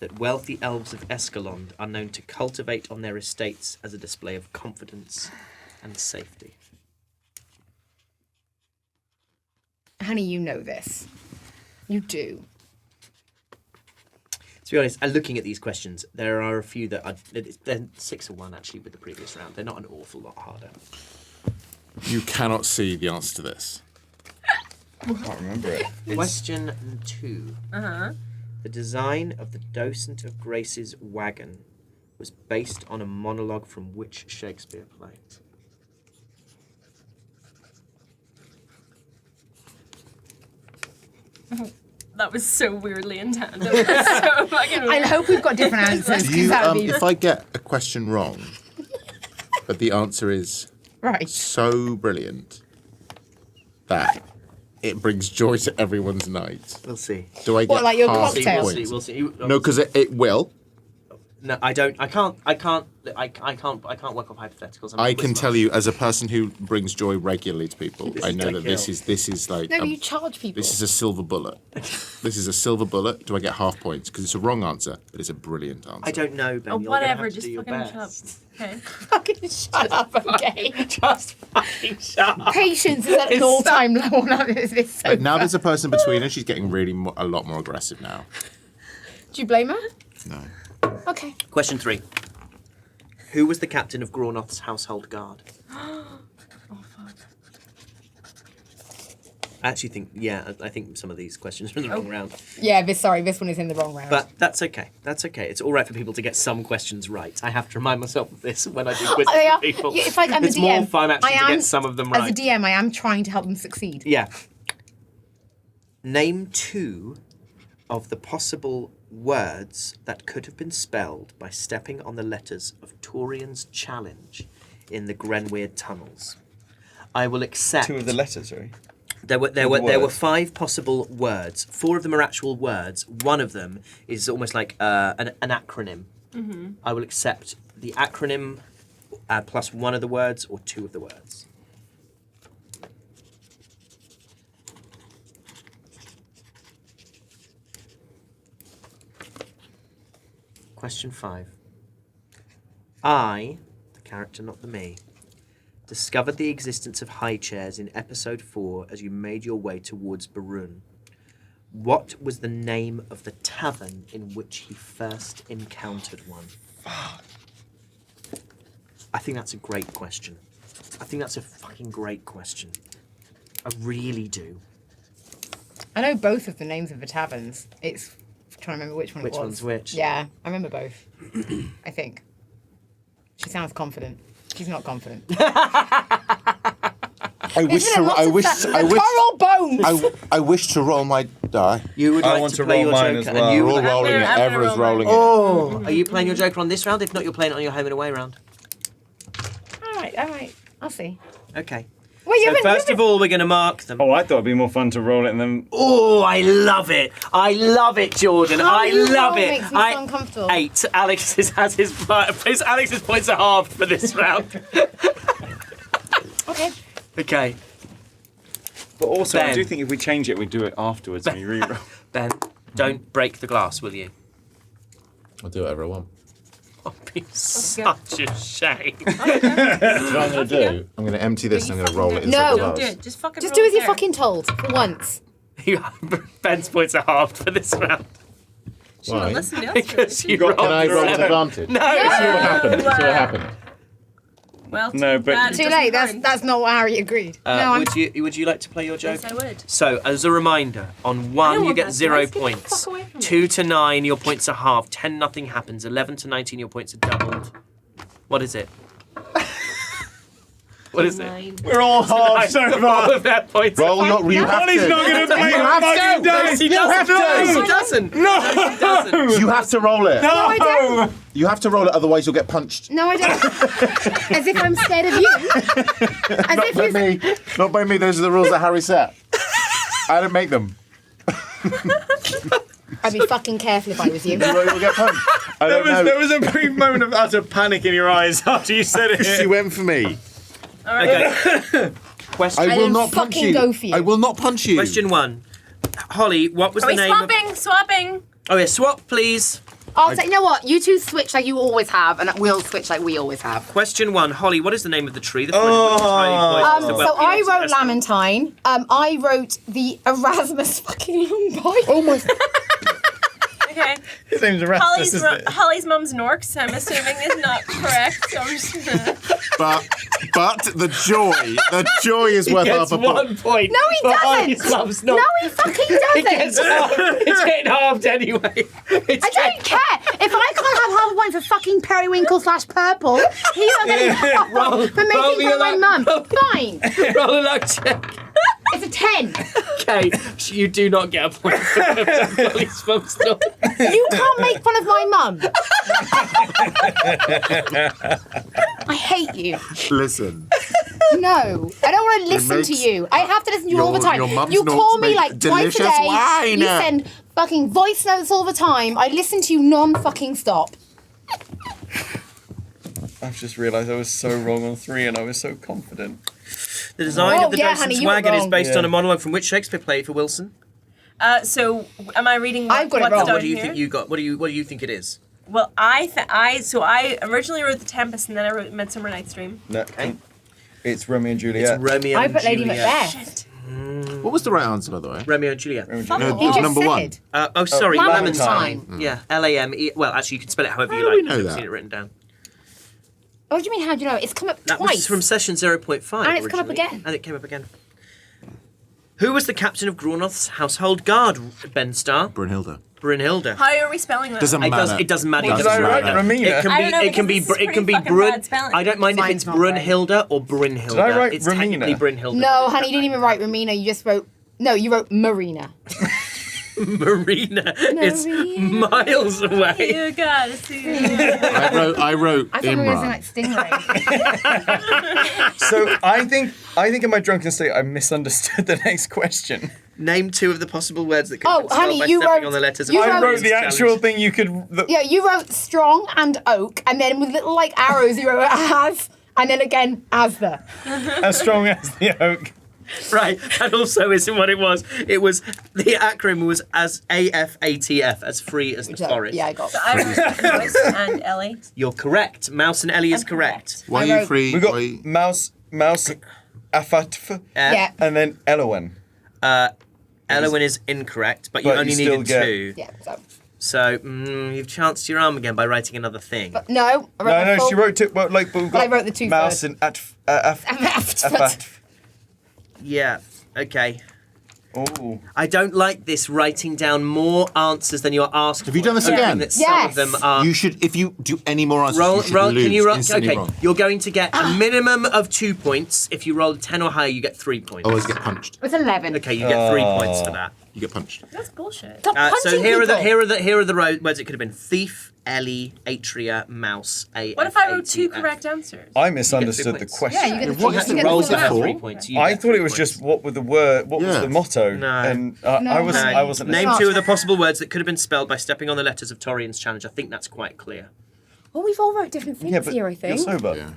that wealthy elves of Escalon are known to cultivate on their estates as a display of confidence and safety? Honey, you know this. You do. To be honest, looking at these questions, there are a few that are they're 6-1 actually with the previous round. They're not an awful lot harder. You cannot see the answer to this. I can't remember it. Question 2. The design of the Docent of Grace's wagon was based on a monologue from which Shakespeare play? That was so weirdly in tandem. so fucking I weird. hope we've got different answers. Do 'cause you, that would be if I get a question wrong, but the answer is right. so brilliant that it brings joy to everyone's night, We'll see. do I get What, like your half cocktail? We'll see. points? We'll see. You- No, because it will. No, I don't. I can't work off hypotheticals. I'm I a can quiz tell master. you, as a person who brings joy regularly to people, This I is know to that kill. this is like No, you charge people. this is a silver bullet. This is a silver bullet. Do I get half points? Because it's a wrong answer, but it's a brilliant answer. I don't know, Ben. Oh, You're gonna whatever, have to just do your fucking shut up. best. Okay. Fucking shut up, okay? Just fucking shut up. Patience is at an all-time low on this sofa. But now there's a person between us. She's getting really a lot more aggressive now. Do you blame her? No. Okay. Question 3. Who was the captain of Grawnoth's household guard? I actually think, I think some of these questions are in the wrong round. Yeah, this one is in the wrong round. But that's okay. That's okay. It's all right for people to get some questions right. I have to remind myself of this when I do quizzes They for are- people. yeah, it's like I'm it's a DM. more fun actually I to am- get some of them As right. a DM, I am trying to help them succeed. Yeah. Name 2 of the possible words that could have been spelled by stepping on the letters of Torian's challenge in the Grenweird tunnels. I will accept 2 of the letters, sorry. There were words. 5 possible words. 4 of them are actual words. One of them is almost like an acronym. I will accept the acronym plus one of the words or 2 of the words. Question 5. I, the character, not the me, discovered the existence of high chairs in episode 4 as you made your way towards Barun. What was the name of the tavern in which he first encountered one? I think that's a great question. I think that's a fucking great question. I really do. I know both of the names of the taverns. It's trying to remember which one Which it was. one's which? Yeah, I remember both. I think. She sounds confident. She's not confident. I wish Isn't it to. I lots wish. of I wish. coral bones. I wish to roll my die. You would I like want to to play roll your mine Joker, as well. and you We're all rolling it. I'm gonna Everyone's roll rolling mine. it. Oh, are you playing your Joker on this round? If not, you're playing it on your home and away round. All right. I'll see. Okay. Wait, So first of all, we're going to mark them. Oh, I thought it'd be more fun to roll it and then. Oh, I love it. I love it, Jordan. How I you love roll it. makes me so uncomfortable. 8. Alex's points are halved for this round. Okay. Okay. But also, Ben. I do think if we change it, we do it afterwards and we re-roll. Ben, don't break the glass, will you? I'll do whatever I want. Oh, be such a shame. Do you know what I'm going to do? I'm going to empty this and I'm going to roll it inside No. the Don't glass. do it. Just fucking Just roll do as you're there. fucking told for once. Ben's points are halved for this round. She won't Why? listen to us. Because you Can I rolled roll a with 7. advantage? No. See what happened. See what happened. Well, No, but- bad, it Too doesn't late. burn. That's not what Harry agreed. No, I'm. Would you like to play your Joker? Yes, I would. So, as a reminder, on 1 you want get that 0 dice. Get the points. fuck away from me. 2 to 9 your points are halved. 10 nothing happens. 11 to 19 your points are doubled. What is it? What is it? Nine. We're all half so All far. of their points. Roll your. You have Holly's to. not going to play You the have fucking to. dice. He doesn't. No, he doesn't. No. He doesn't. You have to roll it. No. I don't. You have to roll it, otherwise you'll get punched. No, I don't. As if I'm scared of you. As Not if by you. me. Not by me. Those are the rules that Harry set. I didn't make them. I'd be fucking careful if I was you. You'll get punched. I don't know. There was a brief moment of utter panic in your eyes after you said it. She went for me. Okay. Question. I will didn't not punch fucking you. go for you. I will not punch you. Question 1. Holly, what was Are the we name swapping? Swapping. of... Oh yeah, swap please. I'll say, you know what? You two switch like you always have, and we'll switch like we always have. Question 1. Holly, what is the name of the tree? The So well, I wrote Lamentine. I wrote the Erasmus fucking Lumbite. Oh my. Okay. His name's Erasmus, isn't it? Holly's mum's Norks, I'm assuming, is not correct. So I'm just gonna... But the joy is worth half a point. 1 point. No, he doesn't. Holly's love's not. No, he fucking doesn't. It's getting halved anyway. I don't care. If I can't have half a point for fucking periwinkle / purple, he's not getting half a point for roll making me fun of my a mum. Fine. Roll a luck check. It's a 10. Okay, you do not get a point for Holly's mum's dog. You can't make fun of my mum. I hate you. Listen. No, I don't want to listen to makes- you. I have to listen to you all the your- time. your mum's You call notes me make like twice a delicious day. wine. You send fucking voice notes all the time. I listen to you non-fucking stop. I've just realised I was so wrong on 3 and I was so confident. The design Oh, of the yeah, Docent's honey, you were wagon is wrong. based Yeah. on a monologue from which Shakespeare play for Wilson. So, am I reading I've got it what's wrong. down What do you here? think you got? What do you think it is? Well, I originally wrote The Tempest and then I wrote Midsummer Night's Dream. No, it's Romeo and Juliet. It's Romeo I and put Lady Juliet. Macbeth. What was the right answer, by the way? Romeo and Juliet. Romeo and Fuck Juliet. off. You just number said. one. Oh, sorry, Lamentine. Yeah, Lame. Well, actually, you can spell it however you How do like. we know I've that? seen it written down. What do you mean, how do you know? It's come up That twice. was from session 0.5. And it's come up originally, again. And it came up again. Who was the captain of Grunnoth's household guard, Ben Starr? Brunhilde. Brunhilde. How are we spelling that? Doesn't matter. It doesn't matter. Doesn't It doesn't matter. matter. Romina? It can I be. don't know, It can be. because this is It can be pretty fucking Brun. bad spelling. I don't mind if Mine's it's not Brunhilde or Brynhilde. Did I write It's Romina? technically Brynhilde. No, honey, you didn't even write Romina. You just wrote. No, you wrote Marina. Marina is Marina. miles away. You gotta see. I wrote I thought we were Imran. saying like Stingray. So I think in my drunken state I misunderstood the next question. Name 2 of the possible words that can Oh, be spelled honey, by you stepping wrote- on the letters. you of I wrote- wrote the actual thing you could. Yeah, you wrote strong and oak, and then with little like arrows, you wrote as, and then again as the. As strong as the oak. Right, and also isn't what it was. It was the acronym was as AFATF, as free as the forest. Yeah, I got. I wrote Mouse and Ellie. You're correct. Mouse and Ellie is correct. Why are I you wrote- free? We got Why you- mouse, afatf, Yeah. and then Elowen. Elowin is incorrect, but you But you only still needed get- 2. Yeah. So. So you've chanced your arm again by writing another thing. But no, I wrote the No, full- she wrote two. Well, like, but we've got I wrote the 2 mouse first. and afatf. Yeah. Okay. Oh. I don't like this writing down more answers than you're asked. Have you done this for, again? that some of them are. You should, if you do any more answers, Roll, you should roll. lose. Can you roll? Instantly Okay, wrong. you're going to get a minimum of 2 points. If you roll 10 or higher, you get 3 points. Always get punched. It's 11. Okay, you get 3 points for that. You get punched. That's bullshit. Stop punching So here people. are the words it could have been: thief, Ellie, atria, mouse, a. What if I wrote 2 correct answers? I misunderstood the 3 points. question. Yeah, you get the What you is the get rolls the at full 4? 3 points. You I get thought 3 it was points. just what was Yeah. the motto, No. and No. I wasn't. Name Not. 2 of the possible words that could have been spelled by stepping on the letters of Torian's challenge. I think that's quite clear. Well, we've all wrote different things Yeah, but here, I you're think. sober.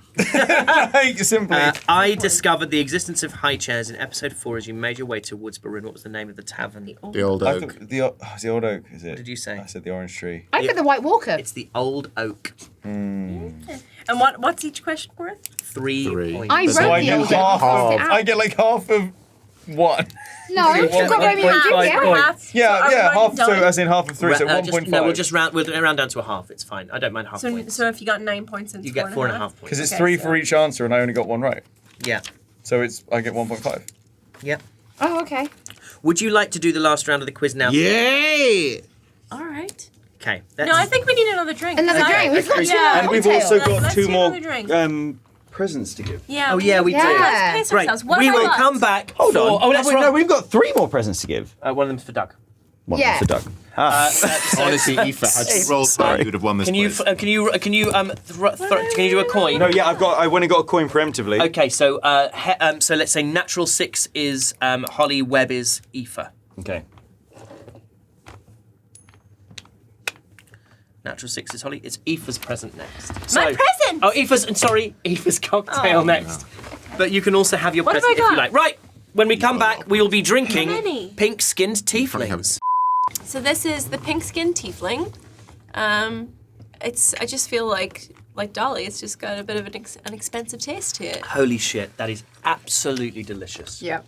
Simply. I discovered the existence of high chairs in episode 4 as you made your way to Woodsboro. And what was the name of the tavern? The old I oak. thought the old oak, is it? What did you say? I said the orange tree. I said the White Walker. It's the Old Oak. And what's each question worth? 3 3. points. I So wrote I the knew old half oak. of. I get like half of one. No, you've got Grabby and 1.5 Ginger. points. Yeah, half. So as in half of 3, so Just- 1.5. No, we'll round down to a half. It's fine. I don't mind half points. So if you got 9 points and You get 4.5 points. Because it's Okay, 3 so- for each answer, and I only got 1 right. Yeah. So I get 1.5. Yeah. Oh, okay. Would you like to do the last round of the quiz now? Yay! All right. Okay. No, I think we need another drink. Another drink. We've got Okay. two Yeah. And we've cocktails. also got Let's 2 do more another drink. presents to give. Yeah. Oh, yeah, we do. Yeah. Let's pace Great. ourselves. What We have I will got? come back. Hold for, on. Oh, that's right. No, we've got 3 more presents to give. One of them's for Doug. One Yeah. for Doug. Honestly, Aoife, had you rolled high, you would have won this Can you quiz. can you do a coin? No, yeah, I went and got a coin preemptively. Okay, so so let's say natural 6 is Hollie, Webb is Aoife. Okay. Natural 6 is Hollie. It's Aoife's present next. My present! Oh, Aoife's cocktail next. But you can also have your What have present I if you got? like. Right. When we come back, we will be drinking many? pink-skinned tieflings. So this is the pink skin tiefling. I just feel like Dolly, it's just got a bit of an expensive taste to it. Holy shit, that is absolutely delicious. Yep.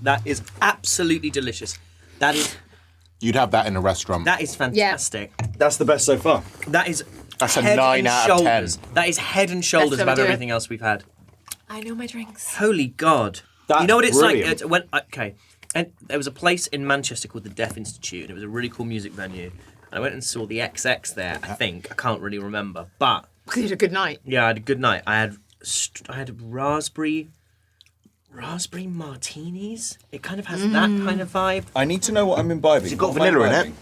That is absolutely delicious. That You'd have that in a restaurant. is fantastic. That's the best so far. That is That's a head 9 and out of 10. shoulders. That is head and shoulders That's how we above do it. everything else we've had. I know my drinks. Holy God. That's you know what it's brilliant. like? It's when, okay. And there was a place in Manchester called the Deaf Institute, and it was a really cool music venue. And I went and saw the XX there, I think. I can't really remember. But, You had a good night. yeah, I had a good night. I had raspberry martinis. It kind of has that kind of vibe. I need to know what I'm imbibing. it got What am I vanilla in it?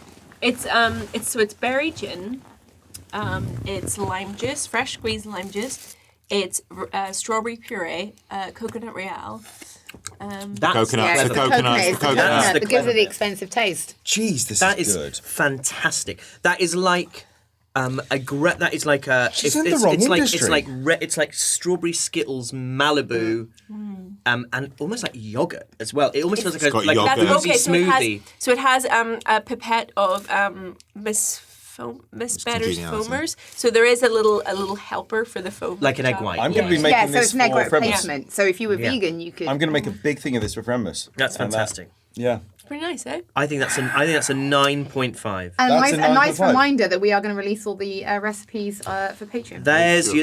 imbibing? It's berry gin. It's lime juice, fresh squeezed lime juice. It's strawberry puree, coconut real. That's Coconut. Yeah, It's it's the the coconut. coconut. It's It's the the That's coconut. coconut the that gives clever it the bit. expensive taste. Jeez, this That is is good. fantastic. That is like that is like a. She's in the wrong industry. It's like strawberry Skittles Malibu, and almost like yogurt as well. It almost feels like a got like yogurt. a That's boozy smoothie. So it has a pipette of Miss Better's congeniality. foamers. So there is a little helper for the foam. Like an egg job. white. I'm going to be making Yeah, so this it's an egg for white Fremus. replacement. So if you were vegan, you could. I'm going to make a big thing of this for Fremus. That's And that- fantastic. yeah. It's pretty nice, eh? I think that's a 9.5. And That's a a nice 9.5. reminder that we are going to release all the recipes for Patreon. There's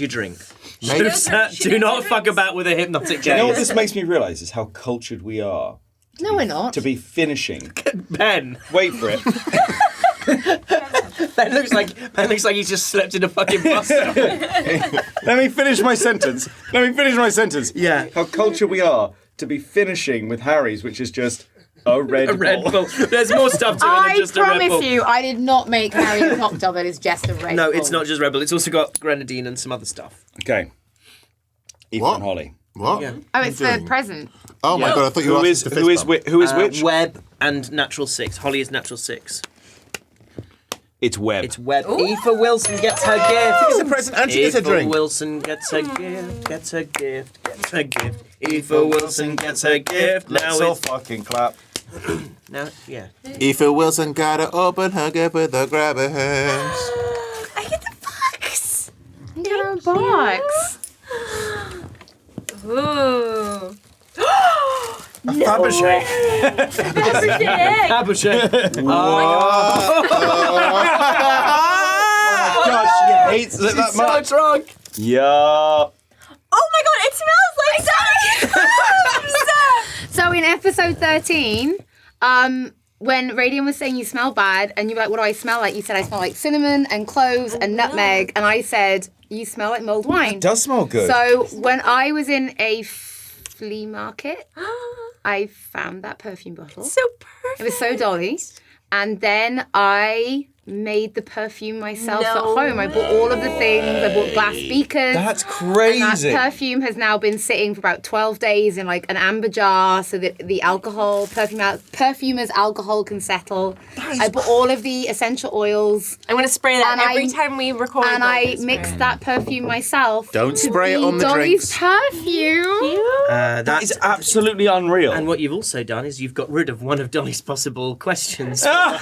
your drink. Do not fuck about with a hypnotic You know what gaze. this makes me realise is how cultured we are No, we're not. to be finishing. Ben. Wait for it. Ben looks like he's just slept in a fucking bus. Let me finish my sentence. Yeah. How cultured we are to be finishing with Harry's, which is just a Red A Red Bull. Bull. There's more stuff to it than I just a Red Bull. promise you, I did not make Harry a cocktail that is just a Red No, Bull. it's not just Red Bull. It's also got grenadine and some other stuff. Okay. Aoife What? and Hollie. What? Yeah. Oh, it's the present. Oh my god, I thought you Who were is which? Webb and Natural 6. Hollie is Natural 6. It's Webb. It's Webb. Aoife Wilson gets her gift. It's a present and she gets a Aoife drink. Wilson gets a gift. Gets a gift. Gets a gift. Aoife Wilson gets a gift. Let's Now all it's fucking clap. now yeah. Aoife Wilson gotta open her gift with the grabber hands. I get the box. Get a box. Ooh. Fabergé. Fabergé. God, she hates it that So much. drunk. Yeah. Oh my god, it smells like Starr. So So in episode 13, when Radiant was saying you smell bad, and you were like, what do I smell like? You said I smell like cinnamon and cloves and nutmeg, and I said you smell like mulled wine. It does smell good. So when I was in a flea market, I found that perfume bottle. So perfect. It was so Dolly. And then I made the perfume myself at home. I bought all of the things. I bought glass beakers. That's crazy. And that perfume has now been sitting for about 12 days in like an amber jar so that the alcohol, perfumer's alcohol can settle. I bought all of the essential oils. I'm going to spray that every time we record. And I mixed that perfume myself. Don't spray it on the Dolly's drinks. perfume. That is absolutely unreal. And what you've also done is you've got rid of one of Dolly's possible questions. Sorry.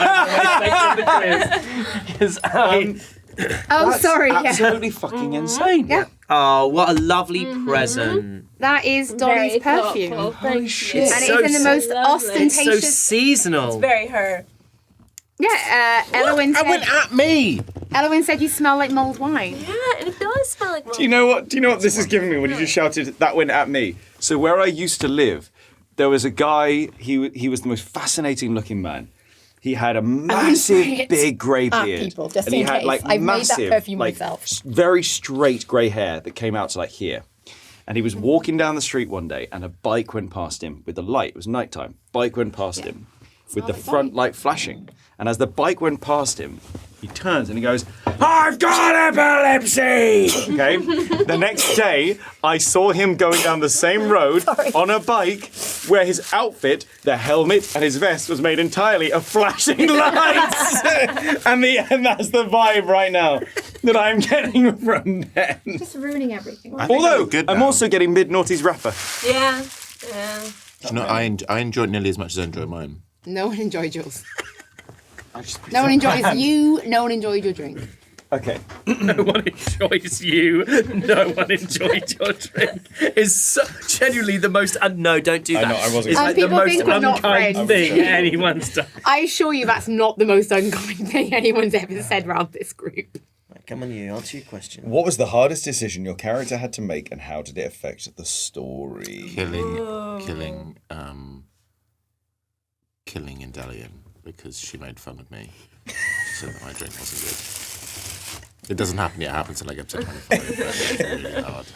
Absolutely fucking insane. Yeah. Oh, what a lovely present. That is Dolly's perfume. Holy shit. And so it is in the most It's so ostentatious... seasonal. Very her. Yeah, Elowin That went at me. said you smell like mulled wine. Yeah, and it does smell like Do you know what this is giving me when you just shouted that went at me? So where I used to live, there was a guy, he was the most fascinating looking man. He had a massive, big grey beard. People, just and he in had case. like I've made that massive, perfume like myself. very straight grey hair that came out to like here. And he was walking down the street one day and a bike went past him with the light. It was nighttime. Bike went past him with the front light flashing. And as the bike went past him, he turns and he goes, "I've got epilepsy!" Okay? The next day, I saw him going down the same road on a bike where his outfit, the helmet and his vest was made entirely of flashing lights. and that's the vibe right now that I'm getting from them. Just ruining everything. I think Although, I'm good I'm now. also getting mid-noughties rapper. Yeah. Do you know, I enjoy it nearly as much as I enjoy mine. No one enjoyed yours. No one enjoys you. No one enjoyed your drink. Okay. No one enjoys you. No one enjoyed your drink. Is genuinely the most. No, don't do that. I know, I wasn't It's gonna like say the that. most People think we're not unkind friends. thing anyone's done. I assure you that's not the most unkind thing anyone's ever said around this group. Right, come on, you answer your question. What was the hardest decision your character had to make and how did it affect the story? Killing Indelian because she made fun of me. She said that my drink wasn't good. It doesn't happen yet. It happens in like episode 25. But it's really hard.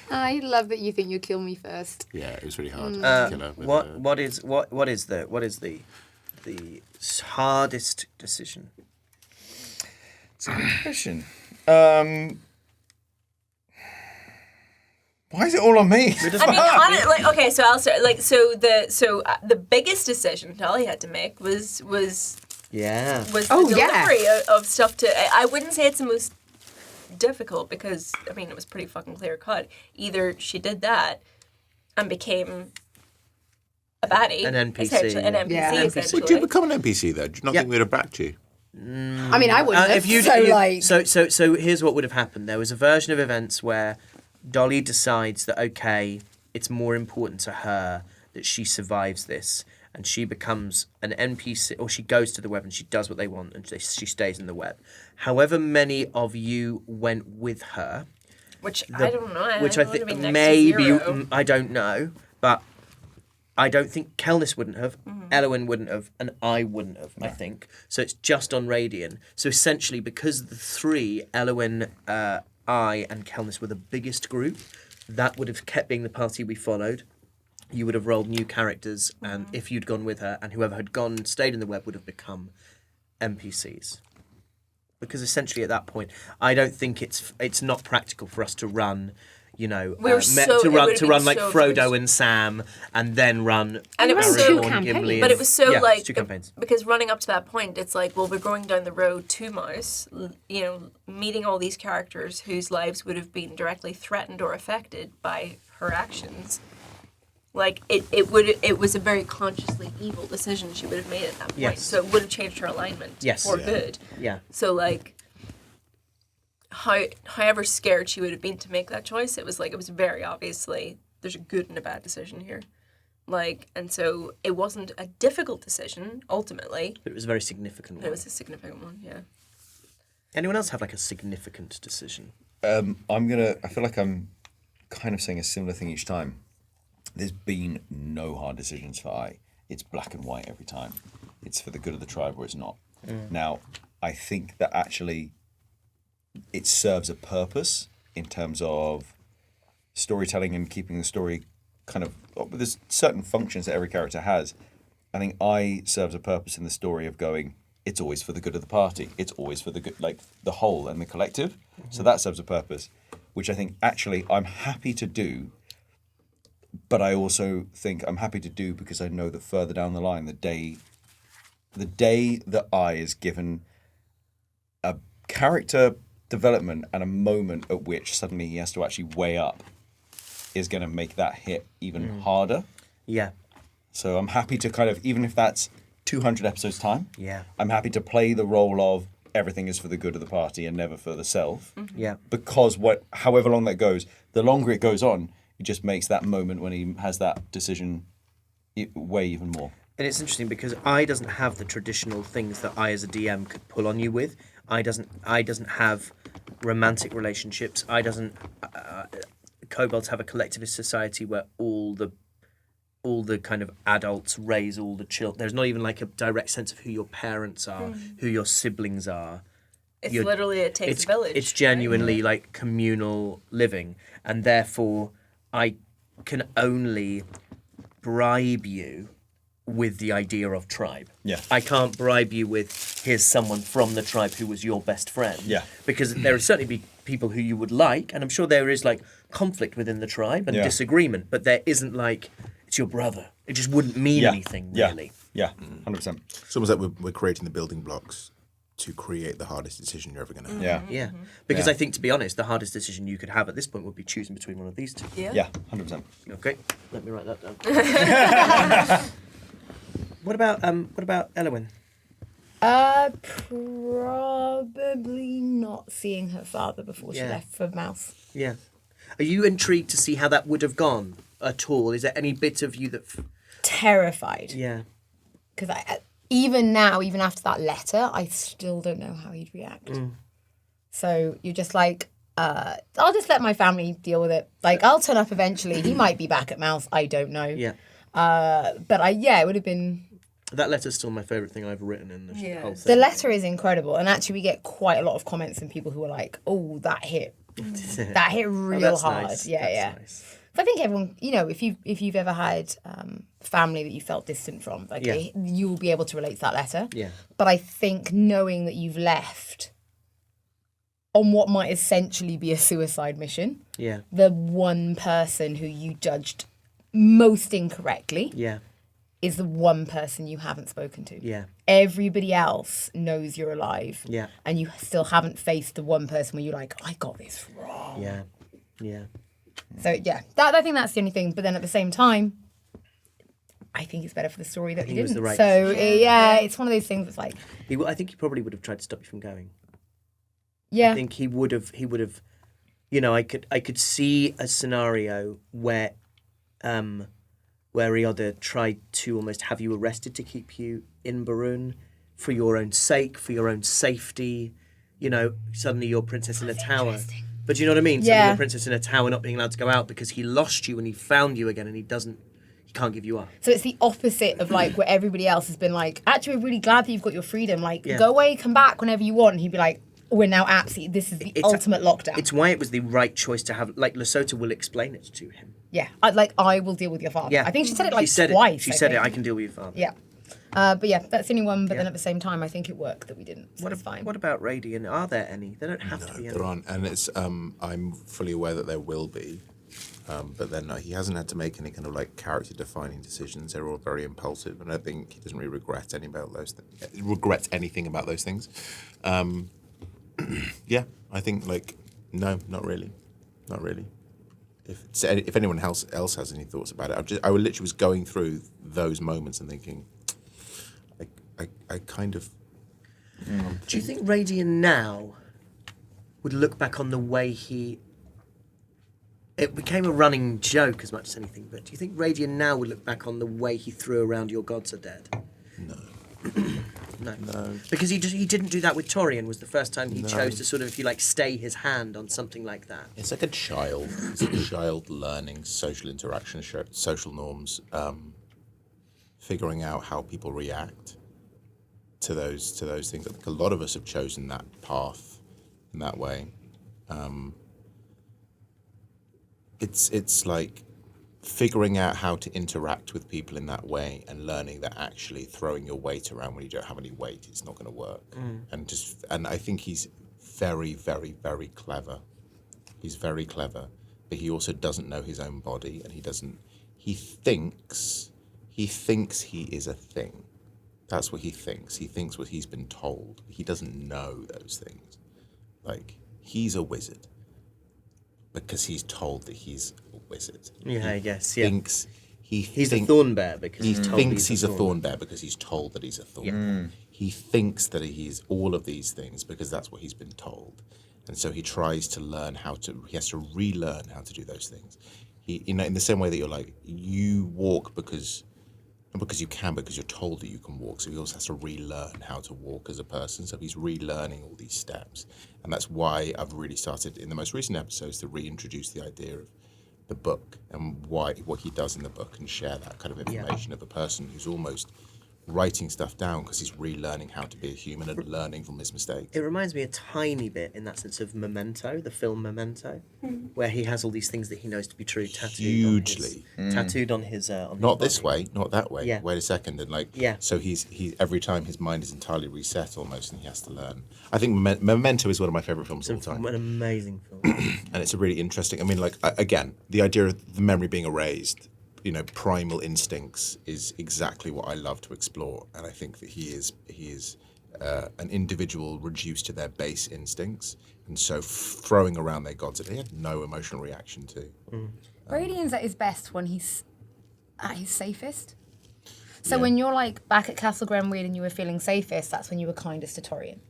I love that you think you'll kill me first. Yeah, it was really hard to kill her. With What is the hardest decision? It's a good question. Why is it all on me? I mean, okay, so I'll start. The biggest decision Dolly had to make was Yeah. the delivery of stuff to. I wouldn't say it's the most difficult because I mean it was pretty fucking clear cut. Either she did that and became a baddie, An NPC, essentially, an yeah. NPC, Yeah, an NPC. essentially. Would you become an NPC though? Do you not think we'd have backed you? I mean, I wouldn't. If you so so here's what would have happened. There was a version of events where Dolly decides that okay, it's more important to her that she survives this, and she becomes an NPC, or she goes to the web and she does what they want, and she stays in the web. However many of you went with her, Which I don't know. which I think maybe maybe I don't know, but I don't think Kelnis wouldn't have, Elowin wouldn't have, and I wouldn't have, I think. So it's just on Radian. So essentially, because the three, Elowin, I, and Kelnis were the biggest group, that would have kept being the party we followed. You would have rolled new characters, and if you'd gone with her, and whoever had gone, stayed in the web, would have become NPCs. Because essentially at that point, I don't think it's not practical for us to run, you know, We were to run like so Frodo close. and Sam, and then run. And it was Aragorn, so Gimli, but and- it was so yeah, like it's 2 campaigns. because running up to that point, it's like, well, we're going down the road to Mouse, you know, meeting all these characters whose lives would have been directly threatened or affected by her actions. Like it was a very consciously evil decision she would have made at that point. Yes. So it would have changed her alignment for good. Yeah. So like, however scared she would have been to make that choice, it was very obviously there's a good and a bad decision here. Like, and so it wasn't a difficult decision ultimately. But it was a very significant But one. it was a significant one, yeah. Anyone else have like a significant decision? I feel like I'm kind of saying a similar thing each time. there's been no hard decisions for I. It's black and white every time. It's for the good of the tribe or it's not. Now, I think that actually it serves a purpose in terms of storytelling and keeping the story kind of... There's certain functions that every character has. I think I serves a purpose in the story of going, it's always for the good of the party. It's always for the good, like the whole and the collective. So that serves a purpose, which I think actually I'm happy to do. But I also think I'm happy to do because I know that further down the line, the day that I is given a character development and a moment at which suddenly he has to actually weigh up is going to make that hit even harder. Yeah. So I'm happy to kind of, even if that's 200 episodes time, I'm happy to play the role of everything is for the good of the party and never for the self. Yeah. Because however long that goes, the longer it goes on, it just makes that moment when he has that decision weigh even more. And it's interesting because I doesn't have the traditional things that I as a DM could pull on you with. I doesn't have romantic relationships. Kobolds have a collectivist society where all the kind of adults raise all the children. There's not even like a direct sense of who your parents are, who your siblings are. It's literally, it takes a village. It's genuinely like communal living, and therefore I can only bribe you with the idea of tribe. Yeah. I can't bribe you with, here's someone from the tribe who was your best friend. Yeah. Because there will certainly be people who you would like, and I'm sure there is like conflict within the tribe and disagreement, but there isn't like, it's your brother. It just wouldn't mean anything, really. Yeah, 100%. It's almost like we're creating the building blocks to create the hardest decision you're ever going to have. Yeah. Yeah. Because I think, to be honest, the hardest decision you could have at this point would be choosing between one of these two. Yeah, 100%. Okay, let me write that down. What about Elowyn? Probably not seeing her father before she left for Mouse. Yeah. Are you intrigued to see how that would have gone at all? Is there any bit of you that... Terrified. Yeah. Because even now, even after that letter, I still don't know how he'd react. So you're just like, I'll just let my family deal with it. Like, I'll turn up eventually. He might be back at Mouse. I don't know. Yeah. But it would have been... That letter's still my favourite thing I've written in the whole thing. The letter is incredible. And actually, we get quite a lot of comments from people who are like, oh, that hit. That hit real hard. Nice. Yeah. Nice. But I think everyone, if you've ever had family that you felt distant from, you'll be able to relate to that letter. Yeah. But I think knowing that you've left on what might essentially be a suicide mission, the one person who you judged most incorrectly, is the one person you haven't spoken to. Yeah. Everybody else knows you're alive. Yeah. And you still haven't faced the one person where you're like, I got this wrong. Yeah. Yeah. So I think that's the only thing. But then at the same time, I think it's better for the story that he didn't. was the right so it's one of those things that's like. I think he probably would have tried to stop you from going. Yeah. I think he would have. I could see a scenario where he either tried to almost have you arrested to keep you in Barun for your own sake, for your own safety. Suddenly you're princess in a tower. But do you know what I mean? Yeah. Suddenly you're princess in a tower not being allowed to go out because he lost you and he found you again and he can't give you up. So it's the opposite of like where everybody else has been like, actually, we're really glad that you've got your freedom. Like, go away, come back whenever you want. And he'd be like, we're now absolutely, this is the ultimate lockdown. It's why it was the right choice to have, like, Lesotho will explain it to him. Yeah, I will deal with your father. Yeah. I think she said it like twice. She said it, I can deal with your father. Yeah. But that's the only one. But then at the same time, I think it worked that we didn't. So it's fine. What about Radiant? Are there any? There don't have to be any. There aren't, and it's I'm fully aware that there will be, but then he hasn't had to make any kind of like character-defining decisions. They're all very impulsive, and I think he doesn't really regret anything about those things. Yeah, I think no, not really. If anyone else has any thoughts about it, I literally was going through those moments and thinking, I kind of. Do you think Radiant now would look back on the way he? It became a running joke as much as anything, but do you think Radiant now would look back on the way he threw around your gods are dead? No. No. Because he didn't do that with Torian. Was the first time he chose to sort of, if you like, stay his hand on something like that. It's like a child. It's a child learning social interaction, social norms, figuring out how people react to those things. I think a lot of us have chosen that path in that way. It's like figuring out how to interact with people in that way and learning that actually throwing your weight around when you don't have any weight, it's not going to work. And I think he's very, very, very clever. He's very clever, but he also doesn't know his own body, and he thinks he is a thing. That's what he thinks. He thinks what he's been told. He doesn't know those things. Like, he's a wizard because he's told that he's a wizard. Yeah, I guess. Yeah. He's a thorn bear because he's told he's a thorn bear because he's told that he's a thorn bear. He thinks that he's all of these things because that's what he's been told. And so he tries to learn he has to relearn how to do those things. In the same way that you're like, you walk because you can, because you're told that you can walk. So he also has to relearn how to walk as a person. So he's relearning all these steps. And that's why I've really started in the most recent episodes to reintroduce the idea of the book and what he does in the book and share that kind of information of a person who's almost writing stuff down because he's relearning how to be a human and learning from his mistakes. It reminds me a tiny bit in that sense of Memento, the film Memento, where he has all these things that he knows to be true tattooed on his on not his this body. way, not that way. Yeah. Wait a second, and so he's every time his mind is entirely reset almost, and he has to learn. I think Memento is one of my favorite films of all time. An amazing film. And it's a really interesting. I mean, like again, the idea of the memory being erased. Primal instincts is exactly what I love to explore, and I think that he is an individual reduced to their base instincts, and so throwing around their gods that he had no emotional reaction to. Radian's at his best when he's at his safest. So when you're like back at Castle Grenweed and you were feeling safest, that's when you were kindest to Torian.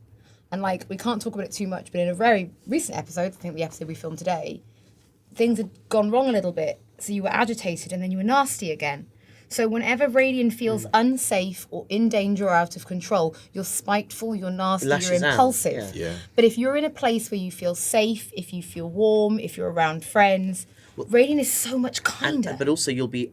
And like, we can't talk about it too much, but in a very recent episode, I think the episode we filmed today, things had gone wrong a little bit. So you were agitated and then you were nasty again. So whenever Radian feels unsafe or in danger or out of control, you're spiteful, you're nasty, you're impulsive. Yeah. But if you're in a place where you feel safe, if you feel warm, if you're around friends, Radian is so much kinder. But also you'll be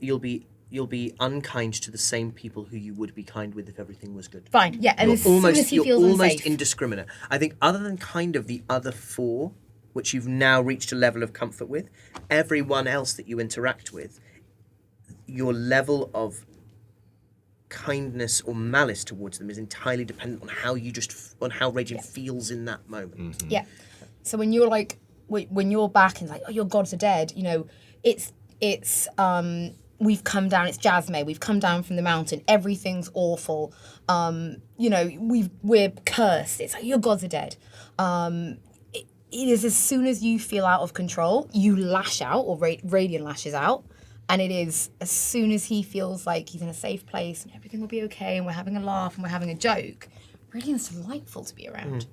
unkind to the same people who you would be kind with if everything was good. Fine, yeah. And as soon as he feels you're almost unsafe. indiscriminate. I think other than kind of the other four, which you've now reached a level of comfort with, everyone else that you interact with, your level of kindness or malice towards them is entirely dependent on how Radiant feels in that moment. Mm-hmm. Yeah. So when you're like, when you're back and like, oh, your gods are dead, it's we've come down, it's Jasmine, we've come down from the mountain, everything's awful, we're cursed, it's like, your gods are dead. It is as soon as you feel out of control, you lash out, or Radiant lashes out, and it is as soon as he feels like he's in a safe place and everything will be okay and we're having a laugh and we're having a joke, Radiant's delightful to be around.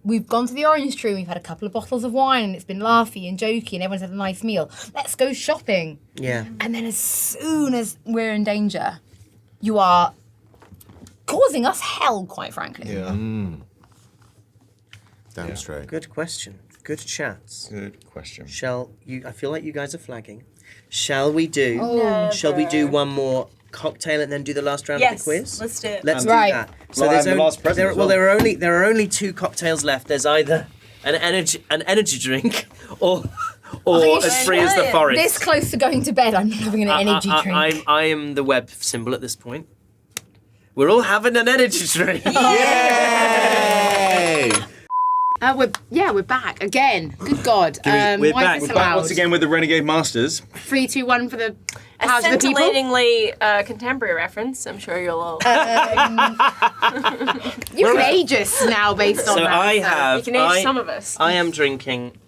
We've gone to the orange tree, we've had a couple of bottles of wine and it's been laughy and jokey and everyone's had a nice meal. Let's go shopping. Yeah. And then as soon as we're in danger, you are causing us hell, quite frankly. Yeah. Damn straight. Good question. Good chats. Good question. I feel like you guys are flagging. Shall we do Never. one more cocktail and then do the last round of the quiz? Let's do it. Let's do Right. that. Well, and the last present as well. there are only two cocktails left. There's either an energy drink or as free as the forest. This close to going to bed, I'm not having an energy drink. I am the web symbol at this point. We're all having an energy drink. Yay! We're back again. Good God. We're why back. is this We're back allowed? once again with the Renegade Masters. 3, 2, 1 for the A powers of the people. scintillatingly contemporary reference. I'm sure you'll all. You can age us now based on So that. You can age some of us. I am drinking.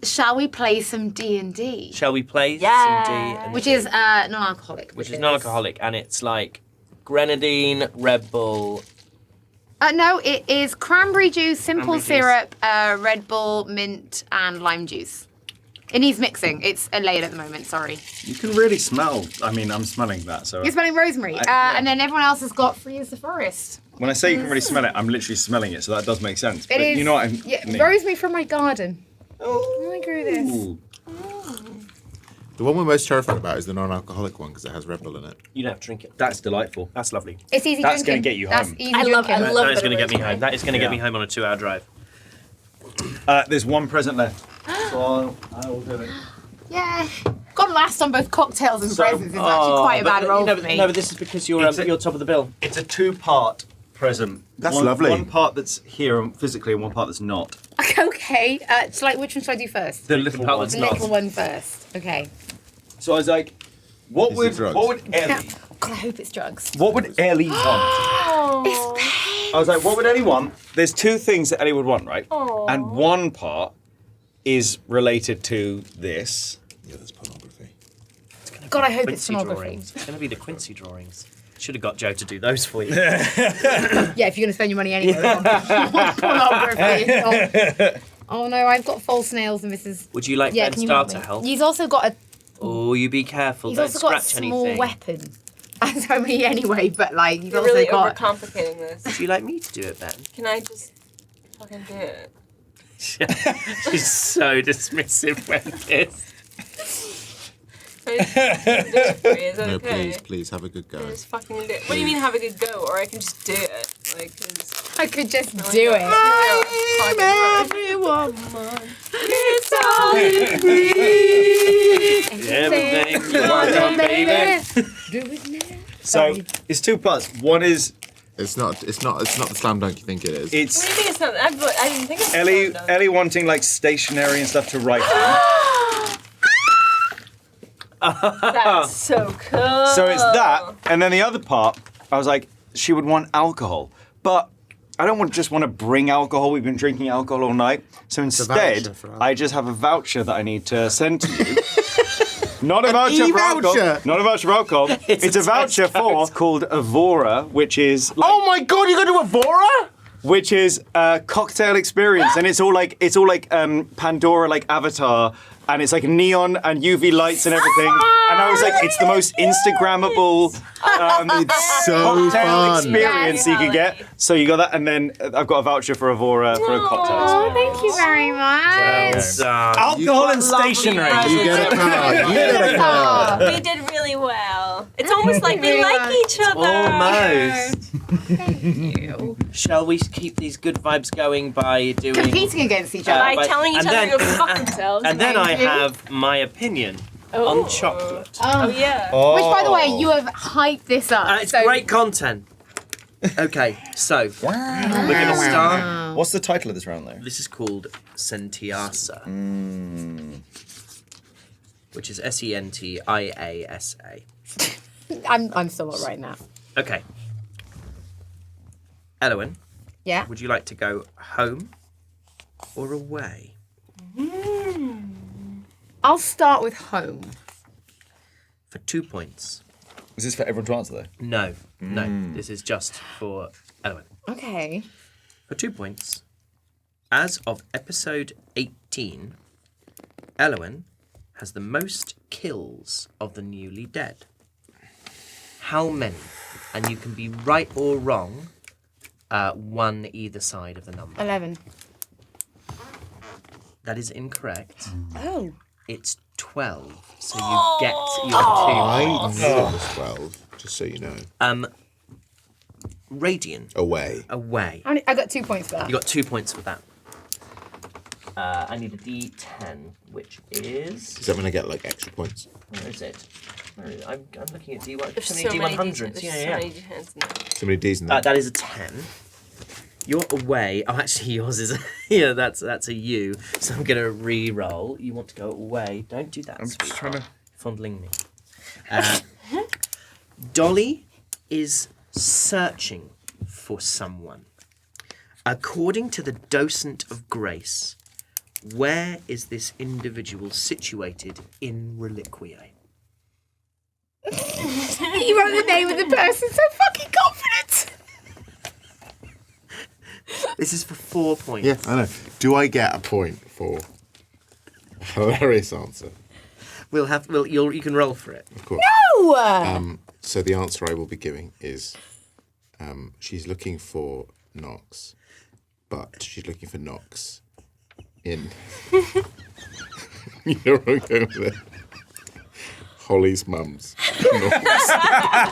Shall we play some D&D? Shall we play Yeah. some D? Which is non-alcoholic. Which is non-alcoholic, and it's like grenadine, Red Bull. No, it is cranberry juice, simple Cranberry juice. syrup, Red Bull, mint, and lime juice. It needs mixing. It's a layer at the moment, sorry. You can really smell. I mean, I'm smelling that. So You're smelling rosemary. And then everyone else has got free as the forest. When I say you can really smell it, I'm literally smelling it, so that does make sense. It But is. you know what I Yeah, mean. rosemary from my garden. Oh, I grew this. Ooh. The one we're most terrified about is the non-alcoholic one because it has Red Bull in it. You don't have to drink it. That's delightful. That's lovely. It's easy That's drinking. gonna get you That's home. easy I love drinking. That is bit going to of get me rosemary. home. That is going to get Yeah. me home on a 2-hour drive. There's one present left. So I will do it. Yeah. Gone last on both cocktails and So- presents is actually quite a bad roll for me. No, but this is because you're you're top of the bill. It's a 2-part present. That's One- lovely. One part that's here physically and one part that's not. Okay. Which one should I do first? The little part one. that's The not. little one first. Okay. So I was like, what Is would it drugs? Ellie God, I hope it's drugs. what would Ellie want? I was like, what would Ellie want? There's 2 things that Ellie would want, right? And one part is related to this. Yeah, that's pornography. God, I hope it's Quincy pornography. drawings. It's going to be the Quincy drawings. Should have got Joe to do those for you. Yeah, if you're going to spend your money anyway. Pornography. Oh no, I've got false nails and this is... Would you like Yeah, Ben can you Starr help to me? help? He's also got a... Oh, you be careful. He's Don't also got a scratch small anything. weapon. And so many anyway, but like, he's You're also really got... overcomplicating this. Would you like me to do it, Ben? Can I just fucking do it? She's so dismissive when this. Can I just do it for you? Is that No, okay? please, have a good go. Can I just fucking do it? What do you mean have a good go? Or I can just do it? Like, 'cause I could just do it. It's all in Everything you want, baby. Do it now. So it's 2 parts. One is It's not the slam dunk you think it is. What do you it's think it's not? I didn't think it's Ellie wanting like stationery and stuff to write in. That's so cool. So it's that, and then the other part, I was like, she would want alcohol, but I don't just want to bring alcohol. We've been drinking alcohol all night, so instead, voucher for alcohol. I just have a voucher that I need to send to you. Not a voucher for alcohol. e-voucher? Not a voucher for alcohol. It's a voucher for called Avora, which is like, Oh my god, you're going to Avora? which is a cocktail experience, and it's all like Pandora, like Avatar, and it's like neon and UV lights and everything. And I was like, it's the most Instagrammable It's so cocktail fun. experience you could get. So you got that, and then I've got a voucher for Avora for a cocktail Oh, experience. thank you very much. Alcohol and stationery. You get a car. You get a car. We did really well. It's almost like we like each other. Almost. You. Shall we keep these good vibes going by doing... Competing against each other. By but- telling each and other then- to go fuck themselves. And then I Thank you. have my opinion Oh. on chocolate. Oh yeah. Which, by the way, you have hyped this up. It's so great content. Okay, so we're going to start. What's the title of this round, though? This is called Sentiasa, which is Sentiasa. I'm still not right now. Okay. Elowen, Yeah. would you like to go home or away? I'll start with home. For 2 points. Is this for everyone to answer, though? No, no. This is just for Elowen. Okay. For 2 points, as of episode 18, Elowen has the most kills of the newly dead. How many? And you can be right or wrong, one either side of the number. 11. That is incorrect. Oh. It's 12. So you get your 2 I points. knew it was 12, just so you know. Radiant, Away. away. I got 2 points for that. You got 2 points for that. I need a D10, which is... Is that when I get like extra points? Where is it? Where is it? I'm looking at D1. There's So so many many D100s. There's Yeah, so yeah. many hands in there. So many D's in there. That is a 10. You're away. Oh, actually, yours is yeah. That's a U. So I'm gonna re-roll. You want to go away? Don't do that. I'm just trying to fondling me. Dolly is searching for someone. According to the docent of grace, where is this individual situated in Reliquia? You wrote the name of the person so fucking confident. This is for 4 points. Yeah, I know. Do I get a point for a hilarious answer? You can roll for it. Of course. No! So the answer I will be giving is She's looking for Knox, but she's looking for Knox in. You know where I'm going with it? Hollie's mum's.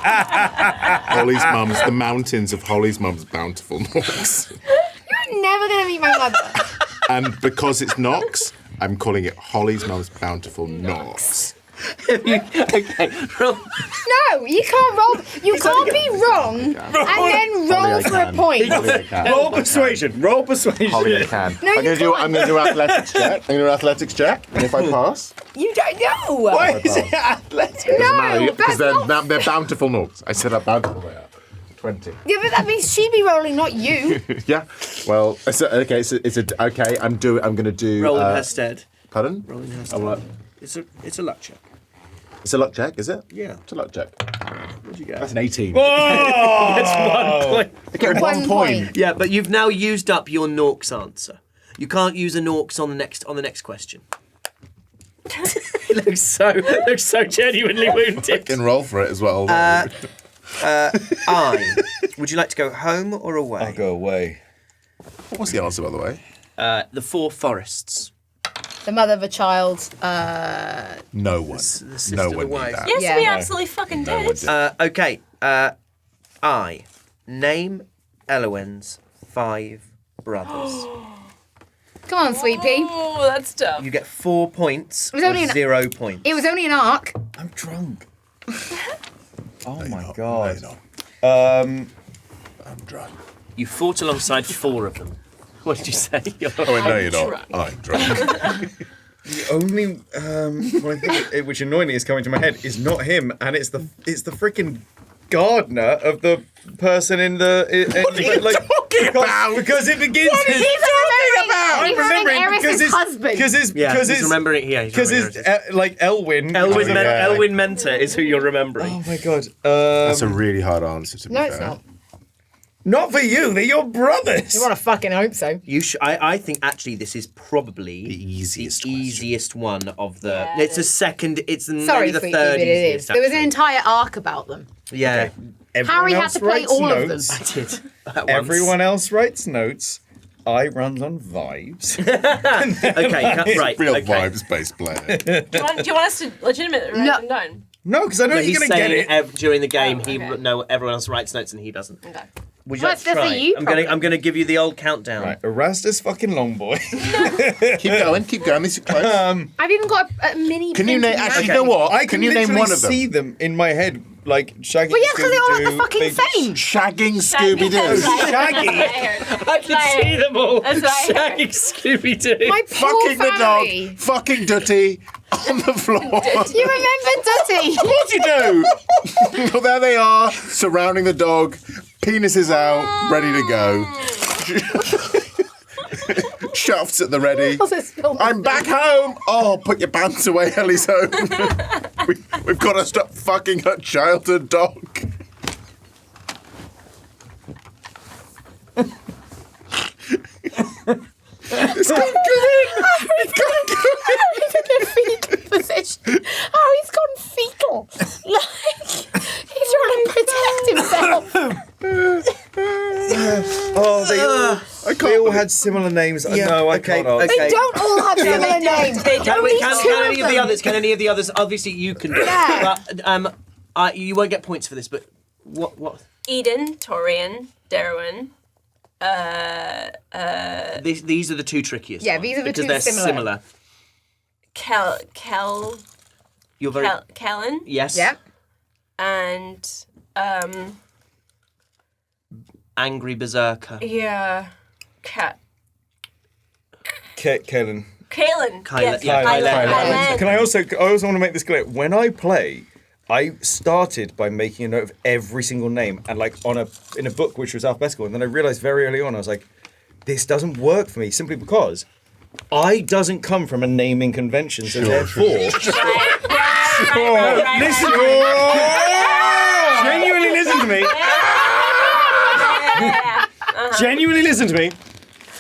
Hollie's mum's, the mountains of Hollie's mum's bountiful Knox. You're never going to meet my mother. And because it's Knox, I'm calling it Hollie's mum's bountiful Knox. Okay, roll. No, you can't roll. You can't be wrong and then roll for a point. Roll persuasion. Roll persuasion. Hollie, I can. No, I'm gonna do athletics check. And if I pass, You don't know. Why is it athletics? No, because that's they're bountiful Knox. I said how bountiful they are. 20. Yeah, but that means she'd be rolling, not you. Yeah. Well, okay. I'm gonna do. Roll in her stead. Pardon? Roll in her Oh, stead. what? It's a luck check. It's a luck check, is it? Yeah. It's a luck check. What'd you get? That's an 18. That's 1 point. I get 1 point. Yeah, but you've now used up your Norks answer. You can't use a Norks on the next question. It looks so genuinely wounded. Can roll for it as well. Would you like to go home or away? I'll go away. What was the answer, by the way? The four forests. The mother of a child. No one. The sister No of one the knew wife. that. Yes, Yeah. we absolutely fucking No one did. did. Okay. Name Elowen's 5 brothers. Come on, sweet pea. Oh, that's tough. You get 4 points was only or an- 0 points. It was only an arc. I'm drunk. Oh my No, god. no. I'm drunk. You fought alongside 4 of them. What did you say? Oh, wait, no, you're not. I'm drunk. The only one I think which annoyingly is coming to my head is not him, and it's the freaking gardener of the person in the. What are you talking about? Because it begins. What are you talking about? I'm remembering because Eris's husband. He's remembering. Yeah, because it's like Elwyn. Elwyn Mentor is who you're remembering. Oh my god. That's a really hard answer to be No, fair. it's not. Not for you. They're your brothers. You want to fucking hope so. I think actually this is probably The easiest the easiest one of the. Yeah, it's a second. It's Sorry, maybe the sweet pea, third but it is. easiest. There was an actually. entire arc about them. Yeah, Everyone Harry had else to play writes all of them. notes. I did. At once. Everyone else writes notes. I runs on vibes. Okay, right. Real okay. vibes-based player. Do you want us to legitimately write them down? No, because I know No, you're he's gonna get saying it. during the game Oh, okay. no everyone else writes notes and he doesn't. Okay. Would you Well, like to that's try? a you problem. I'm gonna give you the old countdown. Right, Erastus fucking Longboy. Keep going. This is close. I've even got a mini. Can you name? printed Actually, map. you know what? I Can you name literally one of them? see them in my head, like Shaggy. Well, yeah, because they all look the Scooby-Doo, fucking Big- same. Shagging Scooby Doo. Shaggy. I can see them all. That's what I heard. Shaggy Scooby Doo. My poor Fucking the family. dog. Fucking Dutty on the floor. You remember Dutty? Of course you do. Well, there they are, surrounding the dog. Penis is out, ready to go. Shafts at the ready. I'm back home. Oh, put your pants away, Ellie's home. We've got to stop fucking her childhood dog. It's gone good. It's gone good. He's in a fetal position. Oh, he's gone fetal. Like, he's trying to protect himself. Oh, they all had similar names. No, I can't. okay. They don't all have similar names. Can Only two any of the them. others? Can any of the others? Obviously, you can. Yeah. But you won't get points for this. But what? Eden, Torian, Derwin. These are the two trickiest. Yeah, ones, these are the because two they're similar. You're very. Kellen. Yes. Yep. And Angry berserker. yeah, Kaylin. Kaylin. Kyla- Yes, yeah, Kylan. Can I also want to make this clear? When I play, I started by making a note of every single name and like in a book which was alphabetical, and then I realized very early on I was like, this doesn't work for me simply because I doesn't come from a naming convention, so therefore. Listen, genuinely listen to me. Genuinely listen to me.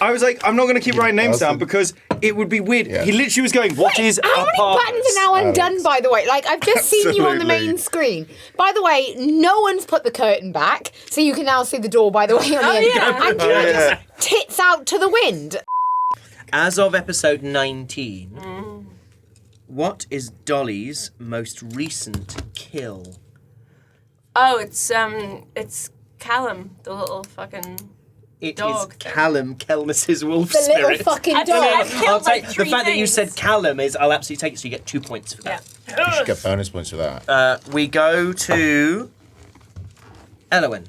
I was like, I'm not going to keep writing names down because it would be weird. Yeah. He literally was going, "What is How many buttons are now undone, by the way? Like, I've just seen you on the main Absolutely. screen. By the way, no one's put the curtain back, so you can now see the door, by the way, on the end. yeah. And Julia just tits out to the wind. As of episode 19, what is Dolly's most recent kill? Oh, it's Callum, the little fucking It dog is thing. Callum, Kelmus's wolf The spirit. little fucking I've dog. killed I'll like take the 3 fact that you things. said Callum is. I'll absolutely take it. So you get 2 points for Yeah. that. You should get bonus points for that. We go to Elowin.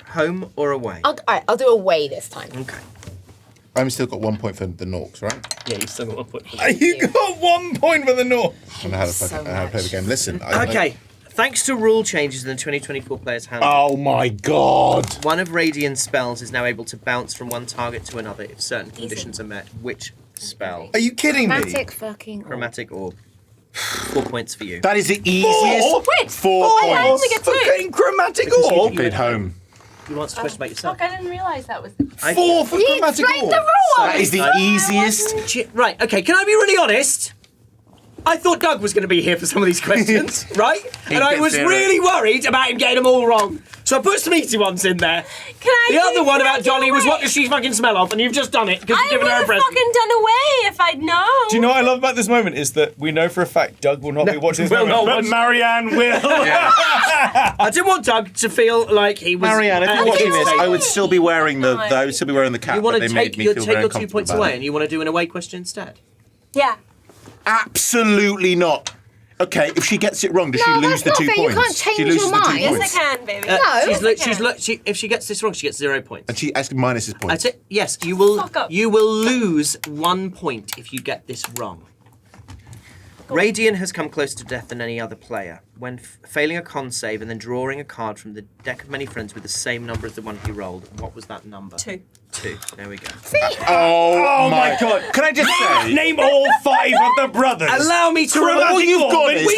Home or away? I'll do away this time. Okay. I've still got 1 point for the Norks, right? Yeah, you still got 1 point for that. You got 1 point for the North. I know how to, play the game. Listen. Okay. Thanks to rule changes in the 2024 Player's Handbook, Oh my god. one of Radiant's spells is now able to bounce from one target to another if certain conditions are met. Which spell? Are you kidding me? Chromatic fucking orb. Chromatic orb. 4 points for you. That is the easiest. Wait, 4 I only points. get 2. Fucking chromatic Because you- orb. you- Played home. You answered the question about yourself. Fuck, I didn't realise that was the... 4 for You chromatic explained orb. the rule! That is the easiest. Right, okay, can I be really honest? I thought Doug was going to be here for some of these questions, right? And I gets was 0. really worried about him getting them all wrong. So I put some easy ones in there. Can I The do other one about chromatic Dolly was away? what does she fucking smell of? And you've just done it because you've I given would her a have present. fucking done away if I'd known. Do you know what I love about this moment is that we know for a fact Doug will not be watching this will moment, not but watch- Marianne will. I didn't want Doug to feel like he was. Marianne, if you're watching this, I would still be wearing the. No. I would still be wearing the cap. You want but to they take made me your, feel take very your 2 uncomfortable points about away it. and you want to do an away question instead? Yeah. Absolutely not. Okay, if she gets it wrong, does she No, lose that's the not 2 fair. You points? can't change she loses your the 2 mind. Yes, points. I can, baby. If she gets this wrong, she gets 0 points. And she actually minuses points. That's it. Yes, you will. Fuck up. You will lose 1 point if you get this wrong. Radiant has come closer to death than any other player. When failing a con save and then drawing a card from the deck of many friends with the same number as the one he rolled, what was that number? 2. 2. There we go. Oh my god! Can I just say? Name all 5 of the brothers. Allow me to Chromatic remind you've got it. We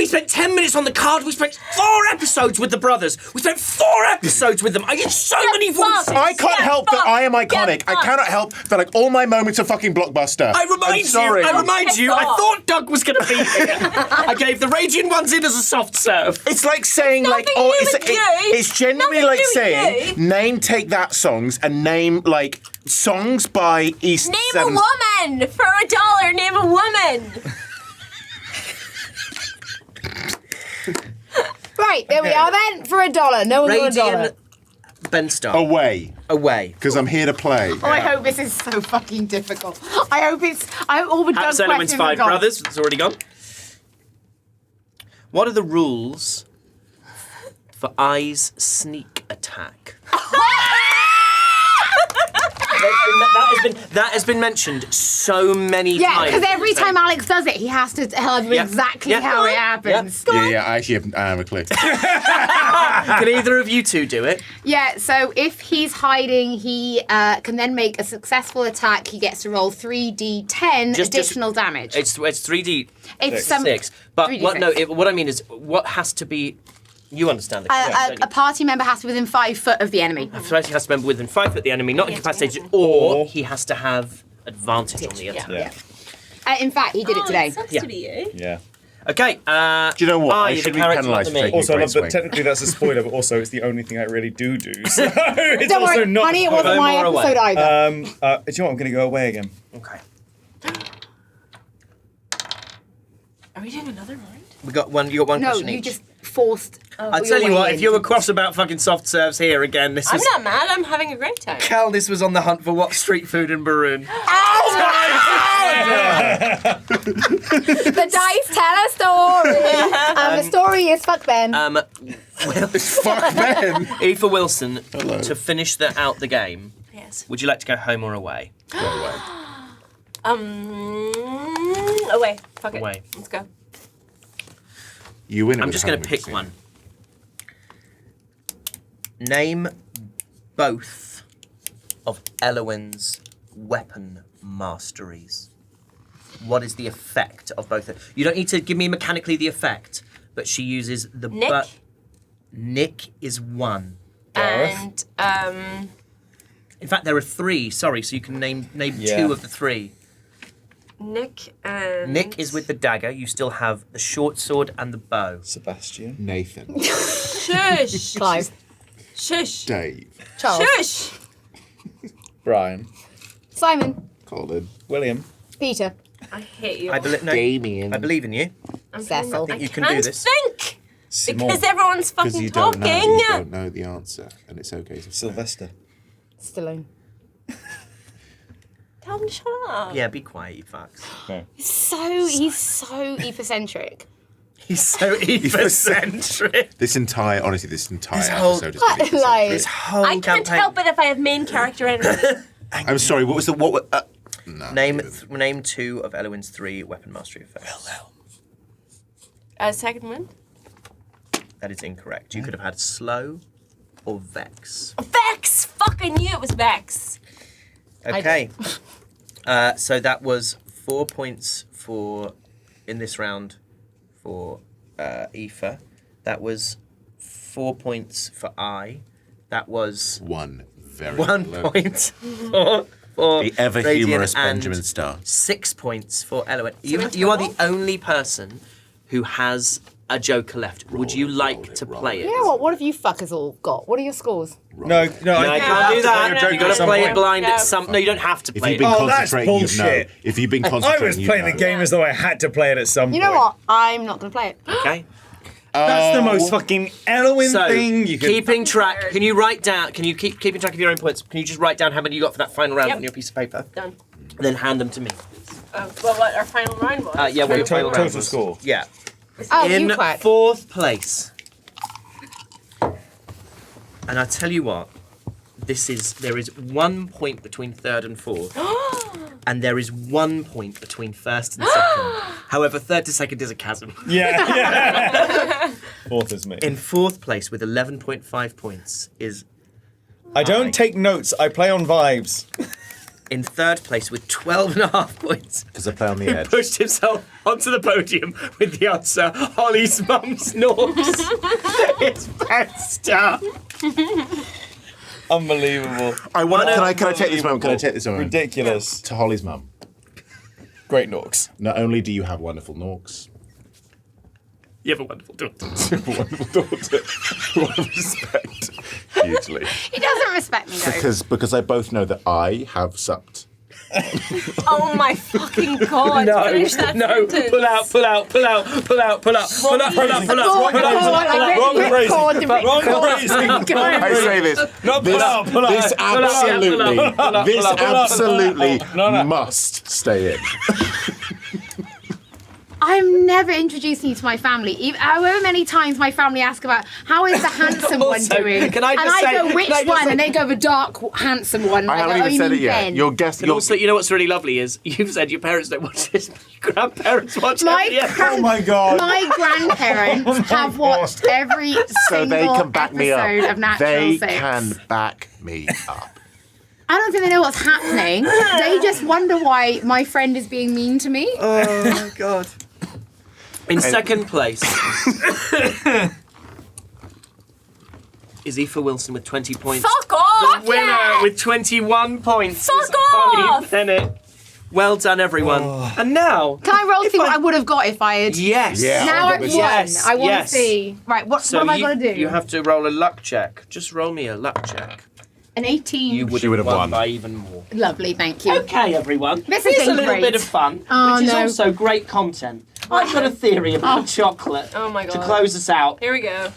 Two. spent 10 minutes on the card. We spent 4 episodes with the brothers. We spent 4 episodes with them. I get so many voices. I can't help that I am iconic. I fucked. cannot help that like all my moments are fucking blockbuster. I I'm sorry. remind you, I off. thought Doug was going to be here. I gave the Raging ones in as a soft serve. It's like saying like, nothing oh, to do it's with you. it's genuinely Nothing like to do with saying you. name Take That songs and name like songs by East. Name Seven- a woman! For $1, name a woman! Right, there we are then. For $1. No one got $1. Radiant Ben Starr. Away, Away. because I'm here to play. Oh, I hope this is so fucking difficult. I hope all the Doug That's Element's questions are 5 gone. brothers. It's already gone. What are the rules for Eye's sneak attack? That has been mentioned so many Yeah, times. because every time Alex does it, he has to tell everyone Yeah. exactly Yeah. how it happens. Yeah, I actually have a clue. Can either of you two do it? Yeah, so if he's hiding, he can then make a successful attack. He gets to roll 3d10 additional damage. It's 3d6. It's some- But 3d6. what? No. What I mean is, what has to be? You understand the A party member has to be within 5 foot of the enemy. First, he has to be within 5 foot of the enemy, not incapacitated, or he has to have advantage on the attack. Yeah. In fact, he did it today. Sucks Yeah. to be you. Yeah. Okay. Do you know what? I the should be character, penalised not for me. taking Also, I a love great that swing. technically that's a spoiler, but also it's the only thing I really do. So it's Don't also worry, not. honey, it wasn't Home my or away? episode either. Do you know what? I'm going to go away again. Okay. Are we doing another round? We got one. You got one No, question you each. just forced. I tell you what, if you were cross about fucking soft serves here again, this I'm is. not mad, I'm having a great time. Cal, this was on the hunt for what street food in Baroon. The dice tell a story. The story is fuck Ben. Fuck Ben. Aoife Wilson, to finish out the game, Yes. would you like to go home or away? Away. Fuck it. Away. Let's go. You win. It I'm with just a going to hand, pick you one. Name both of Elowin's weapon masteries. What is the effect of both? You don't need to give me mechanically the effect, but she uses the Nick. Nick is one. And In fact, there are 3. Sorry, so you can name Yeah. 2 of the 3. Nick and... Nick is with the dagger. You still have the short sword and the bow. Sebastian. Nathan. Shush! Clive. Shush! Dave. Charles. Shush! Brian. Simon. Colin. William. Peter. I hate you. No, Damien. I believe in you. I'm Cecil. trying- You I can do can't this. think! Simon. Because everyone's Because fucking you don't talking! know. You don't know the answer, and it's okay. To Sylvester. Stallone. Tell them to shut up. Yeah, be quiet, you fucks. No. He's so egocentric. He's so egocentric. This entire whole- episode has been Like, This whole I can't campaign. help it if I have main character energy. I'm sorry. What was the what? No. Name 2 of Elwyn's 3 weapon mastery effects. Second one. That is incorrect. You could have had slow or vex. Vex! Fuck, I knew it was Vex. Okay. So that was 4 points in this round for Aoife. That was 4 points for I. That was 1 very 1 low. point for The ever Radiant humorous and Benjamin Starr. 6 points for Elwyn. in You are the trouble? only person who has a joker left. Would you like to play it? you know what? What have you fuckers all got? What are your scores? No, No, I can't do that. You got to play it blind No. at some. No, you don't have to If play you've it. been Oh, that's concentrating, you'd know. bullshit. If you've been I concentrating, was you'd playing know. the game as though I had to play it at some You point. know what? I'm not going to play it. Okay. That's the most fucking Elwyn So, thing you could... keeping track. Can you write down? Can you keeping track of your own points? Can you just write down how many you got for that final round Yep. on your piece of paper, Done. and then hand them to me? Well, what our final round was? Yeah, what your final round Total was. score. Yeah. Oh, In you quack. 4th place. And I tell you what, there is 1 point between 3rd and 4th, and there is 1 point between 1st and 2nd. However, 3rd to 2nd is a chasm. Yeah. Fourth is me. In 4th place with 11.5 points is I don't take notes. I play on vibes. in 3rd place with 12.5 points. Because I play on the edge. Pushed himself onto the podium with the answer, Hollie's mum's Norks. It's best stuff. Unbelievable. I want. Can I take this moment? Can I take this moment? Ridiculous. To Holly's mum. Great Norks. Not only do you have wonderful Norks, You have a wonderful daughter. you have a wonderful daughter who I respect hugely. He doesn't respect me though. Because I both know that I have supped. Oh my fucking god! Finish that sentence. pull out. I say this. This absolutely must stay in. I'm never introducing you to my family. However many times my family ask about how is the handsome one Also, doing, can I and just I say- go which can I just one, say- and they go the dark handsome one. I haven't go, even said it yet. Ben. Your guess. And also, you know what's really lovely is you've said your parents don't watch this, but your grandparents watch My every episode. gran- Oh my god. My grandparents have watched every so single they can back me up. episode of Natural They Six. can back me up. I don't think they know what's happening. They just wonder why my friend is being mean to me. Oh god. In 2nd place is Aoife Wilson with 20 points. Fuck off! Winner yeah! with 21 points. Fuck is Hollie off! Bennett. Well done, everyone. And now, Can I roll to see what I would have got if I had? yes. Yeah. Now I've I've got won. this. I want Yes. to see. Right, what So am I going to do? You have to roll a luck check. Just roll me a luck check. An 18. You would She would have won. by even more. Lovely, thank you. Okay, everyone. This Here's has a been little great. bit of fun, Oh, which is no. also great content. I've got a theory about chocolate Oh my to god. close us out. Here we go.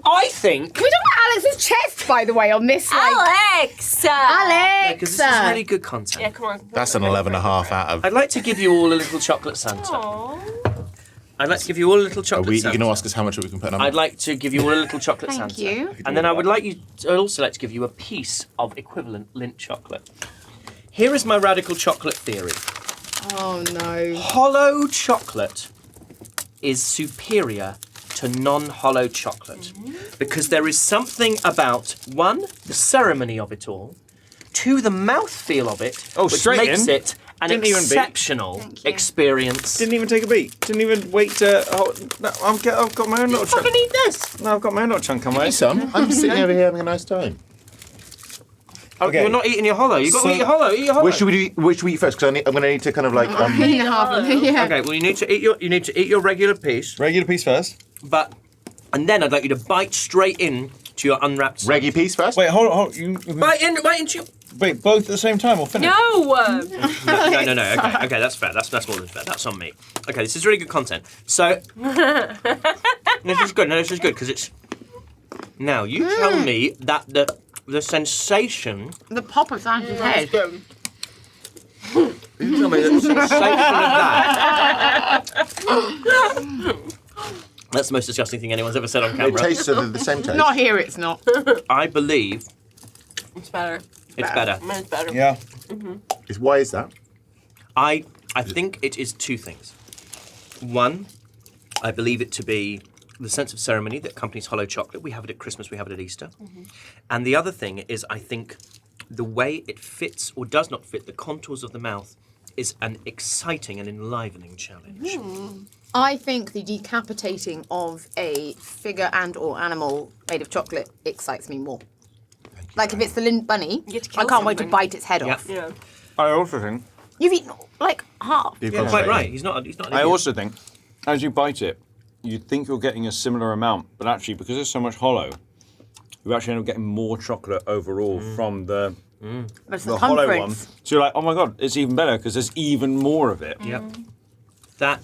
I think. Can we talk about Alex's chest, by the way, on this? Like, Alex! Alex! Because this is really good content. Yeah, come on. That's an 11.5 out of. I'd like to give you all a little chocolate Santa. Aww. I'd like to give you all a little Are chocolate we? You're Santa. going to ask us how much we can put on? I'd like to give you all a little chocolate Thank Santa. you. And then I'd also like to give you a piece of equivalent Lindt chocolate. Here is my radical chocolate theory. Oh, no. Hollow chocolate is superior to non-hollow chocolate because there is something about, 1, the ceremony of it all, 2, the mouthfeel of it, which straight makes in. it an Didn't even beat. exceptional Thank you. experience. Didn't even take a beat. Didn't even wait to... Oh, no, I've got my own little chunk. Fucking eat this! No, I've got my own little chunk on my... Some. I'm sitting over here having a nice time. Okay. You're not eating your hollow. You've got to eat your hollow. Eat your hollow. Which should we eat first? Because I'm going to need to kind of like. Yeah. Okay, well, you need to eat your regular piece, Regular piece first. and then I'd like you to bite straight in to your unwrapped. Reggie piece first. Wait, hold on. You, Bite into your. wait, both at the same time or finish? No! No. Okay, that's fair. That's more than fair. That's on me. Okay, this is really good content. So this is good. No, this is good because it's. Now you tell me that the sensation. The pop of Santa's head. You tell me the sensation of that. That's the most disgusting thing anyone's ever said on It camera. tastes the same taste. Not here, it's not. I believe It's better. it's better. Mine's better. Yeah. Why is that? I think it is two things. One, I believe it to be the sense of ceremony that accompanies hollow chocolate. We have it at Christmas, we have it at Easter. And the other thing is I think the way it fits or does not fit the contours of the mouth is an exciting and enlivening challenge. I think the decapitating of a figure and or animal made of chocolate excites me more. Like if it's the Lind Bunny, get to I kill can't wait to something. bite its head Yeah. off. Yeah. I also think. You've eaten like half. You've Yeah, gone quite straight right. in. He's not an I idiot. also think, as you bite it, you think you're getting a similar amount, but actually, because there's so much hollow, you actually end up getting more chocolate overall from the The hollow one. circumference. So you're like, oh my god, it's even better because there's even more of it. Yep. That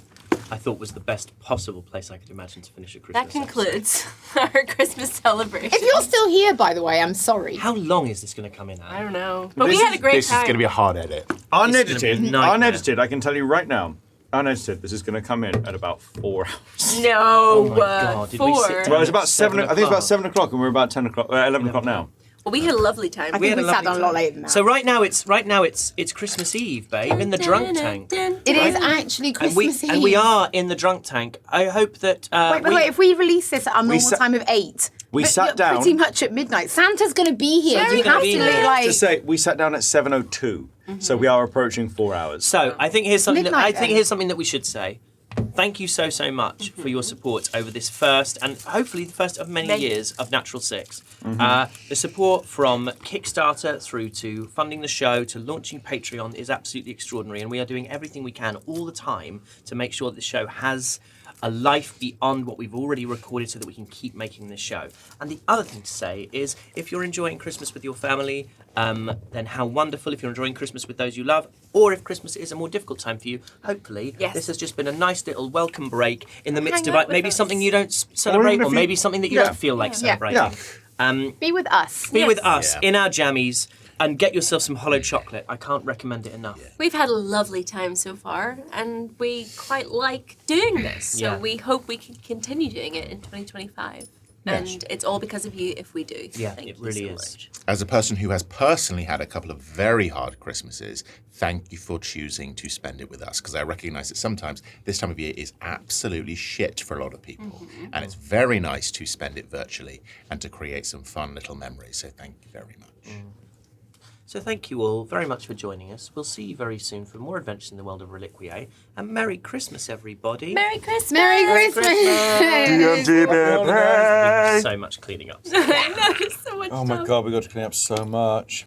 I thought was the best possible place I could imagine to finish a Christmas. That concludes our Christmas celebration. If you're still here, by the way, I'm sorry. How long is this going to come in at? I don't know. But we had a great This time. is going to be a hard edit. Unedited, nightmare. unedited, I can tell you right now, unedited, this is going to come in at about 4 hours. No. Oh my God, did we sit down? Well, it's about 7 7, I think it's about o'clock. 7 o'clock and we're about 10 o'clock, 11 o'clock now. Well, we had a lovely time. I think had we a sat lovely down a lot time. later than that. So right now it's Christmas Eve, babe, in the drunk tank. It is actually Christmas Eve. And we are in the drunk tank. I hope that Wait, if we release this at our normal sat- time of 8, we but sat you're down- pretty much at midnight. Santa's going to be here. Santa's You gonna have be to here. look like. To say, we sat down at 7:02, so we are approaching 4 hours. So I think here's something Midnight then. here's something that we should say. Thank you so much for your support over this first and hopefully the first of many years of Natural Six. The support from Kickstarter through to funding the show to launching Patreon is absolutely extraordinary, and we are doing everything we can all the time to make sure that the show has a life beyond what we've already recorded so that we can keep making this show. And the other thing to say is if you're enjoying Christmas with your family, then how wonderful. If you're enjoying Christmas with those you love, or if Christmas is a more difficult time for you, hopefully this has just been a nice little welcome break in the midst Hang of out with maybe us. something you don't celebrate, even or if maybe something that you don't feel like celebrating. Be with us. Be with us Yeah. in our jammies and get yourself some hollowed chocolate. I can't recommend it enough. We've had a lovely time so far, and we quite like doing this. So Yeah. we hope we can continue doing it in 2025. And it's all because of you if we do. Yeah, Thank it you really so is. much. As a person who has personally had a couple of very hard Christmases, thank you for choosing to spend it with us, because I recognise that sometimes this time of year is absolutely shit for a lot of people. And it's very nice to spend it virtually and to create some fun little memories. So thank you very much. So thank you all very much for joining us. We'll see you very soon for more adventures in the world of Reliquiae. And Merry Christmas, everybody. Merry Christmas! Merry Christmas. So much cleaning up. I know, it's so much Oh my stuff. god, we got to clean up so much.